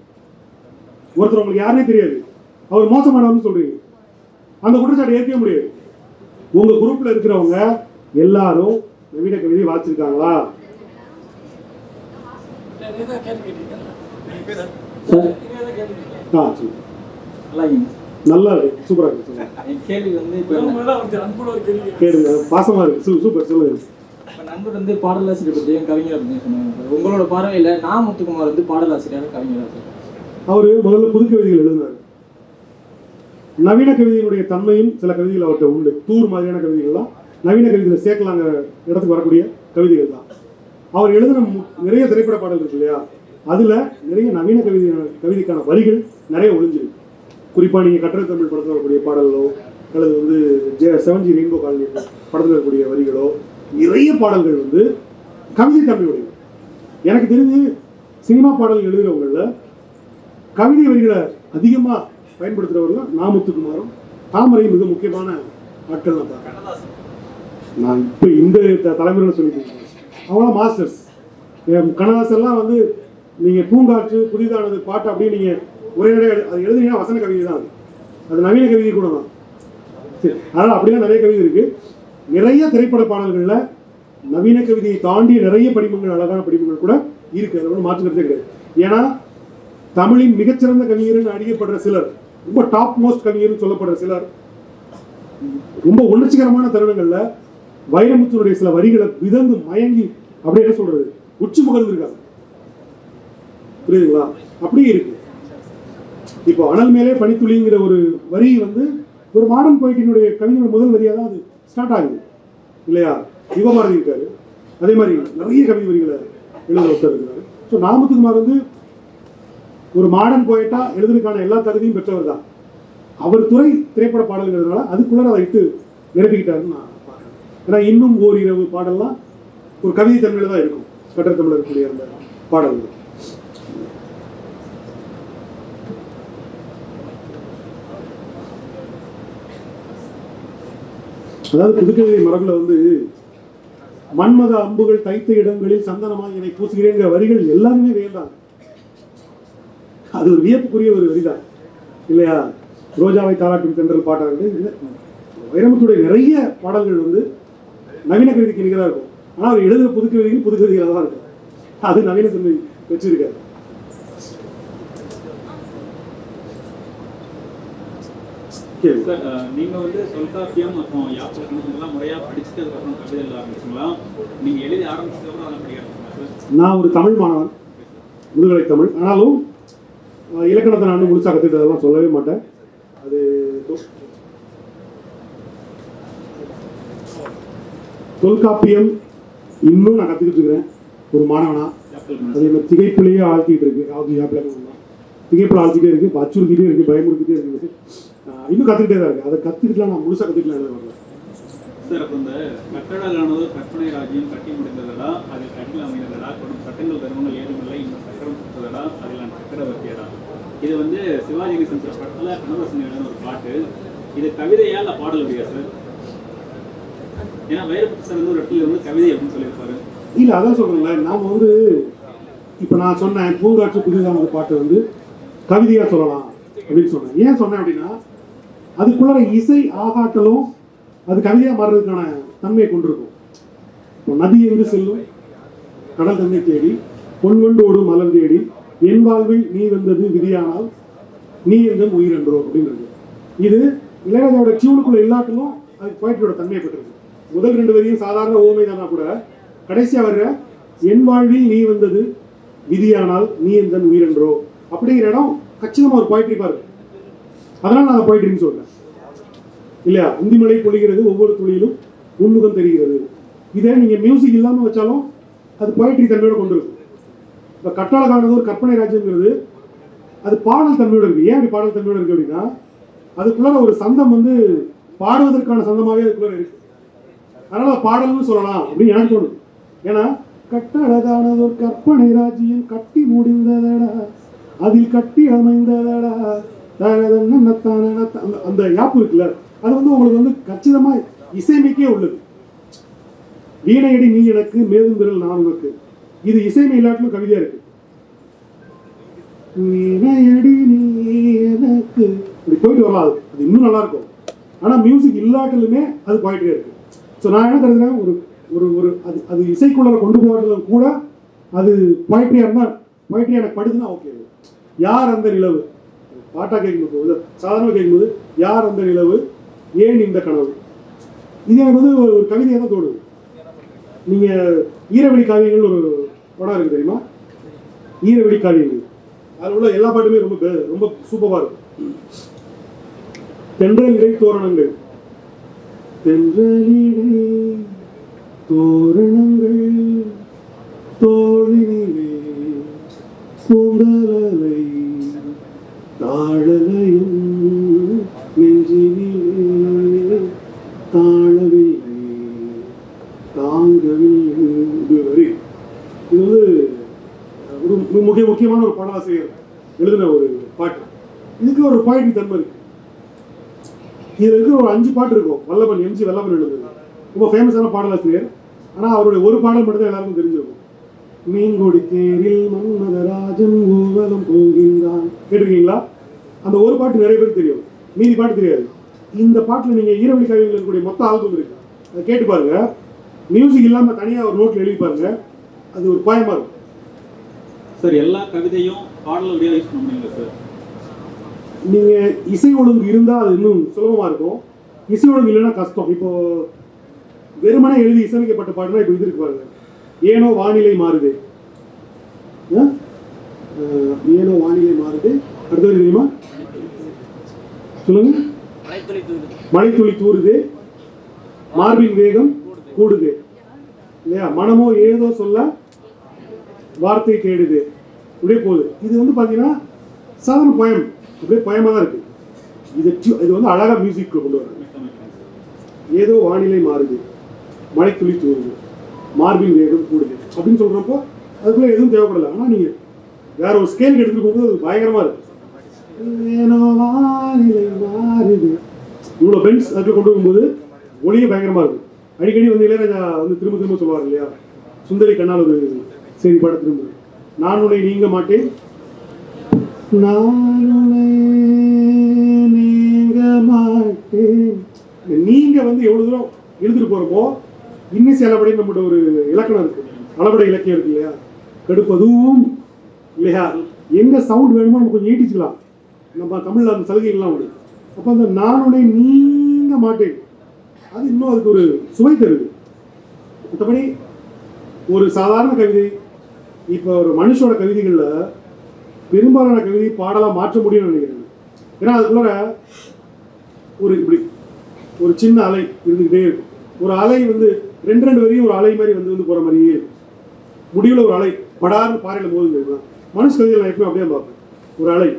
ஒருத்தர் உங்களுக்கு யாருனே தெரியாது, அவர் மோசமானவர்னு சொல்றீங்க, அந்த குற்றச்சாட்டு ஏற்கவே முடியாது. உங்க குரூப்ல இருக்கிறவங்க எல்லாரும் நவீன கவிதை வாசிச்சிருக்காங்களா? நல்லா இருக்கு, சூப்பரா இருக்கு. கேள்வி வந்து கேளுங்க, பாசமா இருக்கு, சூப்பர், சொல்லுங்க. நண்பர் வந்து பாடலாசிரியர் பற்றியும் கவிஞர் பற்றியும் சொன்னாங்க. உங்களோட பார்வையில் நா. முத்துக்குமார் வந்து பாடலாசிரியர் கவிஞர்? அவரு முதல்ல புது கவிதைகள் எழுதினார். நவீன கவிதையினுடைய தன்மையும் சில கவிதைகள் அவர்கிட்ட உண்டு. தூர் மாதிரியான கவிதைகள்லாம் நவீன கவிதைகளை சேர்க்கலாங்க இடத்துக்கு வரக்கூடிய கவிதைகள் தான். அவர் எழுதின நிறைய திரைப்பட பாடல் இருக்கு இல்லையா, அதுல நிறைய நவீன கவிதைக்கான வரிகள் நிறைய ஒளிஞ்சிருக்கு. குறிப்பா நீங்க கட்டளை தமிழ் படத்தில் வரக்கூடிய பாடல்களோ அல்லது வந்து 7G ரெயின்போ காலனி படத்தில் இருக்கக்கூடிய வரிகளோ, நிறைய பாடல்கள் வந்து கவிதை தன்மையுடைய. எனக்கு தெரிஞ்சு சினிமா பாடல் எழுதுறவங்கள கவிதை வரிகளை அதிகமா பயன்படுத்துறவர்கள் நா. முத்துக்குமாரும் தாமரையும் மிக முக்கியமான ஆட்கள். நான் பார்க்கிறேன். நான் இப்போ இந்த தலைமுறையில் சொல்லிட்டு இருக்கேன், அவங்களாம் மாஸ்டர்ஸ். கண்ணதாசன் எல்லாம் வந்து நீங்க பூங்காற்று புதிதானது பாட்டு அப்படியே நீங்க உரையாடைய அது எழுதுனீங்கன்னா வசன கவிதை தான், அது நவீன கவிதை கூட தான். அதனால அப்படிலாம் நிறைய கவிதை இருக்கு. நிறைய திரைப்பட பாடல்கள்ல நவீன கவிதையை தாண்டிய நிறைய படிமங்கள், அழகான படிமங்கள் கூட இருக்கு. அது ஒன்றும் மாற்றுக்கிறதே கிடையாது. ஏன்னா தமிழின் மிகச்சிறந்த கவிஞர்னு அறியப்படுற சிலர், ரொம்ப டாப் மோஸ்ட் கவிஞர்னு சொல்லப்படுற சிலர், ரொம்ப உணர்ச்சிகரமான தருணங்கள்ல வைரமுத்துடைய சில வரிகளை விதந்து மயங்கி அப்படியே என்ன சொல்றது உச்சி முகர்ந்து இருக்காங்க. புரியுதுங்களா? அப்படியே இருக்கு. இப்போ அனல் மேலே பனித்துளிங்கிற ஒரு வரி வந்து ஒரு மாடர்ன் போயிட்டினுடைய கவிஞர் முதல் வரியாக தான் அது ஸ்டார்ட் ஆகுது இல்லையா? யுகபாரதி இருக்காரு, அதே மாதிரி நிறைய கவிதை வரிகளை எழுத ஒருத்தர் இருக்கிறாரு. ஸோ நா. முத்துக்குமார் வந்து ஒரு மாடர்ன் போயிட்டா எழுதுறதுக்கான எல்லா தகுதியும் பெற்றவர் தான். அவர் துறை திரைப்பட பாடல்கிறதுனால அதுக்குள்ள அதை வைத்து நிரப்பிக்கிட்டாருன்னு நான் பார்க்குறேன். ஏன்னா இன்னும் ஓரிரவு பாடல்லாம் ஒரு கவிதை தன்மையில தான் இருக்கும், கட்டளை தமிழ் இருக்கக்கூடிய அந்த பாடல்கள். அதாவது புதுக்கவிதை மரபுல வந்து மன்மத அம்புகள் தைத்த இடங்களில் சந்தனமாக என்னை பூசுகிறேங்கிற வரிகள் எல்லாருமே வியந்தாங்க. அது ஒரு வியப்புக்குரிய ஒரு வரிதான் இல்லையா? ரோஜாவை தாலாட்டும் தென்றல் பாட்டாங்க. வைரமுத்துடைய நிறைய பாடல்கள் வந்து நவீன கவிதைக்கு நிகராக இருக்கும். ஆனால் அவர் எழுதுகிற புதுக்கவிதைகள் புதுக்கவிதைகளாக தான் இருக்கும். அது நவீன தன்மை வச்சிருக்காரு. நீங்க வந்து தொல்காப்பியம் அப்புறம் யாப்பெல்லாம் முறையா படிச்சுட்டு அதுக்கப்புறம் கவிதை எழுத ஆரம்பிச்சுங்களா? நீங்க எழுதி ஆரம்பிச்சதுக்கப்புறம் அதை படிக்க? நான் ஒரு தமிழ் மாணவன், முதுகலை தமிழ். ஆனாலும் இலக்கணத்தை நான் முழுசா கற்றுக்கிட்டதெல்லாம் சொல்லவே மாட்டேன். அது தொல்காப்பியம் இன்னும் நான் கற்றுக்கிட்டு இருக்கிறேன் ஒரு மாணவனா. அது என்ன திகைப்பிலேயே ஆழ்த்திட்டு இருக்கு, திகைப்பில் ஆழ்த்திட்டே இருக்கு, அச்சுறுத்திட்டே இருக்கு, பயமுறுத்திட்டே இருக்கு. இன்னும் கற்றுக்கிட்டே தான் இருக்கு. அதை கற்றுக்கிட்டலாம், நான் முழுசாக கற்றுக்கலாம் வரல சார். அப்போ இந்த கட்டடலானது கற்பனை ராஜ்யம் கட்டி முடிந்ததடா, அதில் கட்டில் அமைந்ததடா, சட்டங்கள் தருமங்கள் ஏதுமில்லை, இன்னும் சக்கரம் சுற்றதடா, அதில் நான் சக்கரவர்த்தியடா. இது வந்து சிவாஜி கணேசன் படத்தில் கண்ணதாசன் எழுதின ஒரு பாட்டு. இது கவிதையா இல்லை பாடல் வரியா சார்? ஏன்னா வைரமுத்து சார் வந்து ஒரு இடத்துல வந்து கவிதை அப்படின்னு சொல்லியிருப்பாரு. இல்லை, அதான் சொல்றேன்ல, நாம் வந்து இப்போ நான் சொன்னேன் பூங்காற்று புதிதான பாட்டு வந்து கவிதையா சொல்லலாம் அப்படின்னு சொன்னேன். ஏன் சொன்னேன் அப்படின்னா அதுக்குள்ள இசை ஆகாட்டலும் அது கவிதையா மாறுறதுக்கான தன்மையை கொண்டிருக்கும். இப்போ நதி எங்கு செல்லும் கடல் தன்னை தேடி பொன்வண்டோடு மலர் தேடி என் வாழ்வில் நீ வந்தது விதியானால் நீ எங்கள் உயிரென்றோ அப்படின்றது. இது இளையராஜாவோட டியூனுக்குள்ள எல்லாத்திலும் அது போயிட்டோட தன்மையை பெற்றிருக்கு. முதல் 2 வரியும் சாதாரண ஓமை தானா கூட கடைசியா வர்ற என் வாழ்வில் நீ வந்தது விதியானால் நீ எந்தன் உயிரென்றோ அப்படிங்கிற இடம் கச்சிதமா ஒரு போயிட்ரி பாருங்க. அதனால நான் போயிட்ரின்னு சொல்றேன் இல்லையா? உந்திமலை பொழிகிறது ஒவ்வொரு துளியிலும் உன்முகம் தெரிகிறது. இதை நீங்க மியூசிக் இல்லாம வச்சாலும் அது போயிட்ரி தன்மையோட கொண்டு இருக்கும். இப்போ கட்டாளகானது ஒரு கற்பனை ராஜ்யங்கிறது அது பாடல் தன்மையோட இருக்கு. ஏன் அப்படி பாடல் தன்மையோட இருக்கு அப்படின்னா அதுக்குள்ள ஒரு சந்தம் வந்து பாடுவதற்கான சந்தமாவே அதுக்குள்ள இருக்கு. அதனால பாடல்னு சொல்லலாம் அப்படின்னு எனக்கு தோணுது. ஏன்னா கட்டழகானது ஒரு கற்பனை ராஜ்யம் கட்டி முடிந்ததடா, அதில் கட்டி அமைந்ததடா, அந்த யாப்பு இருக்குல்ல, அது வந்து உங்களுக்கு வந்து கச்சிதமா இசைமைக்கே உள்ளது. வீணையடி நீ எனக்கு மேலும் விரல் நான் உனக்கு. இது இசைமை இல்லாட்டிலும் கவிதையா இருக்கு. வீணையடி நீ எனக்கு இப்படி போயிட்டு வரலாம். அது இன்னும் நல்லா இருக்கும். ஆனா மியூசிக் இல்லாட்டிலுமே அது போயிட்டே இருக்கு. ஸோ நான் என்ன கருதுறேன், ஒரு ஒரு ஒரு அது அது இசைக்குள்ள கொண்டு போகிறது கூட அது போயிட்டே இருந்தால் போயிட்டே எனக்கு படுதுன்னா ஓகே. யார் அந்த நிலவு பாட்டா கேட்கும்போது சாதாரணமாக கேட்கும்போது யார் அந்த நிலவு ஏன் இந்த கனவு, இது எனக்கு வந்து ஒரு கவிதையாக தான் தோணுது. நீங்கள் ஈரவெளி காவியங்கள் ஒரு படம் இருக்குது தெரியுமா? ஈரவெளி காவியங்கள் அதில் உள்ள எல்லா பாட்டுமே ரொம்ப ரொம்ப சூப்பராக இருக்கும். தென்றல் இடை தோரணங்கள், தென்றலிடை தோரணங்கள் தோழினிலே சுந்தரலை தாழலையும் நெஞ்சினிலே தாழவில்லை தாங்கவில்லை. இது வந்து ஒரு முக்கியமான ஒரு பாடலாசிரியர் எழுதின ஒரு பாட்டு. இதுக்கு ஒரு பாயிண்ட் தன்மை இருக்கு. இதுல இருக்கிற ஒரு 5 பாட்டு இருக்கும். வல்லபன் எம்ஜி வல்லபன் எழுதுறது ரொம்ப ஃபேமஸான பாடலாசிரியர். ஆனால் அவருடைய ஒரு பாடல் மட்டும் தான் எல்லாருக்கும் தெரிஞ்சிருக்கும். மீன்கொடி தேரில் மன்மதராஜன் ஊர்வலம் போகின்றான், கேட்டிருக்கீங்களா? அந்த ஒரு பாட்டு நிறைய பேருக்கு தெரியும், மீதி பாட்டு தெரியாது. இந்த பாட்டில் நீங்கள் ஈரவெளி காவியங்கள் இருக்கக்கூடிய மொத்த ஆல்பம் இருக்கு, அதை கேட்டு பாருங்க. மியூசிக் இல்லாமல் தனியாக ஒரு நோட்டில் எழுதி பாருங்க, அது ஒரு பாயமாக இருக்கும். சார் எல்லா கவிதையும் பாடல் வழியாக யூஸ் பண்ண முடியுங்களா சார்? நீங்கள் இசை ஒழுங்கு இருந்தால் அது இன்னும் சுலபமாக இருக்கும். இசை ஒழுங்கு இல்லைன்னா கஷ்டம். இப்போ வெறுமனே எழுதி இசைக்கப்பட்ட பாட்டுனா இப்போ இது இருக்கு பாருங்க, ஏனோ வானிலை மாறுது, ஏனோ வானிலை மாறுது. அடுத்தது தெரியுமா சொல்லுங்க? மழை துளி தூறுது, மார்பின் வேகம் கூடுது இல்லையா, மனமோ ஏதோ சொல்ல வார்த்தை கேடுது, இப்படியே போகுது. இது வந்து பார்த்தீங்கன்னா சாதாரண பயம், அப்படியே பயமாக தான் இருக்கு. இது வந்து அழகாக மியூசிக் கொண்டு வர. ஏதோ வானிலை மாறுது, மழை துளி தூறுது, மார்பின் வேகம் கூடுது அப்படின்னு சொல்கிறப்போ அதுக்குள்ளே எதுவும் தேவைப்படலை. ஆனால் நீங்கள் வேற ஒரு ஸ்கேலுக்கு எடுத்துகிட்டு போகும்போது அது பயங்கரமாக இருக்கு. ஏனோ வானிலை மாறுது, இவ்வளோ பென்ஸ் அதுக்கு கொண்டு வரும்போது ஒளியே பயங்கரமாக இருக்கும். அடிக்கடி வந்து இளையராஜா வந்து திரும்ப திரும்ப சொல்லுவார் இல்லையா, சுந்தரி கண்ணால் ஒரு செய்தி பாட திரும்ப, நான் உன்னை நீங்க மாட்டேன், நான் உன்னை நீங்க மாட்டேன். நீங்க வந்து எவ்வளவு தூரம் எழுதிட்டு போறப்போ இன்னிசை அளபடி நம்மகிட்ட ஒரு இலக்கணம் இருக்கு, அளபடை இலக்கியம் இருக்கு இல்லையா, கடுப்பதும் இல்லையா, எங்க சவுண்ட் வேணுமோ நம்ம கொஞ்சம் ஈட்டிச்சுக்கலாம். நம்ம தமிழ்ல அந்த சலுகைகள்லாம் உண்டு. அப்போ அந்த நான் உன்னை நீங்க மாட்டேன் அது இன்னும் அதுக்கு ஒரு சுவை தருது. மற்றபடி ஒரு சாதாரண கவிதை, இப்போ ஒரு மனுஷோட கவிதைகளில் பெரும்பாலான கவிதை பாடலாக மாற்ற முடியும்னு நினைக்கிறேன். ஏன்னா அதுக்குள்ள ஒரு இப்படி ஒரு சின்ன அலை இருந்துக்கிட்டே இருக்கும். ஒரு அலை வந்து ரெண்டு வரையும் ஒரு அலை மாதிரி வந்து போகிற மாதிரியே இருக்கும். முடிவில் ஒரு அலை படார்னு பாறையில் மோதுங்க. மனுஷ கவிதைகள் நான் எப்பயும் அப்படியே பார்ப்பேன். ஒரு அலை,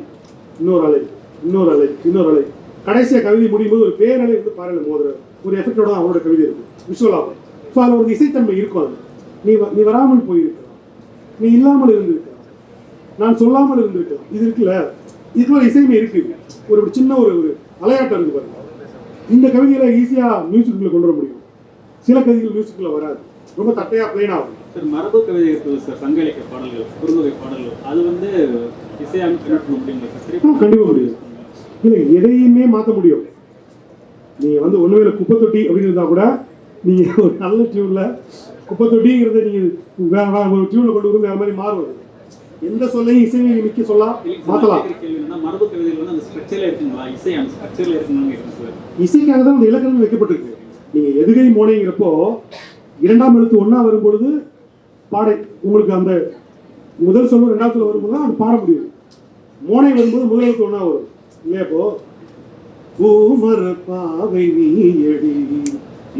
இன்னொரு அலை, இன்னொரு அலை, இன்னொரு அலை, கடைசியாக கவிதை முடியும் போது ஒரு பேரலை வந்து பாறையில் மோதுற ஒரு எஃபெக்டோட தான் அவனோட கவிதை இருக்கும், விஷுவலாகும். ஸோ அதில் ஒரு இசைத்தன்மை இருக்கும். அது நீ வராமல் போயிருக்கலாம், நீ இல்லாமல் இருந்திருக்கலாம், நான் சொல்லாமல் இருந்திருக்கலாம். இது இருக்குல்ல, இதுக்குள்ள ஒரு இசைமை இருக்குது. ஒரு சின்ன ஒரு அலையாட்டம் இருக்கு பாருங்க. இந்த கவிதையில ஈஸியாக மியூசிக்குள்ள கொண்டு வர முடியும். சில கவிதைகள் மியூசிக்குள்ள வராது, ரொம்ப தட்டையா பிளைன் ஆகும். சார் மரபு கவிதை இருக்குது சார், சங்க இலக்கிய பாடல்கள், குறுந்தொகை பாடல்கள், அது வந்து இசையாக முடியுங்களா சார்? கண்டிப்பாக முடியும். இல்லை, எதையுமே மாற்ற முடியும். நீங்கள் வந்து ஒன்றுமே குப்பை தொட்டி அப்படின்னு இருந்தால் கூட நீங்கள் ஒரு நல்ல டியூனில் குப்பை தொட்டிங்கிறத நீங்கள் வேற ஒரு டியூனில் கொண்டு வந்து வேறு மாதிரி மாறுவது. எந்த சொல்லையும் இசையை மிக்க சொல்ல மாற்றலாம். மரபு கவிதைகள் வந்து அந்த ஸ்ட்ரக்சரில் இருக்குங்களா, இசை அந்த ஸ்ட்ரக்சரில் இருக்குன்னு சார்? இசைக்காக தான் அந்த இலக்கணம் வைக்கப்பட்டிருக்கு. நீங்கள் எதுகை மோனைங்கிறப்போ 2ஆம் எழுத்து ஒன்றா வரும்பொழுது பாடை உங்களுக்கு அந்த முதல் சொல்லும் 2ஆவது சொல்ல வரும்போது தான் அது பாட முடியும். மோனை வரும்போது முதல் எழுத்து ஒன்றா வரும் இல்லையா? இப்போ பூமர பாவை நீயடி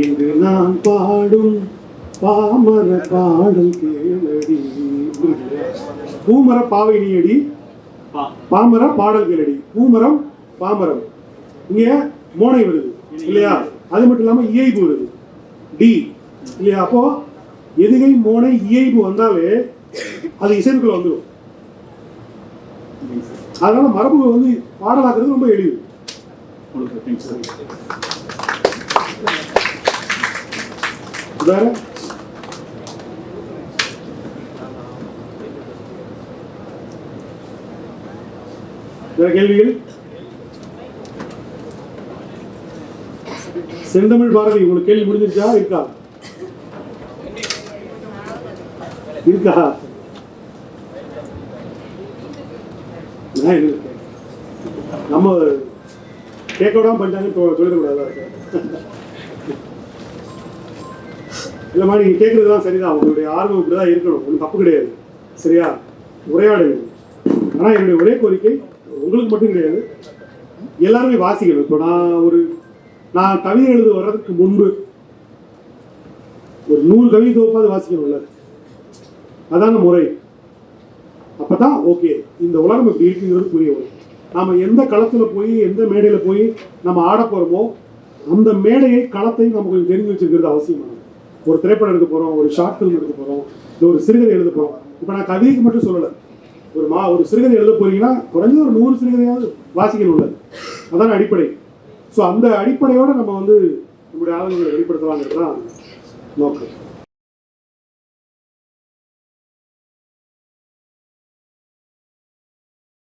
இன்று நான் பாடும் பாமர பாடல் கேளடி. பூமர பாவை நீயடி, பாமர பாடல் கேளடி. பூமரம் பாமரம், இங்க மோனை வருது இல்லையா? அது மட்டும் இல்லாம இயைபு வருது, டி இல்லையா? அப்போ எதுகை மோனை இயைபு வந்தாலே அது இசைக்குள்ள வந்துடும். அதனால மரபு வந்து பாடலாக்குறது ரொம்ப எளிது. வேற வேற கேள்விகள்? செந்தமிழ் பாரதி, உங்களுக்கு கேள்வி முடிஞ்சிருச்சா? இருக்கா? இருக்கா? நம்ம கேட்க விடாம பண்ணிட்டாங்கன்னு சொல்லிடக்கூடாது. இல்லைம்மா, நீங்கள் கேட்குறதுலாம் சரிதான், உங்களுடைய ஆர்வம் இப்படி தான் இருக்கணும், ஒன்றும் தப்பு கிடையாது, சரியா? உரையாடுங்கள். ஆனால் என்னுடைய ஒரே கோரிக்கை உங்களுக்கு மட்டும் கிடையாது, எல்லாருமே வாசிக்கணும். இப்போ நான் கவிதை எழுத வர்றதுக்கு முன்பு ஒரு 100 கவிதை தொகுப்பாவது வாசிக்கணும்ல, அதான முறை. அப்போ தான் ஓகே, இந்த உலகம் இப்படி இருக்குங்கிறது புரிய வரும். நாம் எந்த களத்தில் போய் எந்த மேடையில் போய் நம்ம ஆட போகிறோமோ அந்த மேடையை களத்தையும் நம்ம கொஞ்சம் தெரிஞ்சு வச்சுருக்கிறது அவசியமானது. ஒரு திரைப்படம் எடுக்க போகிறோம், ஒரு ஷார்ட் ஃபிலிம் எடுக்க போகிறோம், இல்லை ஒரு சிறுகதை எழுத போகிறோம். இப்போ நான் கவிதைக்கு மட்டும் சொல்லலை, ஒரு சிறுகதை எழுத போறீங்கன்னா குறைஞ்சது ஒரு 100 சிறுகதையாவது வாசிக்கணும்ல, அதான அடிப்படை. ஸோ அந்த அடிப்படையோடு நம்ம நம்முடைய ஆளுங்களை வெளிப்படுத்தலாங்கிறது தான் நோக்கம்.